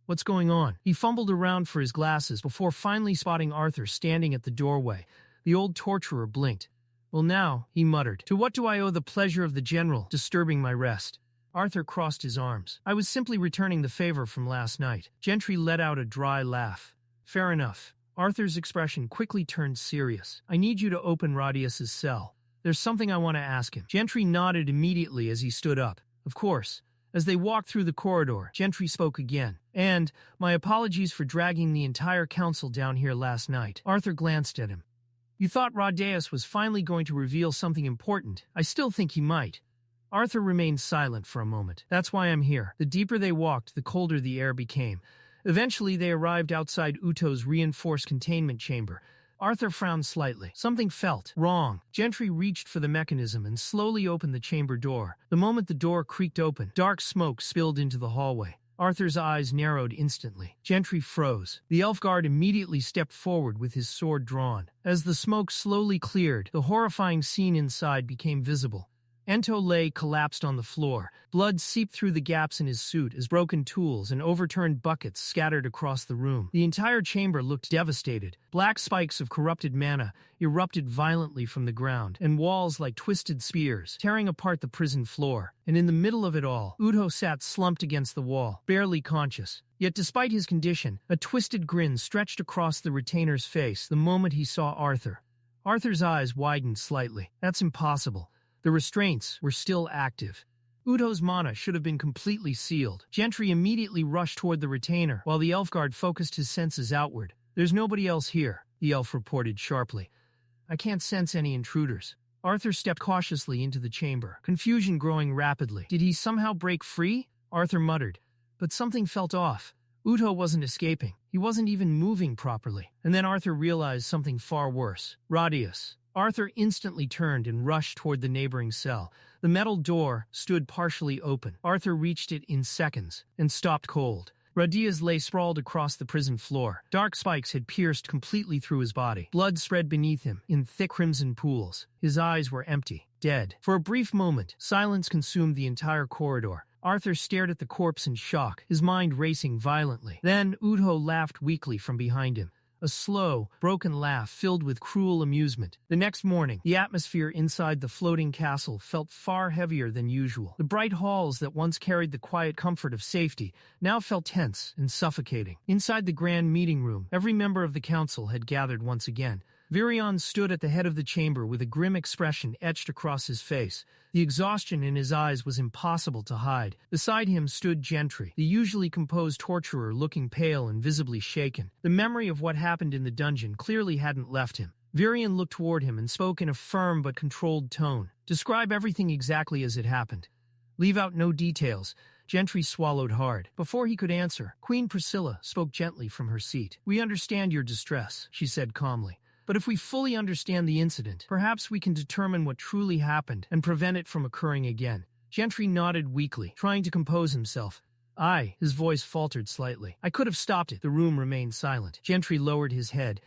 What's going on?" He fumbled around for his glasses before finally spotting Arthur standing at the doorway. The old torturer blinked. "Well now," he muttered, "to what do I owe the pleasure of the general disturbing my rest?" Arthur crossed his arms. "I was simply returning the favor from last night." Gentry let out a dry laugh. "Fair enough." Arthur's expression quickly turned serious. "I need you to open Rodius's cell. There's something I want to ask him." Gentry nodded immediately as he stood up. "Of course." As they walked through the corridor, Gentry spoke again. "And, my apologies for dragging the entire council down here last night." Arthur glanced at him. "You thought Rodius was finally going to reveal something important. I still think he might." Arthur remained silent for a moment. "That's why I'm here." The deeper they walked, the colder the air became. Eventually, they arrived outside Uto's reinforced containment chamber. Arthur frowned slightly. Something felt wrong. Gentry reached for the mechanism and slowly opened the chamber door. The moment the door creaked open, dark smoke spilled into the hallway. Arthur's eyes narrowed instantly. Gentry froze. The elf guard immediately stepped forward with his sword drawn. As the smoke slowly cleared, the horrifying scene inside became visible. Ento lay collapsed on the floor. Blood seeped through the gaps in his suit as broken tools and overturned buckets scattered across the room. The entire chamber looked devastated. Black spikes of corrupted mana erupted violently from the ground, and walls like twisted spears, tearing apart the prison floor. And in the middle of it all, Udo sat slumped against the wall, barely conscious. Yet despite his condition, a twisted grin stretched across the retainer's face the moment he saw Arthur. Arthur's eyes widened slightly. That's impossible. The restraints were still active. Udo's mana should have been completely sealed. Gentry immediately rushed toward the retainer, while the elf guard focused his senses outward. "There's nobody else here," the elf reported sharply. "I can't sense any intruders." Arthur stepped cautiously into the chamber, confusion growing rapidly. Did he somehow break free? Arthur muttered. But something felt off. Udo wasn't escaping. He wasn't even moving properly. And then Arthur realized something far worse. Radius. Arthur instantly turned and rushed toward the neighboring cell. The metal door stood partially open. Arthur reached it in seconds and stopped cold. Radius lay sprawled across the prison floor. Dark spikes had pierced completely through his body. Blood spread beneath him in thick crimson pools. His eyes were empty, dead. For a brief moment, silence consumed the entire corridor. Arthur stared at the corpse in shock, his mind racing violently. Then Udo laughed weakly from behind him. A slow, broken laugh filled with cruel amusement. The next morning, the atmosphere inside the floating castle felt far heavier than usual. The bright halls that once carried the quiet comfort of safety now felt tense and suffocating. Inside the grand meeting room, every member of the council had gathered once again. Virion stood at the head of the chamber with a grim expression etched across his face. The exhaustion in his eyes was impossible to hide. Beside him stood Gentry, the usually composed torturer looking pale and visibly shaken. The memory of what happened in the dungeon clearly hadn't left him. Virion looked toward him and spoke in a firm but controlled tone. "Describe everything exactly as it happened. Leave out no details." Gentry swallowed hard. Before he could answer, Queen Priscilla spoke gently from her seat. "We understand your distress," she said calmly. "But if we fully understand the incident, perhaps we can determine what truly happened and prevent it from occurring again." Gentry nodded weakly, trying to compose himself. His voice faltered slightly. "I could have stopped it." The room remained silent. Gentry lowered his head.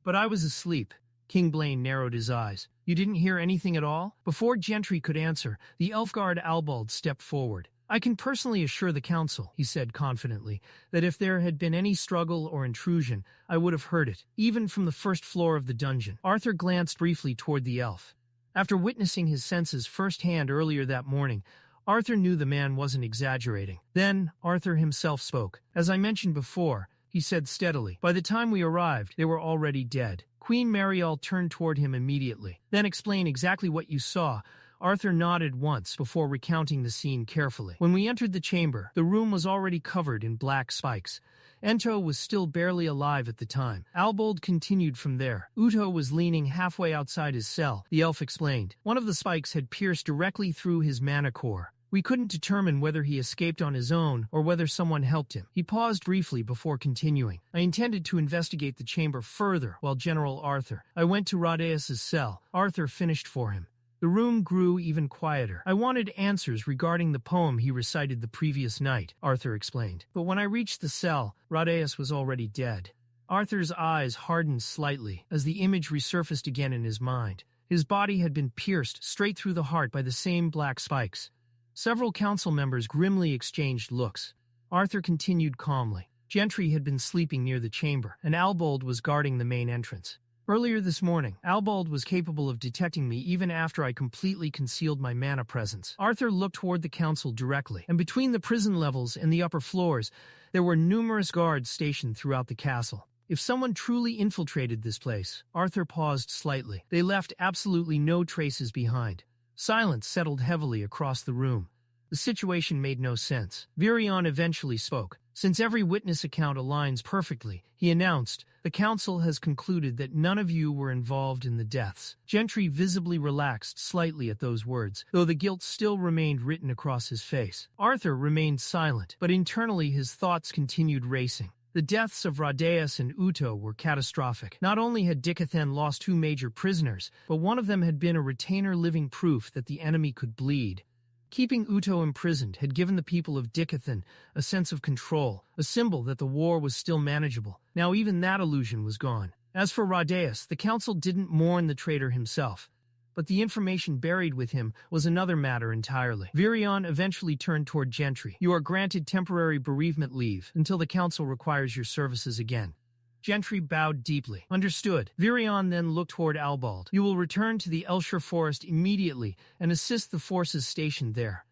"But I was asleep." King Blaine narrowed his eyes. "You didn't hear anything at all?" Before Gentry could answer, the elf guard Albald stepped forward. "I can personally assure the council," he said confidently, "that if there had been any struggle or intrusion, I would have heard it, even from the first floor of the dungeon." Arthur glanced briefly toward the elf. After witnessing his senses firsthand earlier that morning, Arthur knew the man wasn't exaggerating. Then Arthur himself spoke. "As I mentioned before," he said steadily, "by the time we arrived, they were already dead." Queen Mariel turned toward him immediately. "Then explain exactly what you saw." Arthur nodded once before recounting the scene carefully. "When we entered the chamber, the room was already covered in black spikes. Ento was still barely alive at the time. Albold continued from there. Udo was leaning halfway outside his cell," the elf explained. "One of the spikes had pierced directly through his mana core. We couldn't determine whether he escaped on his own or whether someone helped him." He paused briefly before continuing. "I intended to investigate the chamber further while General Arthur. I went to Radaeus' cell." Arthur finished for him. The room grew even quieter. "I wanted answers regarding the poem he recited the previous night," Arthur explained. "But when I reached the cell, Radaeus was already dead." Arthur's eyes hardened slightly as the image resurfaced again in his mind. His body had been pierced straight through the heart by the same black spikes. Several council members grimly exchanged looks. Arthur continued calmly. Gentry had been sleeping near the chamber, and Albold was guarding the main entrance. "Earlier this morning, Albald was capable of detecting me even after I completely concealed my mana presence." Arthur looked toward the council directly, and between the prison levels and the upper floors, there were numerous guards stationed throughout the castle. If someone truly infiltrated this place, Arthur paused slightly. They left absolutely no traces behind. Silence settled heavily across the room. The situation made no sense. Virion eventually spoke. "Since every witness account aligns perfectly," he announced, "the council has concluded that none of you were involved in the deaths." Gentry visibly relaxed slightly at those words, though the guilt still remained written across his face. Arthur remained silent, but internally his thoughts continued racing. The deaths of Radaeus and Uto were catastrophic. Not only had Dicathen lost 2 major prisoners, but one of them had been a retainer living proof that the enemy could bleed. Keeping Uto imprisoned had given the people of Dicathen a sense of control, a symbol that the war was still manageable. Now even that illusion was gone. As for Radaeus, the council didn't mourn the traitor himself. But the information buried with him was another matter entirely. Virion eventually turned toward Gentry. You are granted temporary bereavement leave until the council requires your services again. Gentry bowed deeply. Understood. Virion then looked toward Albald. You will return to the Elshire Forest immediately and assist the forces stationed there.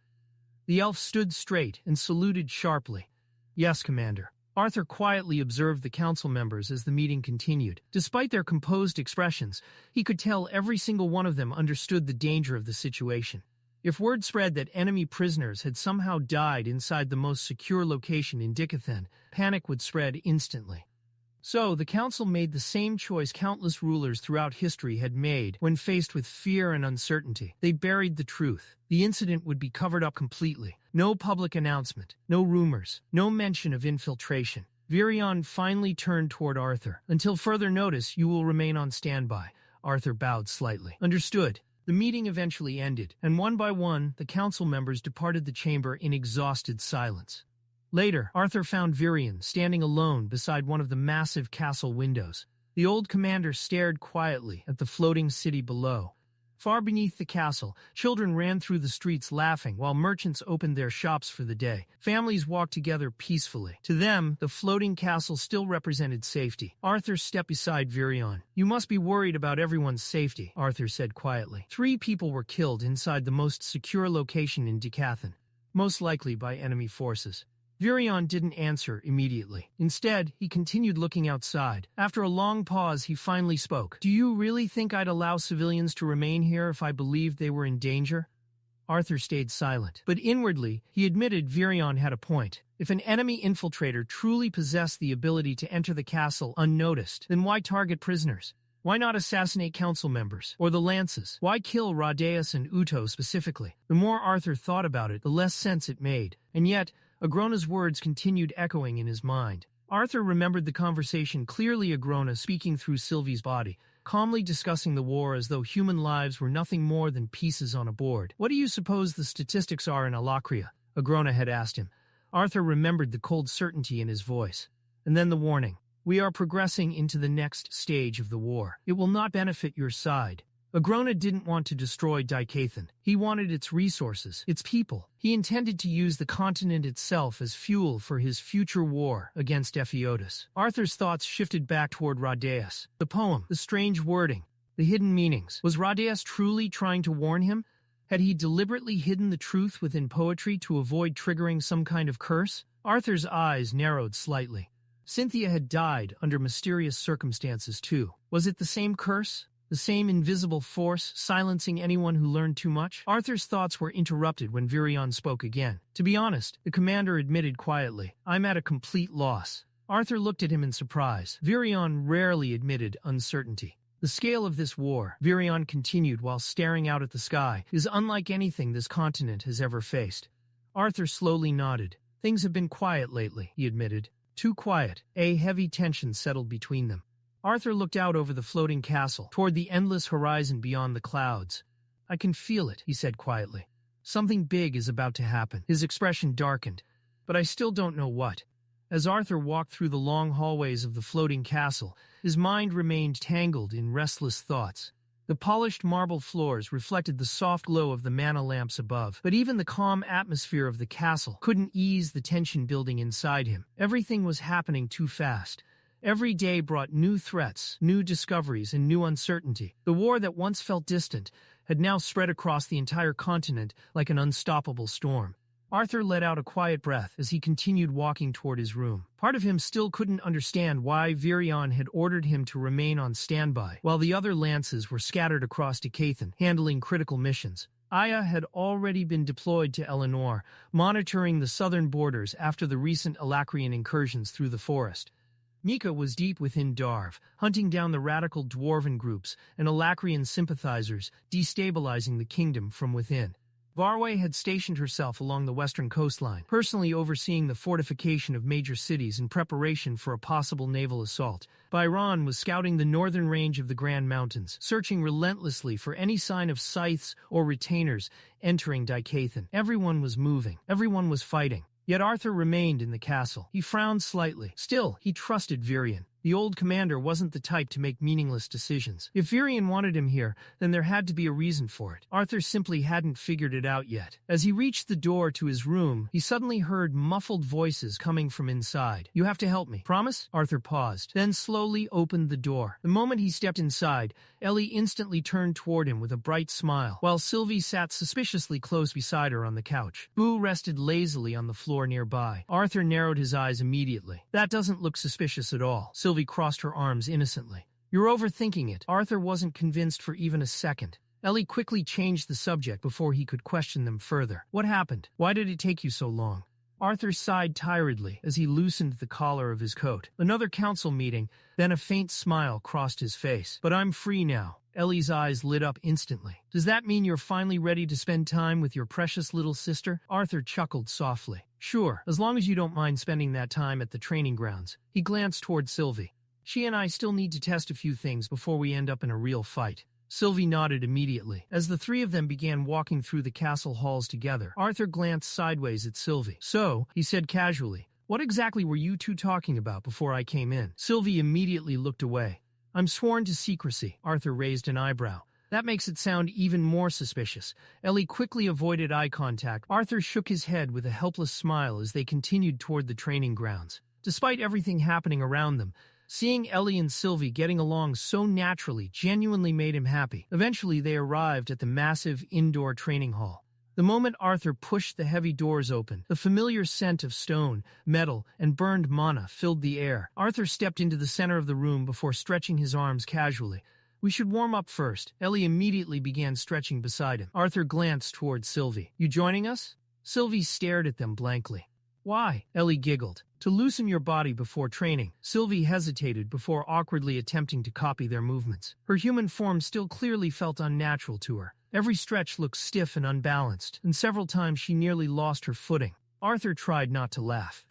The elf stood straight and saluted sharply. Yes, Commander. Arthur quietly observed the council members as the meeting continued. Despite their composed expressions, he could tell every single one of them understood the danger of the situation. If word spread that enemy prisoners had somehow died inside the most secure location in Dicathen, panic would spread instantly. So, the council made the same choice countless rulers throughout history had made when faced with fear and uncertainty. They buried the truth. The incident would be covered up completely. No public announcement, no rumors, no mention of infiltration. Virion finally turned toward Arthur. Until further notice, you will remain on standby. Arthur bowed slightly. Understood. The meeting eventually ended, and one by one, the council members departed the chamber in exhausted silence. Later, Arthur found Virion standing alone beside one of the massive castle windows. The old commander stared quietly at the floating city below. Far beneath the castle, children ran through the streets laughing while merchants opened their shops for the day. Families walked together peacefully. To them, the floating castle still represented safety. Arthur stepped beside Virion. You must be worried about everyone's safety, Arthur said quietly. 3 people were killed inside the most secure location in Dicathen, most likely by enemy forces. Virion didn't answer immediately. Instead, he continued looking outside. After a long pause, he finally spoke. Do you really think I'd allow civilians to remain here if I believed they were in danger? Arthur stayed silent. But inwardly, he admitted Virion had a point. If an enemy infiltrator truly possessed the ability to enter the castle unnoticed, then why target prisoners? Why not assassinate council members? Or the lances? Why kill Radaeus and Uto specifically? The more Arthur thought about it, the less sense it made. And yet, Agrona's words continued echoing in his mind. Arthur remembered the conversation clearly, Agrona speaking through Sylvie's body, calmly discussing the war as though human lives were nothing more than pieces on a board. What do you suppose the statistics are in Alakria? Agrona had asked him. Arthur remembered the cold certainty in his voice. And then the warning. We are progressing into the next stage of the war. It will not benefit your side. Agrona didn't want to destroy Dicathen. He wanted its resources, its people. He intended to use the continent itself as fuel for his future war against Ephiodus. Arthur's thoughts shifted back toward Radaeus. The poem, the strange wording, the hidden meanings. Was Radaeus truly trying to warn him? Had he deliberately hidden the truth within poetry to avoid triggering some kind of curse? Arthur's eyes narrowed slightly. Cynthia had died under mysterious circumstances too. Was it the same curse? The same invisible force, silencing anyone who learned too much? Arthur's thoughts were interrupted when Virion spoke again. To be honest, the commander admitted quietly, I'm at a complete loss. Arthur looked at him in surprise. Virion rarely admitted uncertainty. The scale of this war, Virion continued while staring out at the sky, is unlike anything this continent has ever faced. Arthur slowly nodded. Things have been quiet lately, he admitted. Too quiet. A heavy tension settled between them. Arthur looked out over the floating castle, toward the endless horizon beyond the clouds. I can feel it, he said quietly. Something big is about to happen. His expression darkened, but I still don't know what. As Arthur walked through the long hallways of the floating castle, his mind remained tangled in restless thoughts. The polished marble floors reflected the soft glow of the mana lamps above, but even the calm atmosphere of the castle couldn't ease the tension building inside him. Everything was happening too fast. Every day brought new threats, new discoveries, and new uncertainty. The war that once felt distant had now spread across the entire continent like an unstoppable storm. Arthur let out a quiet breath as he continued walking toward his room. Part of him still couldn't understand why Virion had ordered him to remain on standby, while the other lances were scattered across Dicathen, handling critical missions. Aya had already been deployed to Eleanor, monitoring the southern borders after the recent Alacrian incursions through the forest. Mika was deep within Darv, hunting down the radical dwarven groups and Alacrian sympathizers, destabilizing the kingdom from within. Varwe had stationed herself along the western coastline, personally overseeing the fortification of major cities in preparation for a possible naval assault. Byron was scouting the northern range of the Grand Mountains, searching relentlessly for any sign of scythes or retainers entering Dicathen. Everyone was moving. Everyone was fighting. Yet Arthur remained in the castle. He frowned slightly. Still, he trusted Virion. The old commander wasn't the type to make meaningless decisions. If Virion wanted him here, then there had to be a reason for it. Arthur simply hadn't figured it out yet. As he reached the door to his room, he suddenly heard muffled voices coming from inside. "You have to help me. Promise?" Arthur paused, then slowly opened the door. The moment he stepped inside, Ellie instantly turned toward him with a bright smile, while Sylvie sat suspiciously close beside her on the couch. Boo rested lazily on the floor nearby. Arthur narrowed his eyes immediately. "That doesn't look suspicious at all." Sylvie crossed her arms innocently. "You're overthinking it." Arthur wasn't convinced for even a second. Ellie quickly changed the subject before he could question them further. "What happened? Why did it take you so long?" Arthur sighed tiredly as he loosened the collar of his coat. Another council meeting, then a faint smile crossed his face. "But I'm free now." Ellie's eyes lit up instantly. "Does that mean you're finally ready to spend time with your precious little sister?" Arthur chuckled softly. "Sure, as long as you don't mind spending that time at the training grounds." He glanced toward Sylvie. "She and I still need to test a few things before we end up in a real fight." Sylvie nodded immediately. As the three of them began walking through the castle halls together, Arthur glanced sideways at Sylvie. "So," he said casually, "what exactly were you two talking about before I came in?" Sylvie immediately looked away. "I'm sworn to secrecy." Arthur raised an eyebrow. "That makes it sound even more suspicious." Ellie quickly avoided eye contact. Arthur shook his head with a helpless smile as they continued toward the training grounds. Despite everything happening around them, seeing Ellie and Sylvie getting along so naturally genuinely made him happy. Eventually, they arrived at the massive indoor training hall. The moment Arthur pushed the heavy doors open, the familiar scent of stone, metal, and burned mana filled the air. Arthur stepped into the center of the room before stretching his arms casually. "We should warm up first." Ellie immediately began stretching beside him. Arthur glanced toward Sylvie. "You joining us?" Sylvie stared at them blankly. "Why?" Ellie giggled. "To loosen your body before training." Sylvie hesitated before awkwardly attempting to copy their movements. Her human form still clearly felt unnatural to her. Every stretch looked stiff and unbalanced, and several times she nearly lost her footing. Arthur tried not to laugh.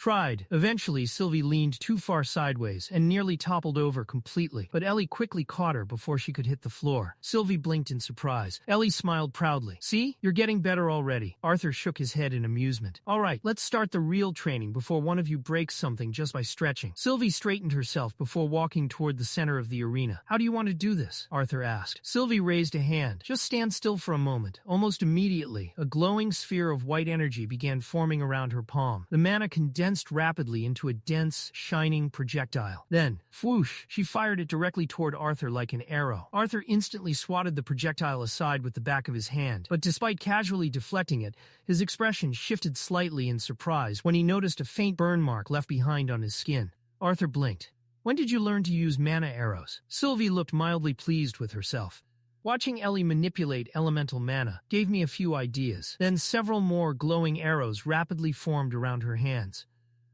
Eventually, Sylvie leaned too far sideways and nearly toppled over completely, but Ellie quickly caught her before she could hit the floor. Sylvie blinked in surprise. Ellie smiled proudly. "See? You're getting better already." Arthur shook his head in amusement. "All right, let's start the real training before one of you breaks something just by stretching." Sylvie straightened herself before walking toward the center of the arena. "How do you want to do this?" Arthur asked. Sylvie raised a hand. "Just stand still for a moment." Almost immediately, a glowing sphere of white energy began forming around her palm. The mana condensed rapidly into a dense, shining projectile. Then, whoosh, she fired it directly toward Arthur like an arrow. Arthur instantly swatted the projectile aside with the back of his hand, but despite casually deflecting it, his expression shifted slightly in surprise when he noticed a faint burn mark left behind on his skin. Arthur blinked. "When did you learn to use mana arrows?" Sylvie looked mildly pleased with herself. "Watching Ellie manipulate elemental mana gave me a few ideas." Then several more glowing arrows rapidly formed around her hands.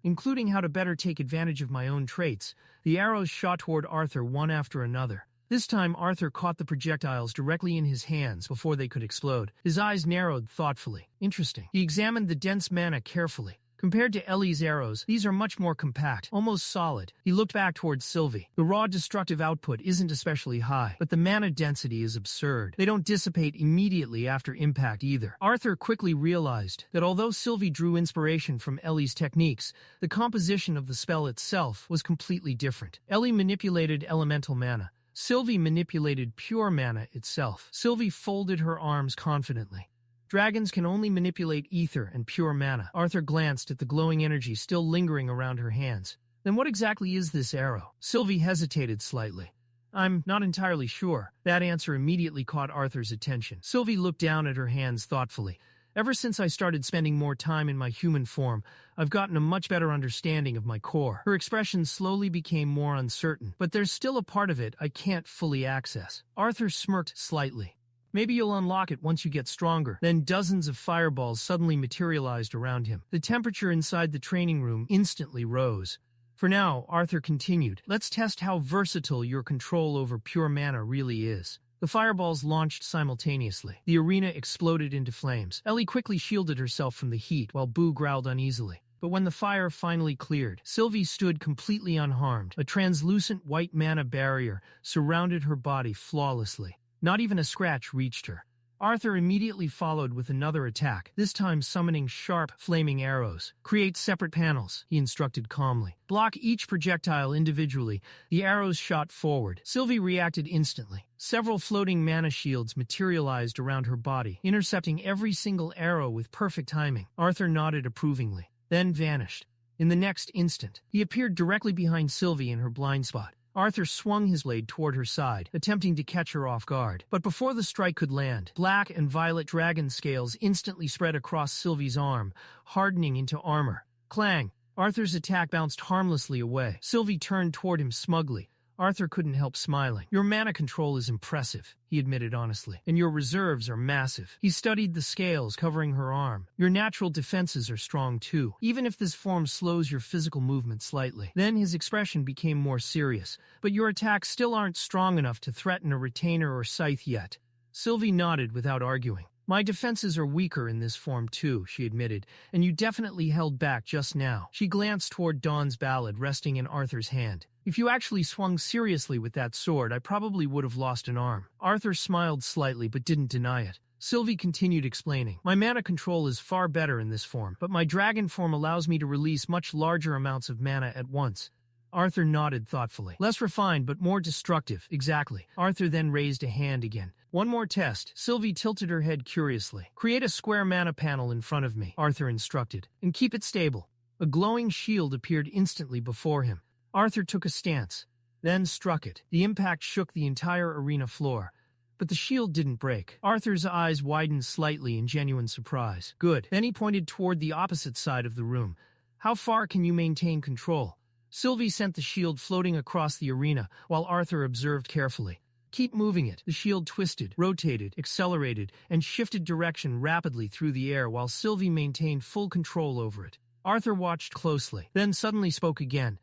Including how to better take advantage of my own traits, the arrows shot toward Arthur one after another. This time Arthur caught the projectiles directly in his hands before they could explode. His eyes narrowed thoughtfully. Interesting. He examined the dense mana carefully. Compared to Ellie's arrows, these are much more compact, almost solid. He looked back towards Sylvie. The raw destructive output isn't especially high, but the mana density is absurd. They don't dissipate immediately after impact either. Arthur quickly realized that although Sylvie drew inspiration from Ellie's techniques, the composition of the spell itself was completely different. Ellie manipulated elemental mana. Sylvie manipulated pure mana itself. Sylvie folded her arms confidently. Dragons can only manipulate ether and pure mana. Arthur glanced at the glowing energy still lingering around her hands. Then what exactly is this arrow? Sylvie hesitated slightly. "I'm not entirely sure." That answer immediately caught Arthur's attention. Sylvie looked down at her hands thoughtfully. "Ever since I started spending more time in my human form, I've gotten a much better understanding of my core." Her expression slowly became more uncertain, but there's still a part of it I can't fully access. Arthur smirked slightly. "Maybe you'll unlock it once you get stronger." Then dozens of fireballs suddenly materialized around him. The temperature inside the training room instantly rose. "For now," Arthur continued, "let's test how versatile your control over pure mana really is." The fireballs launched simultaneously. The arena exploded into flames. Ellie quickly shielded herself from the heat while Boo growled uneasily. But when the fire finally cleared, Sylvie stood completely unharmed. A translucent white mana barrier surrounded her body flawlessly. Not even a scratch reached her. Arthur immediately followed with another attack, this time summoning sharp, flaming arrows. Create separate panels, he instructed calmly. Block each projectile individually. The arrows shot forward. Sylvie reacted instantly. Several floating mana shields materialized around her body, intercepting every single arrow with perfect timing. Arthur nodded approvingly, then vanished. In the next instant, he appeared directly behind Sylvie in her blind spot. Arthur swung his blade toward her side, attempting to catch her off guard. But before the strike could land, black and violet dragon scales instantly spread across Sylvie's arm, hardening into armor. Clang! Arthur's attack bounced harmlessly away. Sylvie turned toward him smugly. Arthur couldn't help smiling. Your mana control is impressive, he admitted honestly, and your reserves are massive. He studied the scales covering her arm. Your natural defenses are strong too, even if this form slows your physical movement slightly. Then his expression became more serious. But your attacks still aren't strong enough to threaten a retainer or scythe yet. Sylvie nodded without arguing. My defenses are weaker in this form too, she admitted, and you definitely held back just now. She glanced toward Dawn's ballad resting in Arthur's hand. If you actually swung seriously with that sword, I probably would have lost an arm. Arthur smiled slightly but didn't deny it. Sylvie continued explaining. My mana control is far better in this form, but my dragon form allows me to release much larger amounts of mana at once. Arthur nodded thoughtfully. Less refined, but more destructive. Exactly. Arthur then raised a hand again. One more test. Sylvie tilted her head curiously. Create a square mana panel in front of me, Arthur instructed, and keep it stable. A glowing shield appeared instantly before him. Arthur took a stance, then struck it. The impact shook the entire arena floor. But the shield didn't break. Arthur's eyes widened slightly in genuine surprise. Good. Then he pointed toward the opposite side of the room. How far can you maintain control? Sylvie sent the shield floating across the arena, while Arthur observed carefully. Keep moving it. The shield twisted, rotated, accelerated, and shifted direction rapidly through the air while Sylvie maintained full control over it. Arthur watched closely, then suddenly spoke again.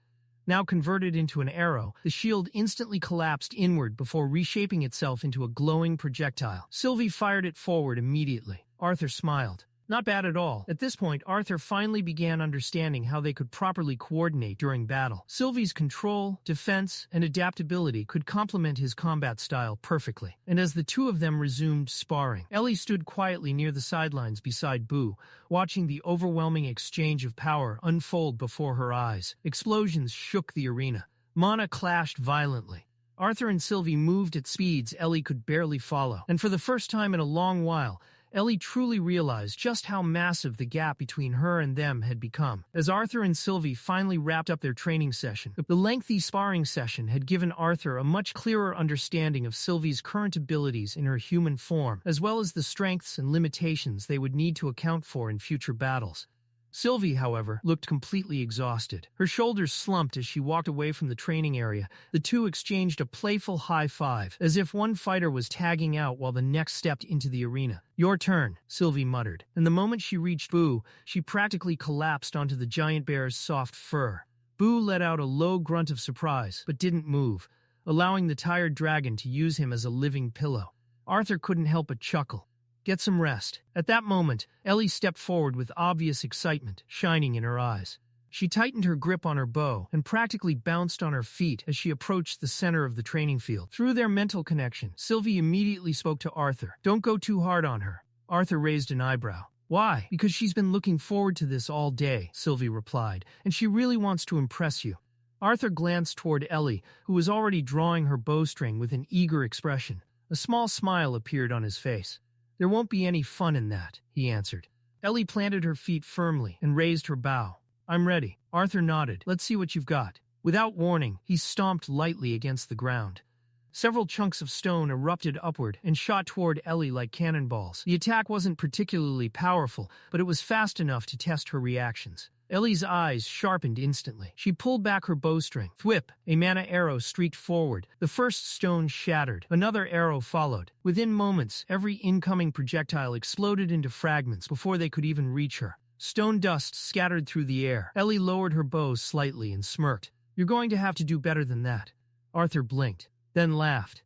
Now converted into an arrow, the shield instantly collapsed inward before reshaping itself into a glowing projectile. Sylvie fired it forward immediately. Arthur smiled. Not bad at all. At this point, Arthur finally began understanding how they could properly coordinate during battle. Sylvie's control, defense, and adaptability could complement his combat style perfectly. And as the two of them resumed sparring, Ellie stood quietly near the sidelines beside Boo, watching the overwhelming exchange of power unfold before her eyes. Explosions shook the arena. Mana clashed violently. Arthur and Sylvie moved at speeds Ellie could barely follow. And for the first time in a long while, Ellie truly realized just how massive the gap between her and them had become. As Arthur and Sylvie finally wrapped up their training session, the lengthy sparring session had given Arthur a much clearer understanding of Sylvie's current abilities in her human form, as well as the strengths and limitations they would need to account for in future battles. Sylvie, however, looked completely exhausted. Her shoulders slumped as she walked away from the training area. The two exchanged a playful high five, as if one fighter was tagging out while the next stepped into the arena. Your turn, Sylvie muttered, and the moment she reached Boo, she practically collapsed onto the giant bear's soft fur. Boo let out a low grunt of surprise, but didn't move, allowing the tired dragon to use him as a living pillow. Arthur couldn't help but chuckle. Get some rest. At that moment, Ellie stepped forward with obvious excitement shining in her eyes. She tightened her grip on her bow and practically bounced on her feet as she approached the center of the training field. Through their mental connection, Sylvie immediately spoke to Arthur. Don't go too hard on her. Arthur raised an eyebrow. Why? Because she's been looking forward to this all day, Sylvie replied, and she really wants to impress you. Arthur glanced toward Ellie, who was already drawing her bowstring with an eager expression. A small smile appeared on his face. There won't be any fun in that, he answered. Ellie planted her feet firmly and raised her bow. I'm ready. Arthur nodded. Let's see what you've got. Without warning, he stomped lightly against the ground. Several chunks of stone erupted upward and shot toward Ellie like cannonballs. The attack wasn't particularly powerful, but it was fast enough to test her reactions. Ellie's eyes sharpened instantly. She pulled back her bowstring. Thwip! A mana arrow streaked forward. The first stone shattered. Another arrow followed. Within moments, every incoming projectile exploded into fragments before they could even reach her. Stone dust scattered through the air. Ellie lowered her bow slightly and smirked. You're going to have to do better than that. Arthur blinked, then laughed.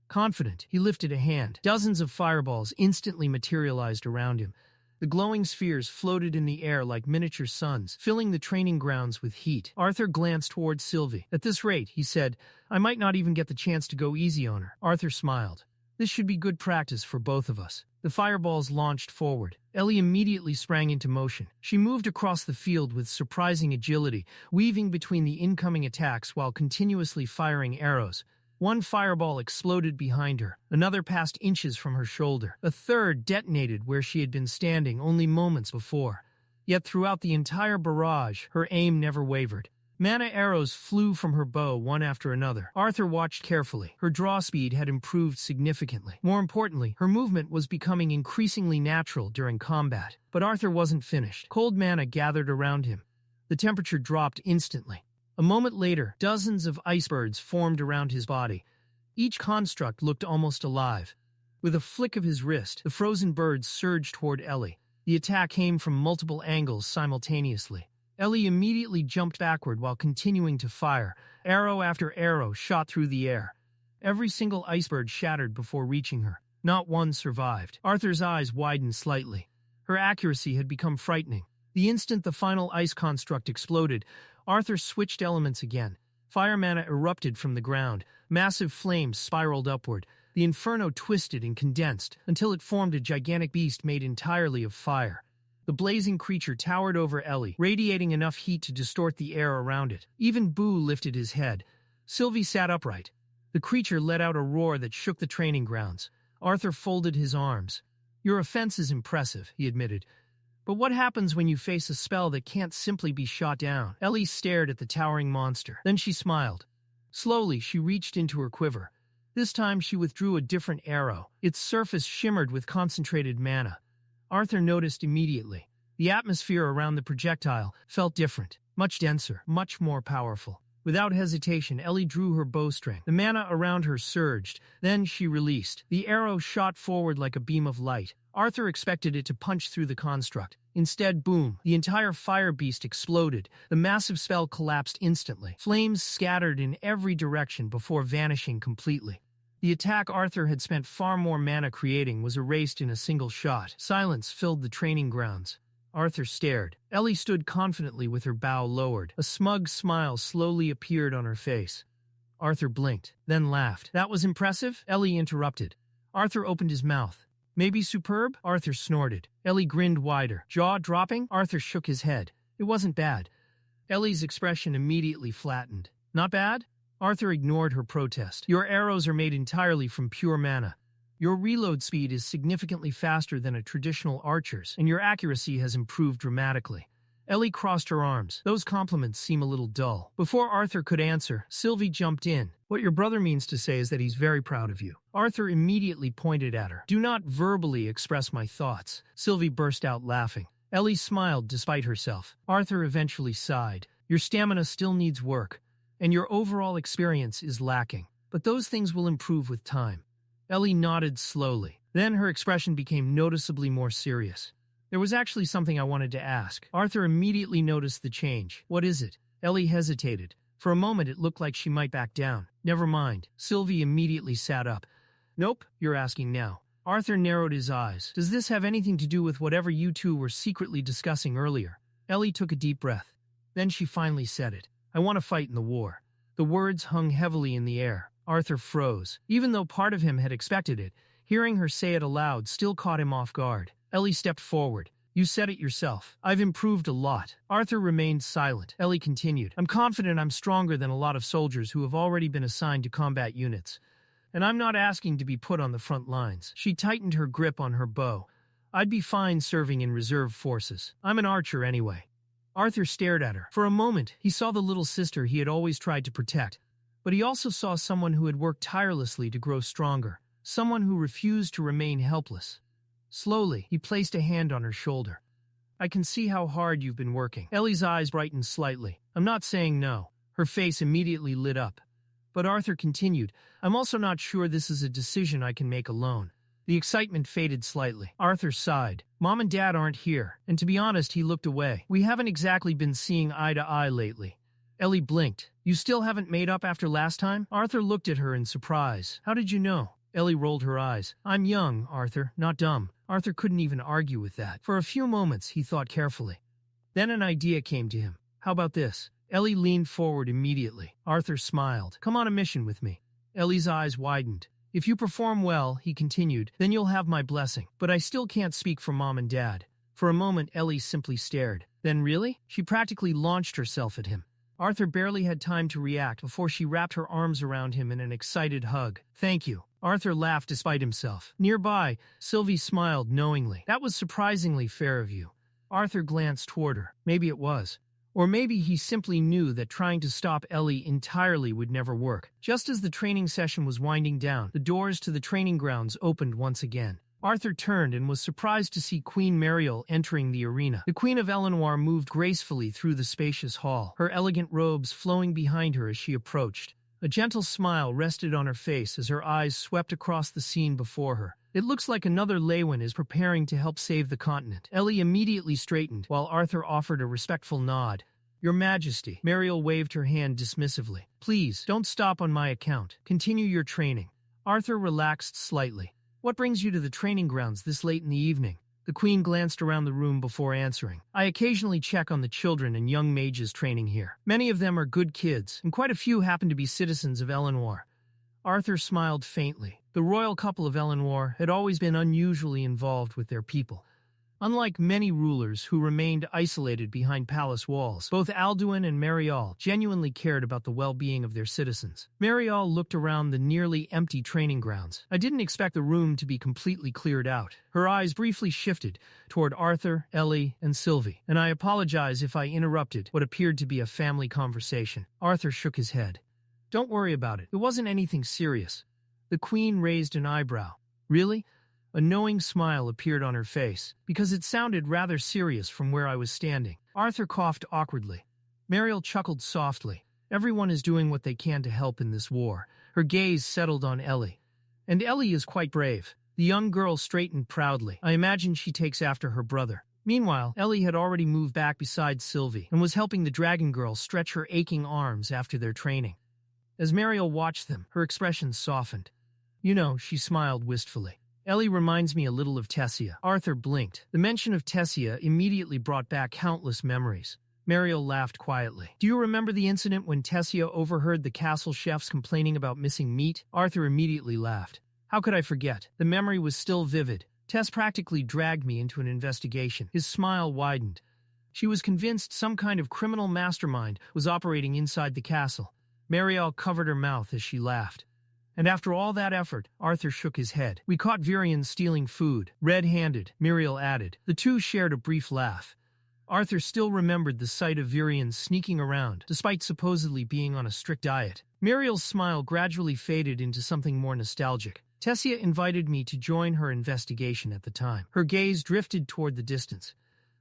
Confident, he lifted a hand. Dozens of fireballs instantly materialized around him. The glowing spheres floated in the air like miniature suns, filling the training grounds with heat. Arthur glanced toward Sylvie. At this rate, he said, I might not even get the chance to go easy on her. Arthur smiled. This should be good practice for both of us. The fireballs launched forward. Ellie immediately sprang into motion. She moved across the field with surprising agility, weaving between the incoming attacks while continuously firing arrows. One fireball exploded behind her, another passed inches from her shoulder, a third detonated where she had been standing only moments before. Yet throughout the entire barrage, her aim never wavered. Mana arrows flew from her bow one after another. Arthur watched carefully. Her draw speed had improved significantly. More importantly, her movement was becoming increasingly natural during combat. But Arthur wasn't finished. Cold mana gathered around him. The temperature dropped instantly. A moment later, dozens of icebergs formed around his body. Each construct looked almost alive. With a flick of his wrist, the frozen birds surged toward Ellie. The attack came from multiple angles simultaneously. Ellie immediately jumped backward while continuing to fire. Arrow after arrow shot through the air. Every single iceberg shattered before reaching her. Not one survived. Arthur's eyes widened slightly. Her accuracy had become frightening. The instant the final ice construct exploded, Arthur switched elements again. Fire mana erupted from the ground. Massive flames spiraled upward. The inferno twisted and condensed until it formed a gigantic beast made entirely of fire. The blazing creature towered over Ellie, radiating enough heat to distort the air around it. Even Boo lifted his head. Sylvie sat upright. The creature let out a roar that shook the training grounds. Arthur folded his arms. "Your offense is impressive," he admitted. "But what happens when you face a spell that can't simply be shot down?" Ellie stared at the towering monster. Then she smiled. Slowly, she reached into her quiver. This time she withdrew a different arrow. Its surface shimmered with concentrated mana. Arthur noticed immediately. The atmosphere around the projectile felt different, much denser, much more powerful. Without hesitation, Ellie drew her bowstring. The mana around her surged. Then she released. The arrow shot forward like a beam of light. Arthur expected it to punch through the construct. Instead, boom, the entire fire beast exploded. The massive spell collapsed instantly. Flames scattered in every direction before vanishing completely. The attack Arthur had spent far more mana creating was erased in a single shot. Silence filled the training grounds. Arthur stared. Ellie stood confidently with her bow lowered. A smug smile slowly appeared on her face. Arthur blinked, then laughed. "That was impressive?" Ellie interrupted. Arthur opened his mouth. "Maybe superb?" Arthur snorted. Ellie grinned wider. Jaw dropping? Arthur shook his head. "It wasn't bad." Ellie's expression immediately flattened. "Not bad?" Arthur ignored her protest. "Your arrows are made entirely from pure mana. Your reload speed is significantly faster than a traditional archer's, and your accuracy has improved dramatically." Ellie crossed her arms. "Those compliments seem a little dull." Before Arthur could answer, Sylvie jumped in. "What your brother means to say is that he's very proud of you." Arthur immediately pointed at her. "Do not verbally express my thoughts." Sylvie burst out laughing. Ellie smiled despite herself. Arthur eventually sighed. "Your stamina still needs work, and your overall experience is lacking. But those things will improve with time." Ellie nodded slowly. Then her expression became noticeably more serious. "There was actually something I wanted to ask." Arthur immediately noticed the change. "What is it?" Ellie hesitated. For a moment it looked like she might back down. "Never mind." Sylvie immediately sat up. "Nope, you're asking now." Arthur narrowed his eyes. "Does this have anything to do with whatever you two were secretly discussing earlier?" Ellie took a deep breath. Then she finally said it. "I want to fight in the war." The words hung heavily in the air. Arthur froze. Even though part of him had expected it, hearing her say it aloud still caught him off guard. Ellie stepped forward. "You said it yourself. I've improved a lot." Arthur remained silent. Ellie continued. "I'm confident I'm stronger than a lot of soldiers who have already been assigned to combat units. And I'm not asking to be put on the front lines." She tightened her grip on her bow. "I'd be fine serving in reserve forces. I'm an archer anyway." Arthur stared at her. For a moment, he saw the little sister he had always tried to protect. But he also saw someone who had worked tirelessly to grow stronger. Someone who refused to remain helpless. Slowly, he placed a hand on her shoulder. "I can see how hard you've been working." Ellie's eyes brightened slightly. "I'm not saying no." Her face immediately lit up. But Arthur continued, "I'm also not sure this is a decision I can make alone." The excitement faded slightly. Arthur sighed. "Mom and Dad aren't here, and to be honest, he looked away. We haven't exactly been seeing eye to eye lately." Ellie blinked. "You still haven't made up after last time?" Arthur looked at her in surprise. "How did you know?" Ellie rolled her eyes. "I'm young, Arthur, not dumb." Arthur couldn't even argue with that. For a few moments, he thought carefully. Then an idea came to him. "How about this?" Ellie leaned forward immediately. Arthur smiled. "Come on a mission with me." Ellie's eyes widened. If you perform well, he continued, then you'll have my blessing. But I still can't speak for Mom and Dad. For a moment, Ellie simply stared. Then really? She practically launched herself at him. Arthur barely had time to react before she wrapped her arms around him in an excited hug. Thank you. Arthur laughed despite himself. Nearby, Sylvie smiled knowingly. That was surprisingly fair of you. Arthur glanced toward her. Maybe it was. Or maybe he simply knew that trying to stop Ellie entirely would never work. Just as the training session was winding down, the doors to the training grounds opened once again. Arthur turned and was surprised to see Queen Mariel entering the arena. The Queen of Elenoir moved gracefully through the spacious hall, her elegant robes flowing behind her as she approached. A gentle smile rested on her face as her eyes swept across the scene before her. It looks like another Leywin is preparing to help save the continent. Ellie immediately straightened, while Arthur offered a respectful nod. Your Majesty. Mariel waved her hand dismissively. Please, don't stop on my account. Continue your training. Arthur relaxed slightly. What brings you to the training grounds this late in the evening? The Queen glanced around the room before answering. I occasionally check on the children and young mages training here. Many of them are good kids, and quite a few happen to be citizens of Elenoir. Arthur smiled faintly. The royal couple of Elenoir had always been unusually involved with their people. Unlike many rulers who remained isolated behind palace walls, both Alduin and Mariel genuinely cared about the well-being of their citizens. Mariel looked around the nearly empty training grounds. I didn't expect the room to be completely cleared out. Her eyes briefly shifted toward Arthur, Ellie, and Sylvie, and I apologize if I interrupted what appeared to be a family conversation. Arthur shook his head. Don't worry about it. It wasn't anything serious. The Queen raised an eyebrow. Really? A knowing smile appeared on her face, because it sounded rather serious from where I was standing. Arthur coughed awkwardly. Mariel chuckled softly. Everyone is doing what they can to help in this war. Her gaze settled on Ellie. And Ellie is quite brave. The young girl straightened proudly. I imagine she takes after her brother. Meanwhile, Ellie had already moved back beside Sylvie and was helping the dragon girl stretch her aching arms after their training. As Mariel watched them, her expression softened. You know, she smiled wistfully. Ellie reminds me a little of Tessia. Arthur blinked. The mention of Tessia immediately brought back countless memories. Mariel laughed quietly. Do you remember the incident when Tessia overheard the castle chefs complaining about missing meat? Arthur immediately laughed. How could I forget? The memory was still vivid. Tess practically dragged me into an investigation. His smile widened. She was convinced some kind of criminal mastermind was operating inside the castle. Mariel covered her mouth as she laughed. And after all that effort, Arthur shook his head. We caught Virion stealing food, red-handed, Mariel added. The two shared a brief laugh. Arthur still remembered the sight of Virion sneaking around, despite supposedly being on a strict diet. Mariel's smile gradually faded into something more nostalgic. Tessia invited me to join her investigation at the time. Her gaze drifted toward the distance.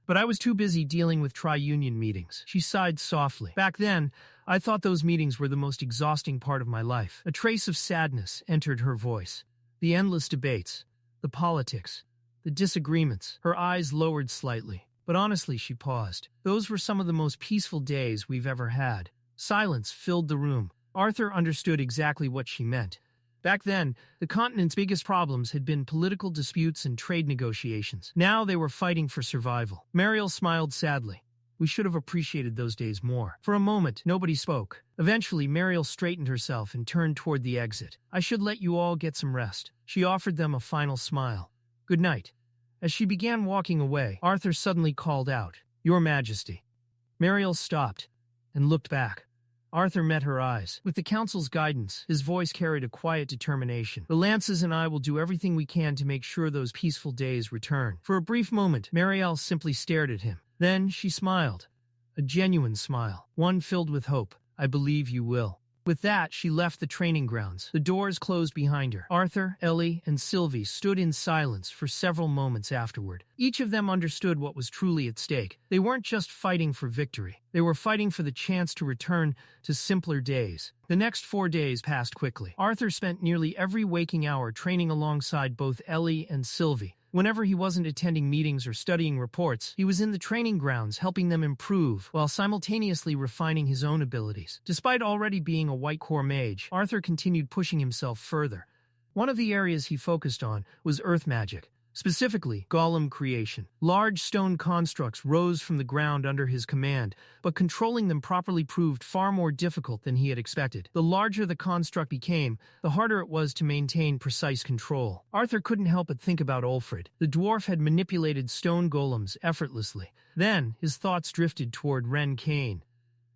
But I was too busy dealing with tri-union meetings. She sighed softly. Back then, I thought those meetings were the most exhausting part of my life. A trace of sadness entered her voice. The endless debates, the politics, the disagreements. Her eyes lowered slightly. But honestly, she paused. Those were some of the most peaceful days we've ever had. Silence filled the room. Arthur understood exactly what she meant. Back then, the continent's biggest problems had been political disputes and trade negotiations. Now they were fighting for survival. Mariel smiled sadly. We should have appreciated those days more. For a moment, nobody spoke. Eventually, Mariel straightened herself and turned toward the exit. I should let you all get some rest. She offered them a final smile. Good night. As she began walking away, Arthur suddenly called out, Your Majesty. Mariel stopped and looked back. Arthur met her eyes. With the council's guidance, his voice carried a quiet determination. The Lances and I will do everything we can to make sure those peaceful days return. For a brief moment, Mariel simply stared at him. Then she smiled. A genuine smile. One filled with hope. I believe you will. With that, she left the training grounds. The doors closed behind her. Arthur, Ellie, and Sylvie stood in silence for several moments afterward. Each of them understood what was truly at stake. They weren't just fighting for victory. They were fighting for the chance to return to simpler days. The next 4 days passed quickly. Arthur spent nearly every waking hour training alongside both Ellie and Sylvie. Whenever he wasn't attending meetings or studying reports, he was in the training grounds helping them improve while simultaneously refining his own abilities. Despite already being a white core mage, Arthur continued pushing himself further. One of the areas he focused on was earth magic. Specifically, golem creation. Large stone constructs rose from the ground under his command, but controlling them properly proved far more difficult than he had expected. The larger the construct became, the harder it was to maintain precise control. Arthur couldn't help but think about Ulfrid. The dwarf had manipulated stone golems effortlessly. Then, his thoughts drifted toward Ren Kane.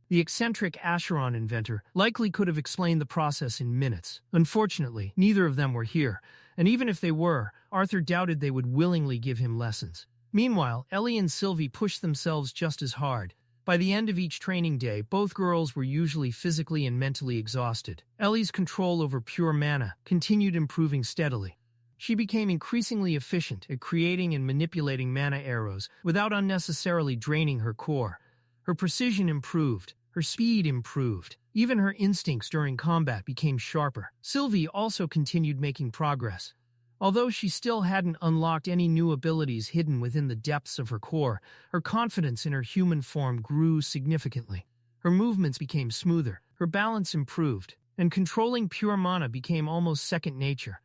The eccentric Acheron inventor likely could have explained the process in minutes. Unfortunately, neither of them were here, and even if they were, Arthur doubted they would willingly give him lessons. Meanwhile, Ellie and Sylvie pushed themselves just as hard. By the end of each training day, both girls were usually physically and mentally exhausted. Ellie's control over pure mana continued improving steadily. She became increasingly efficient at creating and manipulating mana arrows without unnecessarily draining her core. Her precision improved. Her speed improved. Even her instincts during combat became sharper. Sylvie also continued making progress. Although she still hadn't unlocked any new abilities hidden within the depths of her core, her confidence in her human form grew significantly. Her movements became smoother, her balance improved, and controlling pure mana became almost second nature.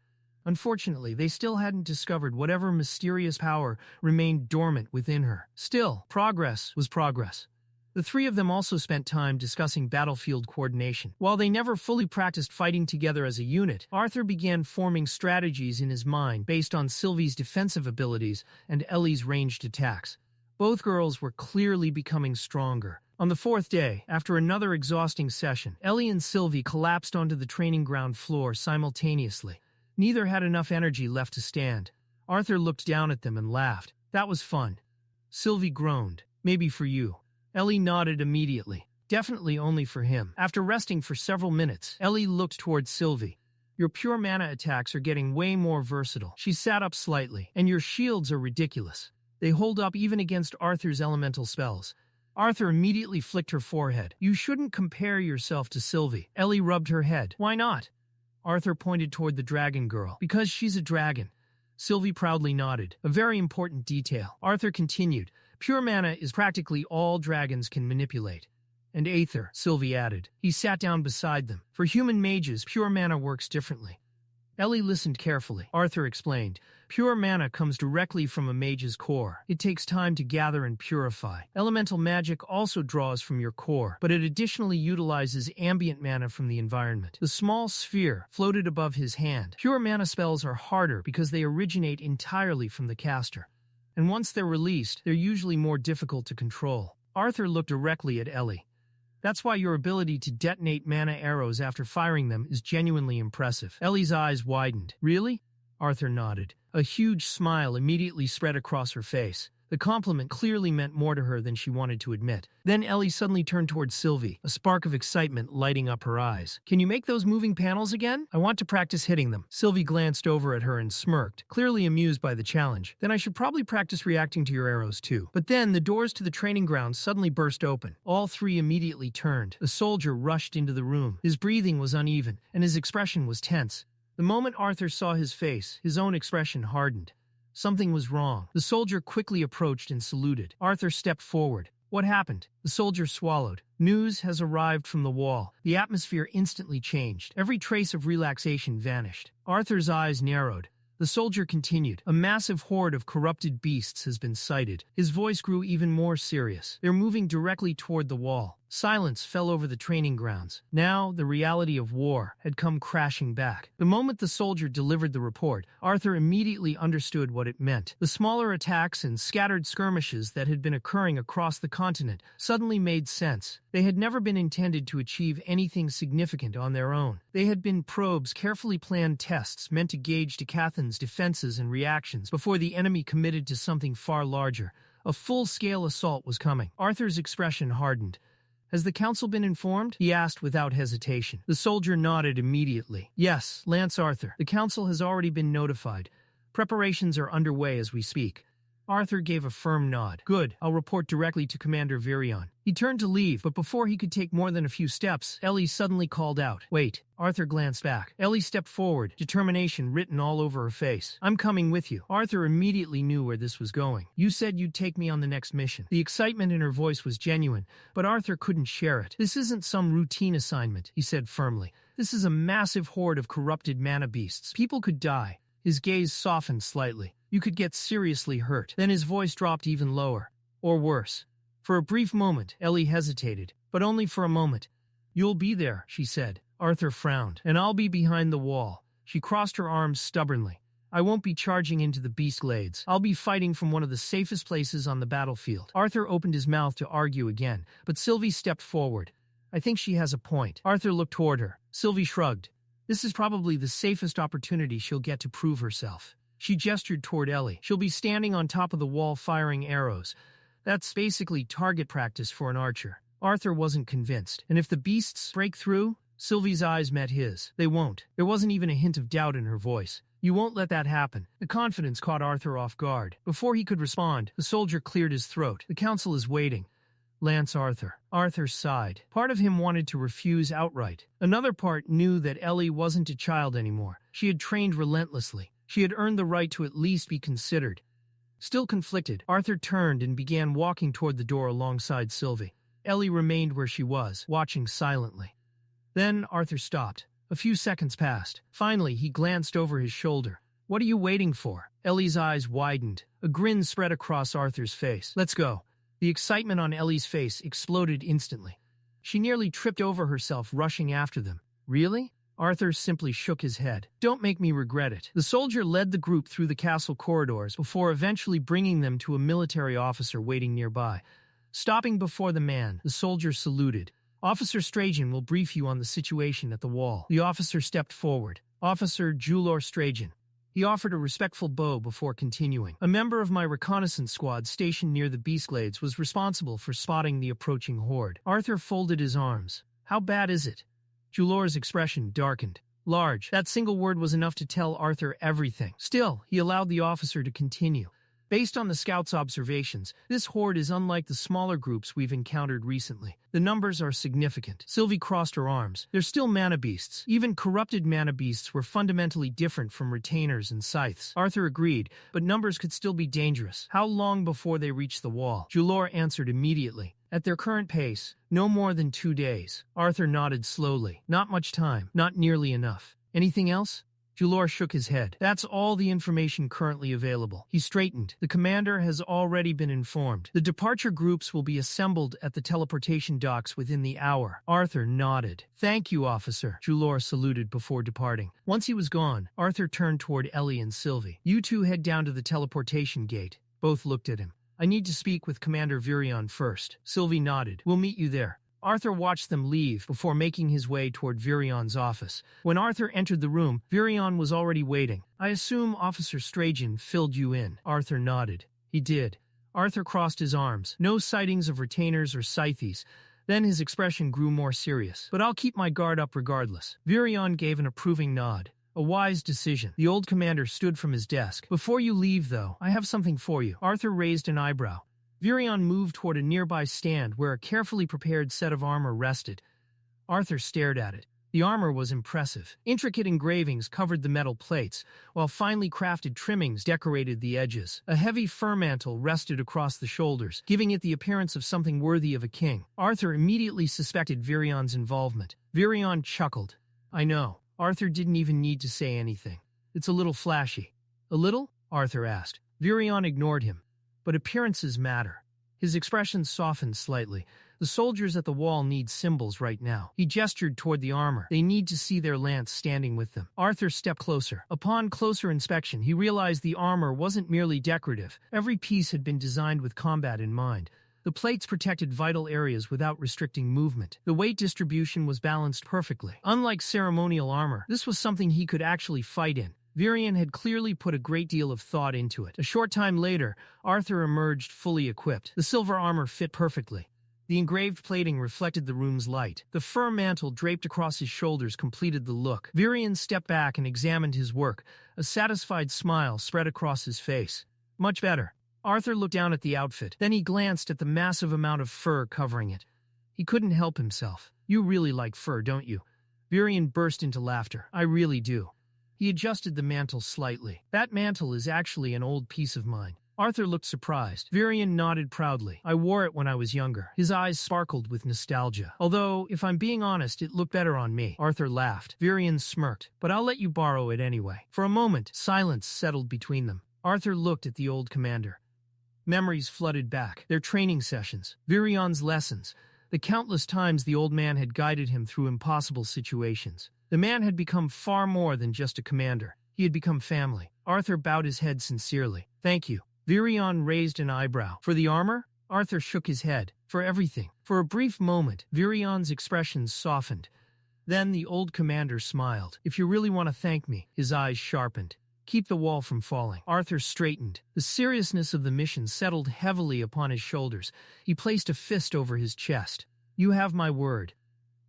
Unfortunately, they still hadn't discovered whatever mysterious power remained dormant within her. Still, progress was progress. The three of them also spent time discussing battlefield coordination. While they never fully practiced fighting together as a unit, Arthur began forming strategies in his mind based on Sylvie's defensive abilities and Ellie's ranged attacks. Both girls were clearly becoming stronger. On the fourth day, after another exhausting session, Ellie and Sylvie collapsed onto the training ground floor simultaneously. Neither had enough energy left to stand. Arthur looked down at them and laughed. That was fun. Sylvie groaned. Maybe for you. Ellie nodded immediately. Definitely only for him. After resting for several minutes, Ellie looked towards Sylvie. Your pure mana attacks are getting way more versatile. She sat up slightly. And your shields are ridiculous. They hold up even against Arthur's elemental spells. Arthur immediately flicked her forehead. You shouldn't compare yourself to Sylvie. Ellie rubbed her head. Why not? Arthur pointed toward the dragon girl. Because she's a dragon. Sylvie proudly nodded. A very important detail. Arthur continued. Pure mana is practically all dragons can manipulate. And Aether, Sylvie added. He sat down beside them. For human mages, pure mana works differently. Ellie listened carefully. Arthur explained. Pure mana comes directly from a mage's core. It takes time to gather and purify. Elemental magic also draws from your core, but it additionally utilizes ambient mana from the environment. The small sphere floated above his hand. Pure mana spells are harder because they originate entirely from the caster. And once they're released, they're usually more difficult to control. Arthur looked directly at Ellie. That's why your ability to detonate mana arrows after firing them is genuinely impressive. Ellie's eyes widened. Really? Arthur nodded. A huge smile immediately spread across her face. The compliment clearly meant more to her than she wanted to admit. Then Ellie suddenly turned towards Sylvie, a spark of excitement lighting up her eyes. Can you make those moving panels again? I want to practice hitting them. Sylvie glanced over at her and smirked, clearly amused by the challenge. Then I should probably practice reacting to your arrows too. But then the doors to the training ground suddenly burst open. All three immediately turned. A soldier rushed into the room. His breathing was uneven, and his expression was tense. The moment Arthur saw his face, his own expression hardened. Something was wrong. The soldier quickly approached and saluted. Arthur stepped forward. What happened? The soldier swallowed. News has arrived from the wall. The atmosphere instantly changed. Every trace of relaxation vanished. Arthur's eyes narrowed. The soldier continued. A massive horde of corrupted beasts has been sighted. His voice grew even more serious. They're moving directly toward the wall. Silence fell over the training grounds. Now, the reality of war had come crashing back. The moment the soldier delivered the report, Arthur immediately understood what it meant. The smaller attacks and scattered skirmishes that had been occurring across the continent suddenly made sense. They had never been intended to achieve anything significant on their own. They had been probes, carefully planned tests meant to gauge Dicathen's defenses and reactions before the enemy committed to something far larger. A full-scale assault was coming. Arthur's expression hardened. Has the council been informed? He asked without hesitation. The soldier nodded immediately. Yes, Lance Arthur. The council has already been notified. Preparations are underway as we speak. Arthur gave a firm nod. Good, I'll report directly to Commander Virion. He turned to leave, but before he could take more than a few steps, Ellie suddenly called out. Wait. Arthur glanced back. Ellie stepped forward, determination written all over her face. I'm coming with you. Arthur immediately knew where this was going. You said you'd take me on the next mission. The excitement in her voice was genuine, but Arthur couldn't share it. This isn't some routine assignment, he said firmly. This is a massive horde of corrupted mana beasts. People could die. His gaze softened slightly. You could get seriously hurt. Then his voice dropped even lower. Or worse. For a brief moment, Ellie hesitated, but only for a moment. "You'll be there," she said. Arthur frowned. "And I'll be behind the wall." She crossed her arms stubbornly. "I won't be charging into the beast glades. I'll be fighting from one of the safest places on the battlefield." Arthur opened his mouth to argue again, but Sylvie stepped forward. "I think she has a point." Arthur looked toward her. Sylvie shrugged. "This is probably the safest opportunity she'll get to prove herself." She gestured toward Ellie. "She'll be standing on top of the wall firing arrows. That's basically target practice for an archer." Arthur wasn't convinced. "And if the beasts break through?" Sylvie's eyes met his. "They won't." There wasn't even a hint of doubt in her voice. "You won't let that happen." The confidence caught Arthur off guard. Before he could respond, the soldier cleared his throat. "The council is waiting. Lance Arthur." Arthur sighed. Part of him wanted to refuse outright. Another part knew that Ellie wasn't a child anymore. She had trained relentlessly. She had earned the right to at least be considered. Still conflicted, Arthur turned and began walking toward the door alongside Sylvie. Ellie remained where she was, watching silently. Then Arthur stopped. A few seconds passed. Finally, he glanced over his shoulder. "What are you waiting for?" Ellie's eyes widened. A grin spread across Arthur's face. "Let's go." The excitement on Ellie's face exploded instantly. She nearly tripped over herself rushing after them. "Really?" Arthur simply shook his head. "Don't make me regret it." The soldier led the group through the castle corridors before eventually bringing them to a military officer waiting nearby. Stopping before the man, the soldier saluted. "Officer Strajan will brief you on the situation at the wall." The officer stepped forward. "Officer Julor Strajan." He offered a respectful bow before continuing. "A member of my reconnaissance squad stationed near the Beastglades was responsible for spotting the approaching horde." Arthur folded his arms. "How bad is it?" Julor's expression darkened. Large. That single word was enough to tell Arthur everything. Still, he allowed the officer to continue. "Based on the scouts' observations, this horde is unlike the smaller groups we've encountered recently. The numbers are significant." Sylvie crossed her arms. "They're still mana beasts. Even corrupted mana beasts were fundamentally different from retainers and scythes." Arthur agreed, but numbers could still be dangerous. "How long before they reach the wall?" Julor answered immediately. "At their current pace, no more than 2 days." Arthur nodded slowly. "Not much time. Not nearly enough. Anything else?" Julor shook his head. "That's all the information currently available." He straightened. "The commander has already been informed. The departure groups will be assembled at the teleportation docks within the hour." Arthur nodded. "Thank you, officer." Julor saluted before departing. Once he was gone, Arthur turned toward Ellie and Sylvie. "You two head down to the teleportation gate." Both looked at him. "I need to speak with Commander Virion first." Sylvie nodded. "We'll meet you there." Arthur watched them leave before making his way toward Virion's office. When Arthur entered the room, Virion was already waiting. "I assume Officer Strajan filled you in." Arthur nodded. "He did." Arthur crossed his arms. No sightings of retainers or scythes. Then his expression grew more serious. "But I'll keep my guard up regardless." Virion gave an approving nod. "A wise decision." The old commander stood from his desk. "Before you leave, though, I have something for you." Arthur raised an eyebrow. Virion moved toward a nearby stand where a carefully prepared set of armor rested. Arthur stared at it. The armor was impressive. Intricate engravings covered the metal plates, while finely crafted trimmings decorated the edges. A heavy fur mantle rested across the shoulders, giving it the appearance of something worthy of a king. Arthur immediately suspected Virion's involvement. Virion chuckled. "I know." Arthur didn't even need to say anything. "It's a little flashy." "A little?" Arthur asked. Virion ignored him. "But appearances matter." His expression softened slightly. "The soldiers at the wall need symbols right now." He gestured toward the armor. "They need to see their lance standing with them." Arthur stepped closer. Upon closer inspection, he realized the armor wasn't merely decorative. Every piece had been designed with combat in mind. The plates protected vital areas without restricting movement. The weight distribution was balanced perfectly. Unlike ceremonial armor, this was something he could actually fight in. Virion had clearly put a great deal of thought into it. A short time later, Arthur emerged fully equipped. The silver armor fit perfectly. The engraved plating reflected the room's light. The fur mantle draped across his shoulders completed the look. Virion stepped back and examined his work. A satisfied smile spread across his face. "Much better." Arthur looked down at the outfit. Then he glanced at the massive amount of fur covering it. He couldn't help himself. "You really like fur, don't you?" Virion burst into laughter. "I really do." He adjusted the mantle slightly. "That mantle is actually an old piece of mine." Arthur looked surprised. Virion nodded proudly. "I wore it when I was younger." His eyes sparkled with nostalgia. "Although, if I'm being honest, it looked better on me." Arthur laughed. Virion smirked. "But I'll let you borrow it anyway." For a moment, silence settled between them. Arthur looked at the old commander. Memories flooded back, their training sessions, Virion's lessons, the countless times the old man had guided him through impossible situations. The man had become far more than just a commander. He had become family. Arthur bowed his head sincerely. Thank you. Virion raised an eyebrow. For the armor? Arthur shook his head. For everything. For a brief moment, Virion's expression softened. Then the old commander smiled. If you really want to thank me, his eyes sharpened. Keep the wall from falling. Arthur straightened. The seriousness of the mission settled heavily upon his shoulders. He placed a fist over his chest. You have my word.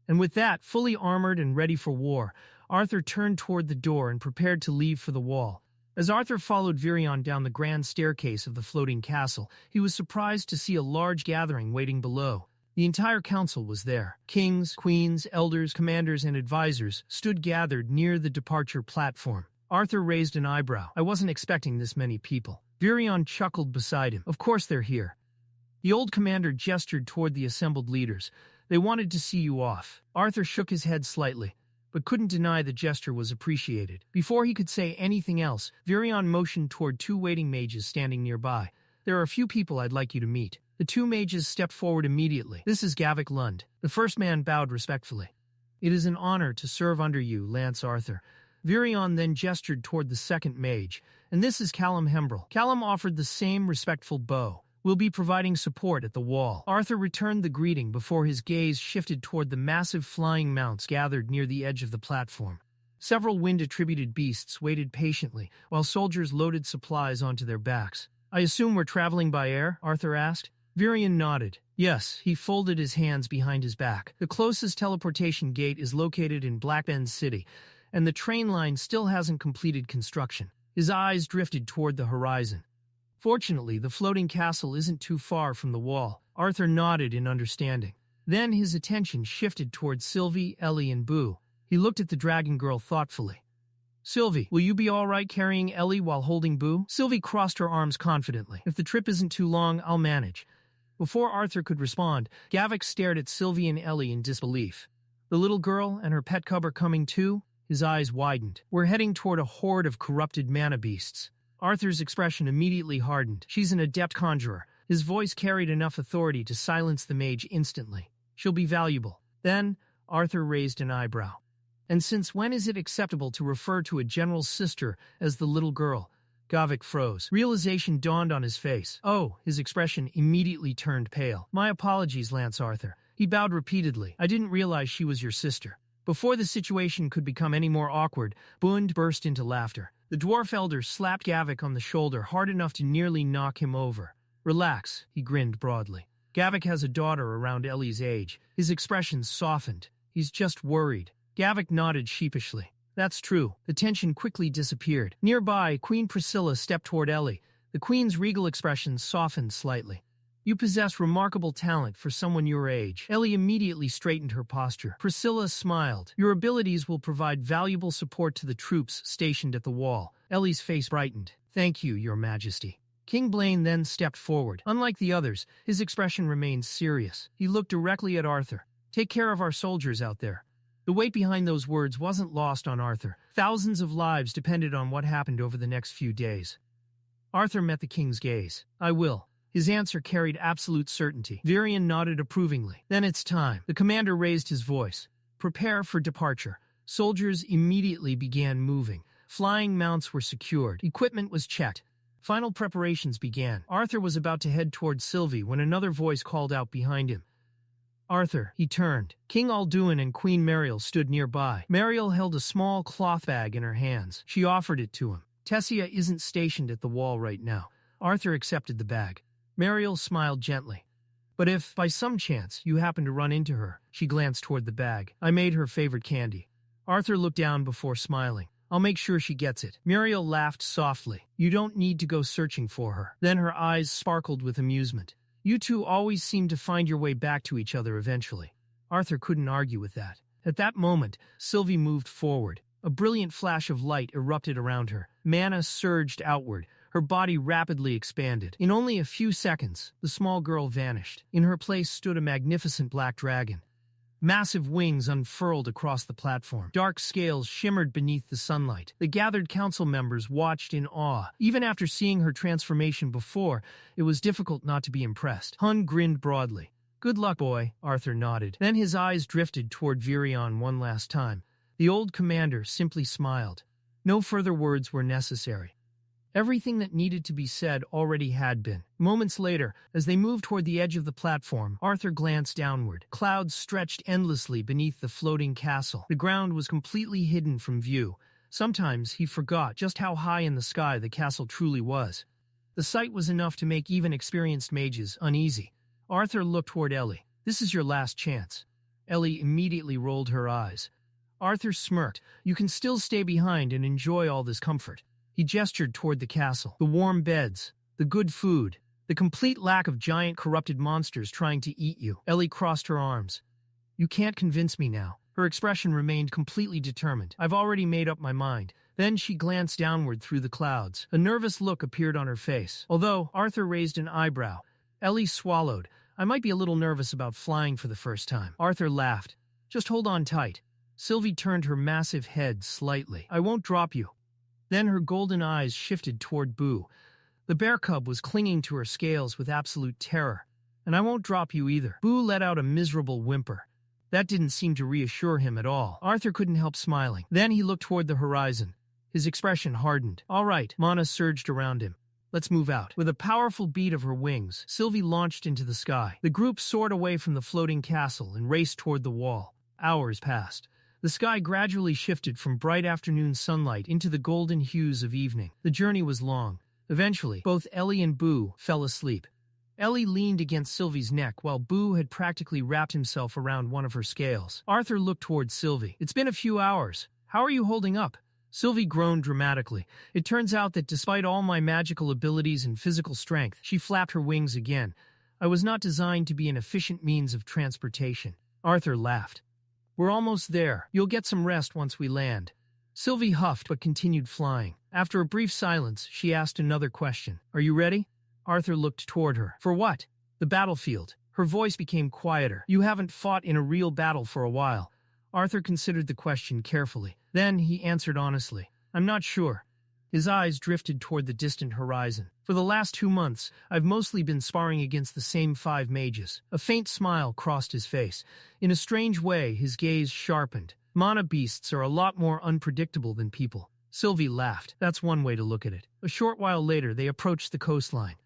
And with that, fully armored and ready for war, Arthur turned toward the door and prepared to leave for the wall. As Arthur followed Virion down the grand staircase of the floating castle, he was surprised to see a large gathering waiting below. The entire council was there. Kings, queens, elders, commanders, and advisors stood gathered near the departure platform. Arthur raised an eyebrow. I wasn't expecting this many people. Virion chuckled beside him. Of course they're here. The old commander gestured toward the assembled leaders. They wanted to see you off. Arthur shook his head slightly, but couldn't deny the gesture was appreciated. Before he could say anything else, Virion motioned toward two waiting mages standing nearby. There are a few people I'd like you to meet. The two mages stepped forward immediately. This is Gavik Lund. The first man bowed respectfully. It is an honor to serve under you, Lance Arthur. Virion then gestured toward the second mage. And this is Callum Hembrel. Callum offered the same respectful bow. We'll be providing support at the wall. Arthur returned the greeting before his gaze shifted toward the massive flying mounts gathered near the edge of the platform. Several wind-attributed beasts waited patiently, while soldiers loaded supplies onto their backs. I assume we're traveling by air? Arthur asked. Virion nodded. Yes, he folded his hands behind his back. The closest teleportation gate is located in Blackbend City, and the train line still hasn't completed construction. His eyes drifted toward the horizon. Fortunately, the floating castle isn't too far from the wall. Arthur nodded in understanding. Then his attention shifted toward Sylvie, Ellie, and Boo. He looked at the dragon girl thoughtfully. Sylvie, will you be all right carrying Ellie while holding Boo? Sylvie crossed her arms confidently. If the trip isn't too long, I'll manage. Before Arthur could respond, Gavik stared at Sylvie and Ellie in disbelief. The little girl and her pet cub are coming too? His eyes widened. We're heading toward a horde of corrupted mana beasts. Arthur's expression immediately hardened. She's an adept conjurer. His voice carried enough authority to silence the mage instantly. She'll be valuable. Then, Arthur raised an eyebrow. And since when is it acceptable to refer to a general's sister as the little girl? Gavik froze. Realization dawned on his face. Oh, his expression immediately turned pale. My apologies, Lance Arthur. He bowed repeatedly. I didn't realize she was your sister. Before the situation could become any more awkward, Bund burst into laughter. The dwarf elder slapped Gavik on the shoulder hard enough to nearly knock him over. Relax, he grinned broadly. Gavik has a daughter around Ellie's age. His expression softened. He's just worried. Gavik nodded sheepishly. That's true. The tension quickly disappeared. Nearby, Queen Priscilla stepped toward Ellie. The queen's regal expression softened slightly. You possess remarkable talent for someone your age. Ellie immediately straightened her posture. Priscilla smiled. Your abilities will provide valuable support to the troops stationed at the wall. Ellie's face brightened. Thank you, Your Majesty. King Blaine then stepped forward. Unlike the others, his expression remained serious. He looked directly at Arthur. Take care of our soldiers out there. The weight behind those words wasn't lost on Arthur. Thousands of lives depended on what happened over the next few days. Arthur met the king's gaze. I will. His answer carried absolute certainty. Virion nodded approvingly. Then it's time. The commander raised his voice. Prepare for departure. Soldiers immediately began moving. Flying mounts were secured. Equipment was checked. Final preparations began. Arthur was about to head toward Sylvie when another voice called out behind him. Arthur, he turned. King Alduin and Queen Mariel stood nearby. Mariel held a small cloth bag in her hands. She offered it to him. Tessia isn't stationed at the wall right now. Arthur accepted the bag. Mariel smiled gently. But if, by some chance, you happen to run into her, she glanced toward the bag. I made her favorite candy. Arthur looked down before smiling. I'll make sure she gets it. Mariel laughed softly. You don't need to go searching for her. Then her eyes sparkled with amusement. You two always seem to find your way back to each other eventually. Arthur couldn't argue with that. At that moment, Sylvie moved forward. A brilliant flash of light erupted around her. Mana surged outward. Her body rapidly expanded. In only a few seconds, the small girl vanished. In her place stood a magnificent black dragon. Massive wings unfurled across the platform. Dark scales shimmered beneath the sunlight. The gathered council members watched in awe. Even after seeing her transformation before, it was difficult not to be impressed. Hun grinned broadly. "Good luck, boy," Arthur nodded. Then his eyes drifted toward Virion one last time. The old commander simply smiled. No further words were necessary. Everything that needed to be said already had been. Moments later, as they moved toward the edge of the platform, Arthur glanced downward. Clouds stretched endlessly beneath the floating castle. The ground was completely hidden from view. Sometimes he forgot just how high in the sky the castle truly was. The sight was enough to make even experienced mages uneasy. Arthur looked toward Ellie. "This is your last chance." Ellie immediately rolled her eyes. Arthur smirked. "You can still stay behind and enjoy all this comfort." He gestured toward the castle. The warm beds, the good food, the complete lack of giant corrupted monsters trying to eat you. Ellie crossed her arms. "You can't convince me now." Her expression remained completely determined. "I've already made up my mind." Then she glanced downward through the clouds. A nervous look appeared on her face. Although Arthur raised an eyebrow, Ellie swallowed. "I might be a little nervous about flying for the first time." Arthur laughed. "Just hold on tight." Sylvie turned her massive head slightly. "I won't drop you." Then her golden eyes shifted toward Boo. The bear cub was clinging to her scales with absolute terror. "And I won't drop you either." Boo let out a miserable whimper. That didn't seem to reassure him at all. Arthur couldn't help smiling. Then he looked toward the horizon. His expression hardened. "All right," Mana surged around him. "Let's move out." With a powerful beat of her wings, Sylvie launched into the sky. The group soared away from the floating castle and raced toward the wall. Hours passed. The sky gradually shifted from bright afternoon sunlight into the golden hues of evening. The journey was long. Eventually, both Ellie and Boo fell asleep. Ellie leaned against Sylvie's neck while Boo had practically wrapped himself around one of her scales. Arthur looked toward Sylvie. "It's been a few hours. How are you holding up?" Sylvie groaned dramatically. "It turns out that despite all my magical abilities and physical strength," she flapped her wings again, "I was not designed to be an efficient means of transportation." Arthur laughed. "We're almost there. You'll get some rest once we land." Sylvie huffed but continued flying. After a brief silence, she asked another question. "Are you ready?" Arthur looked toward her. "For what?" "The battlefield." Her voice became quieter. "You haven't fought in a real battle for a while." Arthur considered the question carefully. Then he answered honestly. "I'm not sure." His eyes drifted toward the distant horizon. "For the last 2 months, I've mostly been sparring against the same 5 mages." A faint smile crossed his face. In a strange way, his gaze sharpened. "Mana beasts are a lot more unpredictable than people." Sylvie laughed. "That's one way to look at it." A short while later, they approached the coastline.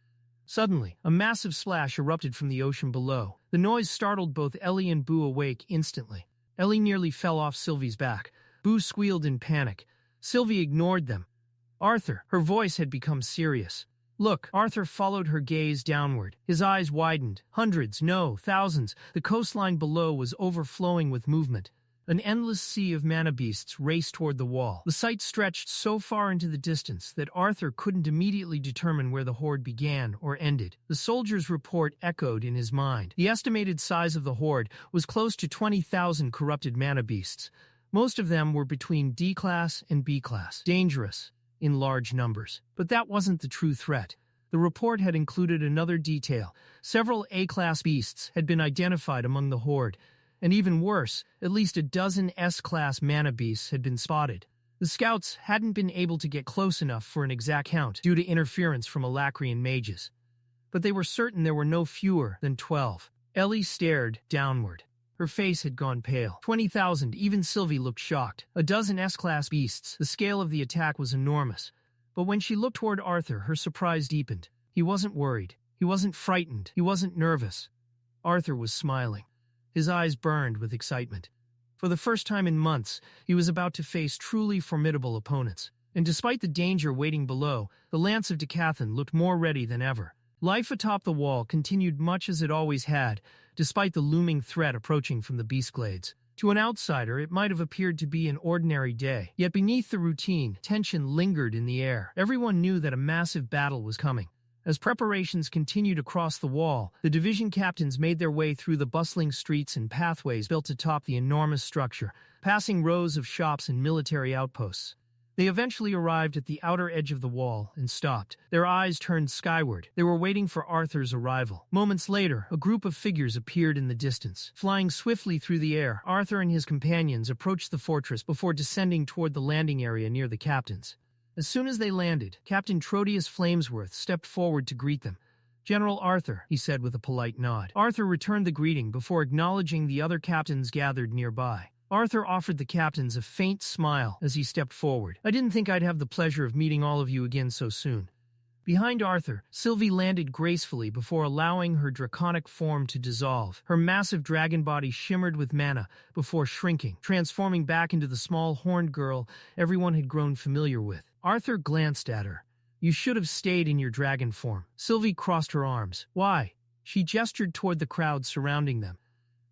Suddenly, a massive splash erupted from the ocean below. The noise startled both Ellie and Boo awake instantly. Ellie nearly fell off Sylvie's back. Boo squealed in panic. Sylvie ignored them. "Arthur," her voice had become serious. "Look." Arthur followed her gaze downward. His eyes widened. Hundreds, no, thousands. The coastline below was overflowing with movement. An endless sea of mana beasts raced toward the wall. The sight stretched so far into the distance that Arthur couldn't immediately determine where the horde began or ended. The soldier's report echoed in his mind. The estimated size of the horde was close to 20,000 corrupted mana beasts. Most of them were between D-class and B-class. Dangerous in large numbers. But that wasn't the true threat. The report had included another detail. Several A-class beasts had been identified among the horde. And even worse, at least a dozen S-class mana beasts had been spotted. The scouts hadn't been able to get close enough for an exact count due to interference from Alacrian mages. But they were certain there were no fewer than 12. Ellie stared downward. Her face had gone pale. 20,000, even Sylvie looked shocked. A dozen S-class beasts. The scale of the attack was enormous. But when she looked toward Arthur, her surprise deepened. He wasn't worried. He wasn't frightened. He wasn't nervous. Arthur was smiling. His eyes burned with excitement. For the first time in months, he was about to face truly formidable opponents. And despite the danger waiting below, the Lance of Dicathen looked more ready than ever. Life atop the wall continued much as it always had, despite the looming threat approaching from the Beastglades. To an outsider, it might have appeared to be an ordinary day. Yet beneath the routine, tension lingered in the air. Everyone knew that a massive battle was coming. As preparations continued across the wall, the division captains made their way through the bustling streets and pathways built atop the enormous structure, passing rows of shops and military outposts. They eventually arrived at the outer edge of the wall and stopped. Their eyes turned skyward. They were waiting for Arthur's arrival. Moments later, a group of figures appeared in the distance. Flying swiftly through the air, Arthur and his companions approached the fortress before descending toward the landing area near the captains. As soon as they landed, Captain Trodius Flamesworth stepped forward to greet them. "General Arthur," he said with a polite nod. Arthur returned the greeting before acknowledging the other captains gathered nearby. Arthur offered the captains a faint smile as he stepped forward. "I didn't think I'd have the pleasure of meeting all of you again so soon." Behind Arthur, Sylvie landed gracefully before allowing her draconic form to dissolve. Her massive dragon body shimmered with mana before shrinking, transforming back into the small horned girl everyone had grown familiar with. Arthur glanced at her. "You should have stayed in your dragon form." Sylvie crossed her arms. "Why?" She gestured toward the crowd surrounding them.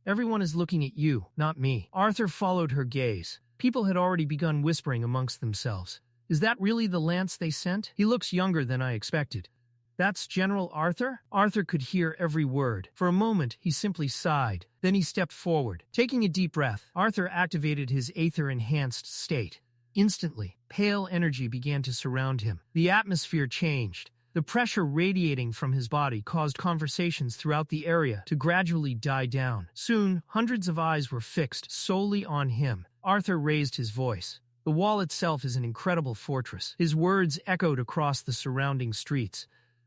"Everyone is looking at you, not me." Arthur followed her gaze. People had already begun whispering amongst themselves. "Is that really the lance they sent? He looks younger than I expected." "That's General Arthur?" Arthur could hear every word. For a moment, he simply sighed. Then he stepped forward. Taking a deep breath, Arthur activated his aether-enhanced state. Instantly, pale energy began to surround him. The atmosphere changed. The pressure radiating from his body caused conversations throughout the area to gradually die down. Soon, hundreds of eyes were fixed solely on him. Arthur raised his voice. "The wall itself is an incredible fortress." His words echoed across the surrounding streets.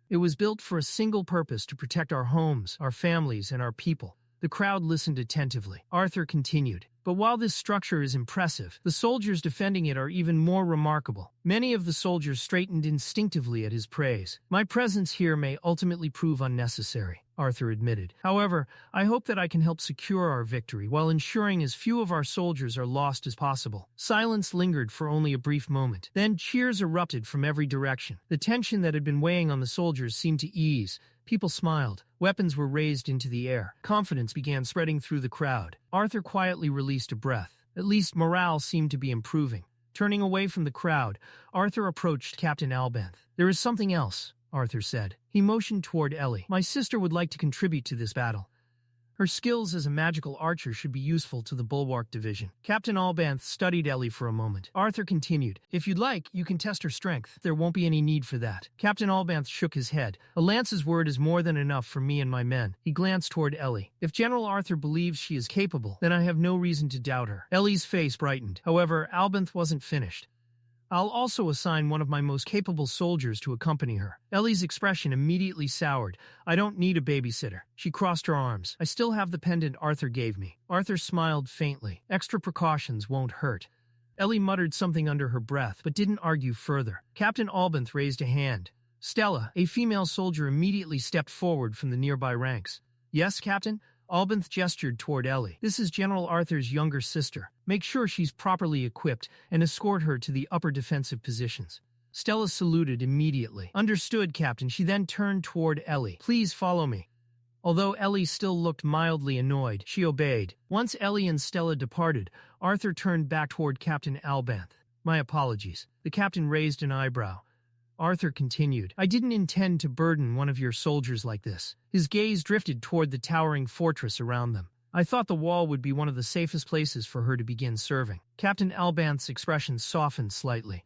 "It was built for a single purpose: to protect our homes, our families, and our people." The crowd listened attentively. Arthur continued. "But while this structure is impressive, the soldiers defending it are even more remarkable." Many of the soldiers straightened instinctively at his praise. "My presence here may ultimately prove unnecessary," Arthur admitted. "However, I hope that I can help secure our victory while ensuring as few of our soldiers are lost as possible." Silence lingered for only a brief moment. Then cheers erupted from every direction. The tension that had been weighing on the soldiers seemed to ease. People smiled. Weapons were raised into the air. Confidence began spreading through the crowd. Arthur quietly released a breath. At least morale seemed to be improving. Turning away from the crowd, Arthur approached Captain Albanth. "There is something else," Arthur said. He motioned toward Ellie. "My sister would like to contribute to this battle. Her skills as a magical archer should be useful to the Bulwark Division." Captain Albanth studied Ellie for a moment. Arthur continued, "If you'd like, you can test her strength. There won't be any need for that." Captain Albanth shook his head. "A lance's word is more than enough for me and my men." He glanced toward Ellie. "If General Arthur believes she is capable, then I have no reason to doubt her." Ellie's face brightened. However, Albanth wasn't finished. "I'll also assign one of my most capable soldiers to accompany her." Ellie's expression immediately soured. "I don't need a babysitter." She crossed her arms. "I still have the pendant Arthur gave me." Arthur smiled faintly. "Extra precautions won't hurt." Ellie muttered something under her breath, but didn't argue further. Captain Albanth raised a hand. Stella, a female soldier, immediately stepped forward from the nearby ranks. "Yes, Captain?" Albanth gestured toward Ellie. "This is General Arthur's younger sister. Make sure she's properly equipped and escort her to the upper defensive positions." Stella saluted immediately. "Understood, Captain." She then turned toward Ellie. "Please follow me." Although Ellie still looked mildly annoyed, she obeyed. Once Ellie and Stella departed, Arthur turned back toward Captain Albanth. "My apologies." The captain raised an eyebrow. Arthur continued, "I didn't intend to burden one of your soldiers like this." His gaze drifted toward the towering fortress around them. "I thought the wall would be one of the safest places for her to begin serving." Captain Albanth's expression softened slightly.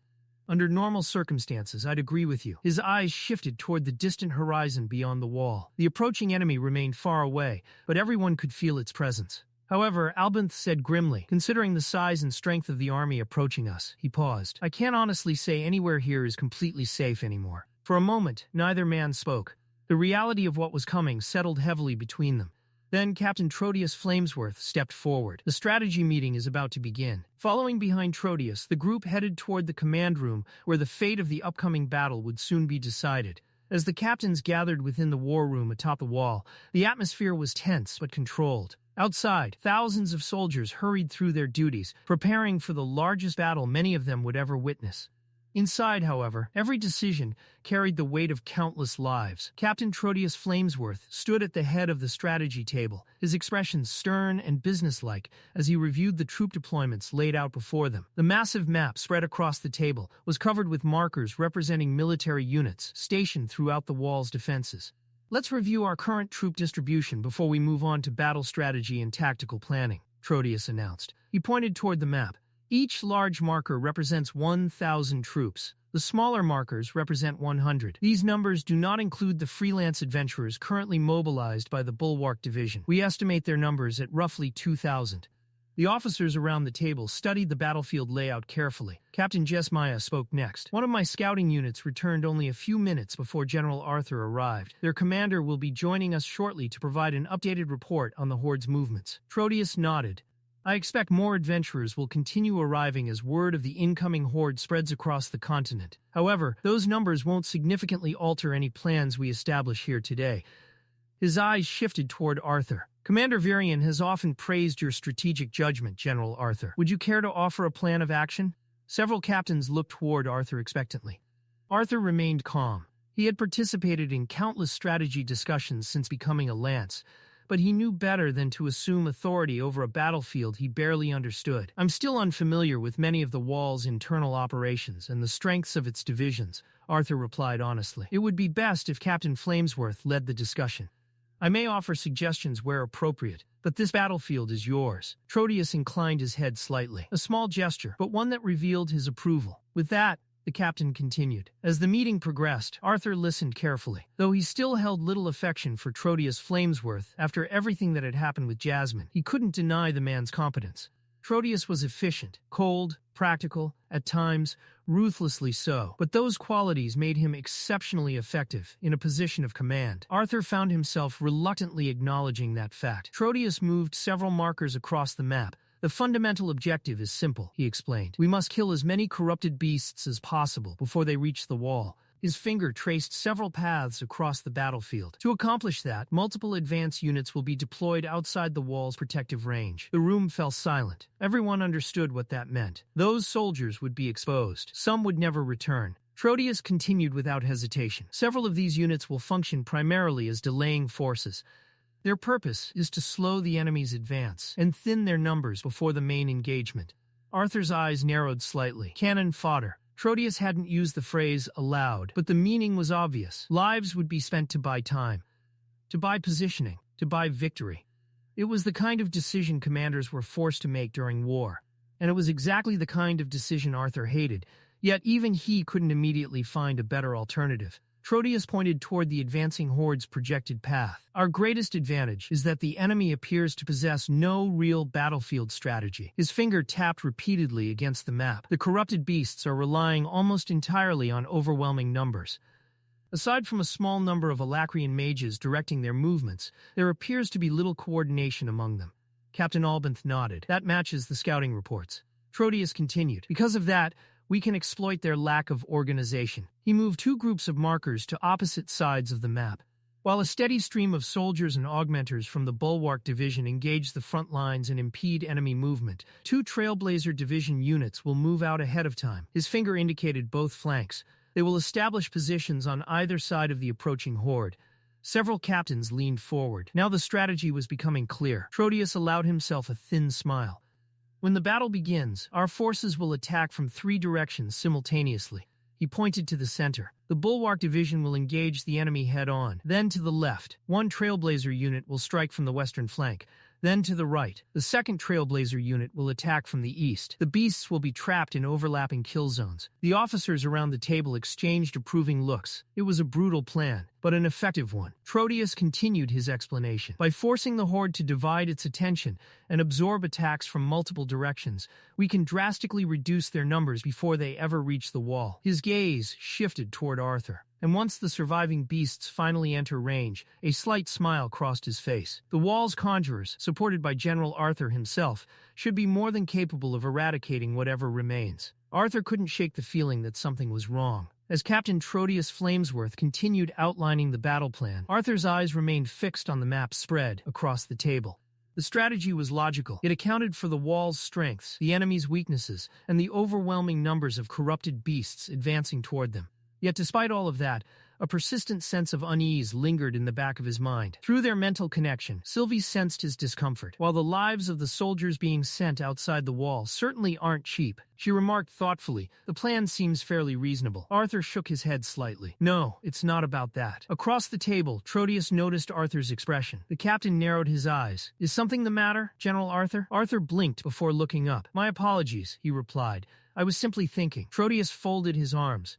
"Under normal circumstances, I'd agree with you." His eyes shifted toward the distant horizon beyond the wall. The approaching enemy remained far away, but everyone could feel its presence. However, Albanth said grimly, "Considering the size and strength of the army approaching us." He paused. "I can't honestly say anywhere here is completely safe anymore." For a moment, neither man spoke. The reality of what was coming settled heavily between them. Then Captain Trodius Flamesworth stepped forward. "The strategy meeting is about to begin." Following behind Trodius, the group headed toward the command room where the fate of the upcoming battle would soon be decided. As the captains gathered within the war room atop the wall, the atmosphere was tense but controlled. Outside, thousands of soldiers hurried through their duties, preparing for the largest battle many of them would ever witness. Inside, however, every decision carried the weight of countless lives. Captain Trodius Flamesworth stood at the head of the strategy table, his expression stern and businesslike as he reviewed the troop deployments laid out before them. The massive map spread across the table was covered with markers representing military units stationed throughout the wall's defenses. "Let's review our current troop distribution before we move on to battle strategy and tactical planning," Trodius announced. He pointed toward the map. Each large marker represents 1,000 troops. The smaller markers represent 100. These numbers do not include the freelance adventurers currently mobilized by the Bulwark Division. We estimate their numbers at roughly 2,000. The officers around the table studied the battlefield layout carefully. Captain Jesmaya spoke next. One of my scouting units returned only a few minutes before General Arthur arrived. Their commander will be joining us shortly to provide an updated report on the Horde's movements. Trodius nodded. I expect more adventurers will continue arriving as word of the incoming Horde spreads across the continent. However, those numbers won't significantly alter any plans we establish here today. His eyes shifted toward Arthur. Commander Virion has often praised your strategic judgment, General Arthur. Would you care to offer a plan of action? Several captains looked toward Arthur expectantly. Arthur remained calm. He had participated in countless strategy discussions since becoming a lance, but he knew better than to assume authority over a battlefield he barely understood. I'm still unfamiliar with many of the Wall's internal operations and the strengths of its divisions, Arthur replied honestly. It would be best if Captain Flamesworth led the discussion. I may offer suggestions where appropriate, but this battlefield is yours. Trodius inclined his head slightly, a small gesture, but one that revealed his approval. With that, the captain continued. As the meeting progressed, Arthur listened carefully. Though he still held little affection for Trodius Flamesworth after everything that had happened with Jasmine, he couldn't deny the man's competence. Trodius was efficient, cold, practical, at times, ruthlessly so, but those qualities made him exceptionally effective in a position of command. Arthur found himself reluctantly acknowledging that fact. Trodius moved several markers across the map. The fundamental objective is simple, he explained. We must kill as many corrupted beasts as possible before they reach the wall. His finger traced several paths across the battlefield. To accomplish that, multiple advance units will be deployed outside the wall's protective range. The room fell silent. Everyone understood what that meant. Those soldiers would be exposed. Some would never return. Trodius continued without hesitation. Several of these units will function primarily as delaying forces. Their purpose is to slow the enemy's advance and thin their numbers before the main engagement. Arthur's eyes narrowed slightly. Cannon fodder. Trodius hadn't used the phrase aloud, but the meaning was obvious. Lives would be spent to buy time, to buy positioning, to buy victory. It was the kind of decision commanders were forced to make during war, and it was exactly the kind of decision Arthur hated, yet even he couldn't immediately find a better alternative. Trodius pointed toward the advancing Horde's projected path. Our greatest advantage is that the enemy appears to possess no real battlefield strategy. His finger tapped repeatedly against the map. The corrupted beasts are relying almost entirely on overwhelming numbers. Aside from a small number of Alacrian mages directing their movements, there appears to be little coordination among them. Captain Albanth nodded. That matches the scouting reports. Trodius continued. Because of that, we can exploit their lack of organization. He moved two groups of markers to opposite sides of the map. While a steady stream of soldiers and augmenters from the Bulwark Division engage the front lines and impede enemy movement, two Trailblazer Division units will move out ahead of time. His finger indicated both flanks. They will establish positions on either side of the approaching Horde. Several captains leaned forward. Now the strategy was becoming clear. Trodius allowed himself a thin smile. When the battle begins, our forces will attack from three directions simultaneously. He pointed to the center. The Bulwark Division will engage the enemy head-on. Then to the left, one Trailblazer unit will strike from the western flank. Then to the right, the second Trailblazer unit will attack from the east. The beasts will be trapped in overlapping kill zones. The officers around the table exchanged approving looks. It was a brutal plan, but an effective one. Trodius continued his explanation. By forcing the Horde to divide its attention and absorb attacks from multiple directions, we can drastically reduce their numbers before they ever reach the wall. His gaze shifted toward Arthur. And once the surviving beasts finally enter range, a slight smile crossed his face. The wall's conjurers, supported by General Arthur himself, should be more than capable of eradicating whatever remains. Arthur couldn't shake the feeling that something was wrong. As Captain Trodius Flamesworth continued outlining the battle plan, Arthur's eyes remained fixed on the map spread across the table. The strategy was logical. It accounted for the wall's strengths, the enemy's weaknesses, and the overwhelming numbers of corrupted beasts advancing toward them. Yet despite all of that, A persistent sense of unease lingered in the back of his mind. Through their mental connection, Sylvie sensed his discomfort. While the lives of the soldiers being sent outside the wall certainly aren't cheap, she remarked thoughtfully, the plan seems fairly reasonable. Arthur shook his head slightly. No, it's not about that. Across the table, Trodius noticed Arthur's expression. The captain narrowed his eyes. Is something the matter, General Arthur? Arthur blinked before looking up. My apologies, he replied. I was simply thinking. Trodius folded his arms.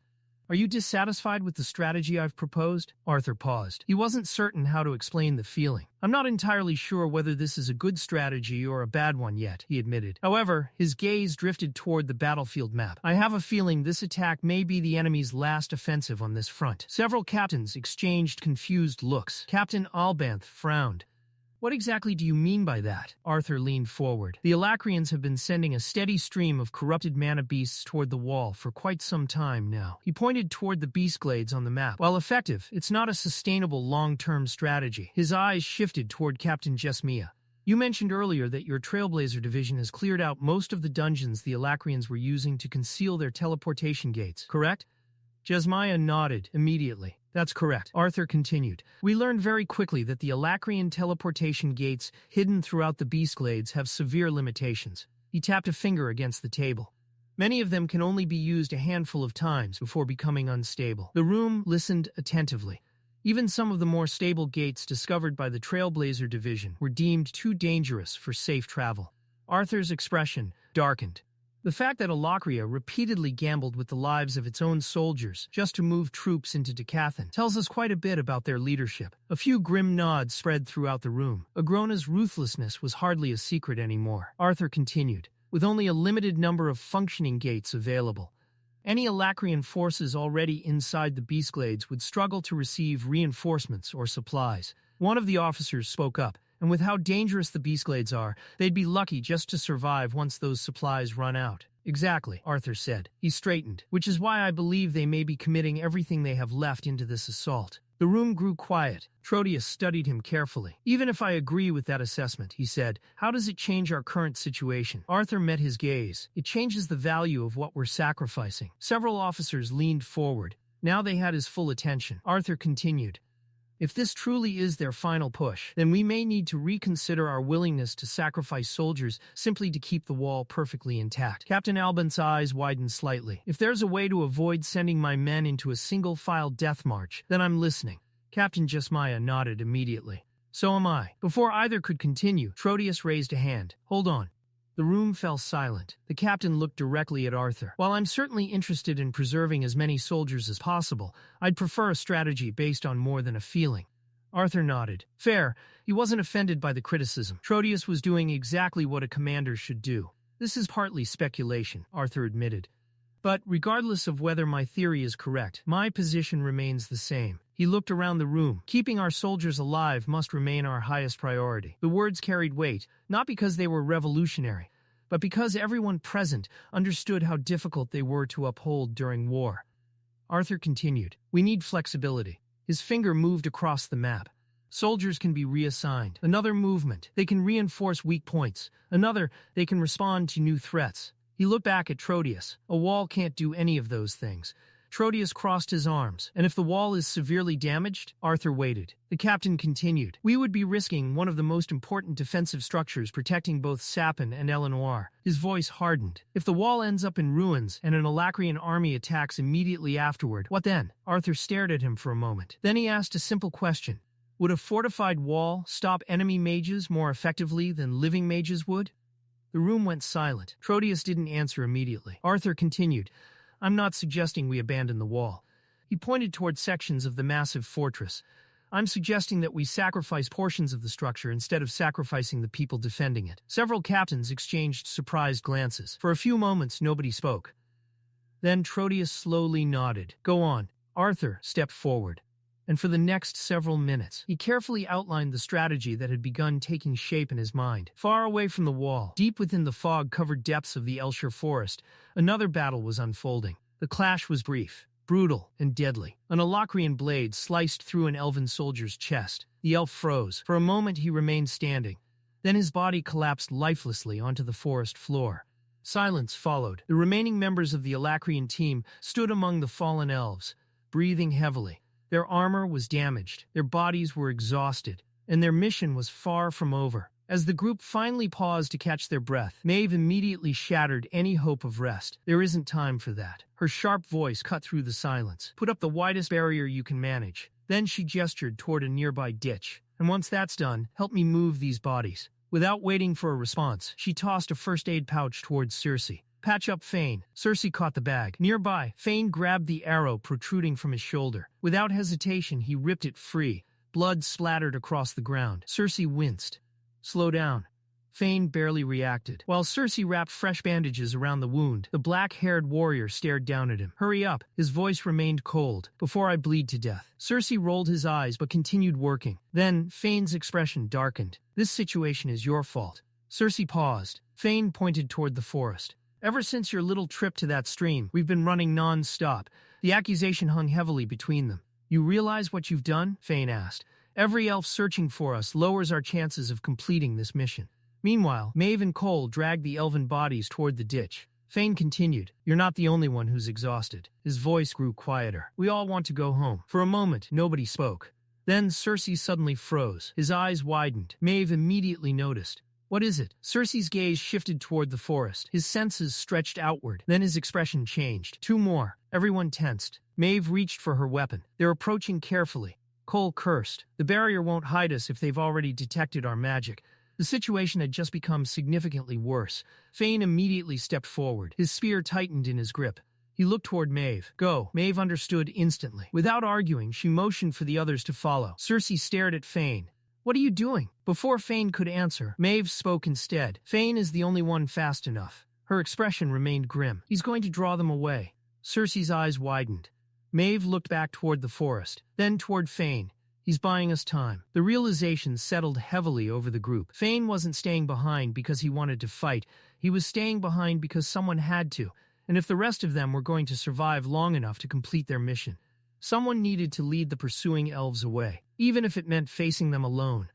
Are you dissatisfied with the strategy I've proposed? Arthur paused. He wasn't certain how to explain the feeling. I'm not entirely sure whether this is a good strategy or a bad one yet, he admitted. However, his gaze drifted toward the battlefield map. I have a feeling this attack may be the enemy's last offensive on this front. Several captains exchanged confused looks. Captain Albanth frowned. What exactly do you mean by that? Arthur leaned forward. The Alacrians have been sending a steady stream of corrupted mana beasts toward the wall for quite some time now. He pointed toward the beast glades on the map. While effective, it's not a sustainable long-term strategy. His eyes shifted toward Captain Jesmia. You mentioned earlier that your Trailblazer division has cleared out most of the dungeons the Alacrians were using to conceal their teleportation gates, correct? Jesmia nodded immediately. That's correct. Arthur continued. We learned very quickly that the Alacrian teleportation gates hidden throughout the Beastglades have severe limitations. He tapped a finger against the table. Many of them can only be used a handful of times before becoming unstable. The room listened attentively. Even some of the more stable gates discovered by the Trailblazer division were deemed too dangerous for safe travel. Arthur's expression darkened. The fact that Alacria repeatedly gambled with the lives of its own soldiers just to move troops into Dicathen tells us quite a bit about their leadership. A few grim nods spread throughout the room. Agrona's ruthlessness was hardly a secret anymore. Arthur continued, with only a limited number of functioning gates available. Any Alacrian forces already inside the Beastglades would struggle to receive reinforcements or supplies. One of the officers spoke up. And with how dangerous the Beastglades are, they'd be lucky just to survive once those supplies run out. Exactly, Arthur said. He straightened, which is why I believe they may be committing everything they have left into this assault. The room grew quiet. Trodius studied him carefully. Even if I agree with that assessment, he said, how does it change our current situation? Arthur met his gaze. It changes the value of what we're sacrificing. Several officers leaned forward. Now they had his full attention. Arthur continued. If this truly is their final push, then we may need to reconsider our willingness to sacrifice soldiers simply to keep the wall perfectly intact. Captain Albanth's eyes widened slightly. If there's a way to avoid sending my men into a single-file death march, then I'm listening. Captain Jesmia nodded immediately. So am I. Before either could continue, Trodius raised a hand. Hold on. The room fell silent. The captain looked directly at Arthur. While I'm certainly interested in preserving as many soldiers as possible, I'd prefer a strategy based on more than a feeling. Arthur nodded. Fair. He wasn't offended by the criticism. Trodius was doing exactly what a commander should do. This is partly speculation, Arthur admitted. But regardless of whether my theory is correct, my position remains the same. He looked around the room. Keeping our soldiers alive must remain our highest priority. The words carried weight, not because they were revolutionary, but because everyone present understood how difficult they were to uphold during war. Arthur continued, we need flexibility. His finger moved across the map. Soldiers can be reassigned. Another movement, they can reinforce weak points. Another, they can respond to new threats. He looked back at Trodius. A wall can't do any of those things. Trodius crossed his arms, and if the wall is severely damaged, Arthur waited. The captain continued, we would be risking one of the most important defensive structures protecting both Sapin and Eleanor. His voice hardened. If the wall ends up in ruins and an Alacrian army attacks immediately afterward, what then? Arthur stared at him for a moment. Then he asked a simple question. Would a fortified wall stop enemy mages more effectively than living mages would? The room went silent. Trodius didn't answer immediately. Arthur continued, I'm not suggesting we abandon the wall. He pointed toward sections of the massive fortress. I'm suggesting that we sacrifice portions of the structure instead of sacrificing the people defending it. Several captains exchanged surprised glances. For a few moments, nobody spoke. Then Trodius slowly nodded. Go on. Arthur stepped forward. And for the next several minutes, he carefully outlined the strategy that had begun taking shape in his mind. Far away from the wall, deep within the fog-covered depths of the Elshire forest, another battle was unfolding. The clash was brief, brutal, and deadly. An Alacrian blade sliced through an elven soldier's chest. The elf froze. For a moment he remained standing. Then his body collapsed lifelessly onto the forest floor. Silence followed. The remaining members of the Alacrian team stood among the fallen elves, breathing heavily. Their armor was damaged, their bodies were exhausted, and their mission was far from over. As the group finally paused to catch their breath, Maeve immediately shattered any hope of rest. There isn't time for that. Her sharp voice cut through the silence. Put up the widest barrier you can manage. Then she gestured toward a nearby ditch. And once that's done, help me move these bodies. Without waiting for a response, she tossed a first aid pouch towards Cersei. Patch up Fane. Cersei caught the bag. Nearby, Fane grabbed the arrow protruding from his shoulder. Without hesitation, he ripped it free. Blood splattered across the ground. Cersei winced. Slow down. Fane barely reacted. While Cersei wrapped fresh bandages around the wound, the black-haired warrior stared down at him. Hurry up. His voice remained cold. Before I bleed to death. Cersei rolled his eyes but continued working. Then, Fane's expression darkened. This situation is your fault. Cersei paused. Fane pointed toward the forest. Ever since your little trip to that stream, we've been running non-stop. The accusation hung heavily between them. You realize what you've done? Fane asked. Every elf searching for us lowers our chances of completing this mission. Meanwhile, Maeve and Cole dragged the elven bodies toward the ditch. Fane continued, You're not the only one who's exhausted. His voice grew quieter. We all want to go home. For a moment, nobody spoke. Then Cersei suddenly froze. His eyes widened. Maeve immediately noticed. What is it? Cersei's gaze shifted toward the forest. His senses stretched outward. Then his expression changed. Two more. Everyone tensed. Maeve reached for her weapon. They're approaching carefully. Cole cursed. The barrier won't hide us if they've already detected our magic. The situation had just become significantly worse. Fane immediately stepped forward. His spear tightened in his grip. He looked toward Maeve. Go. Maeve understood instantly. Without arguing, she motioned for the others to follow. Cersei stared at Fane. What are you doing? Before Fane could answer, Maeve spoke instead. Fane is the only one fast enough. Her expression remained grim. He's going to draw them away. Cersei's eyes widened. Maeve looked back toward the forest, then toward Fane. He's buying us time. The realization settled heavily over the group. Fane wasn't staying behind because he wanted to fight. He was staying behind because someone had to, and if the rest of them were going to survive long enough to complete their mission, someone needed to lead the pursuing elves away, even if it meant facing them alone.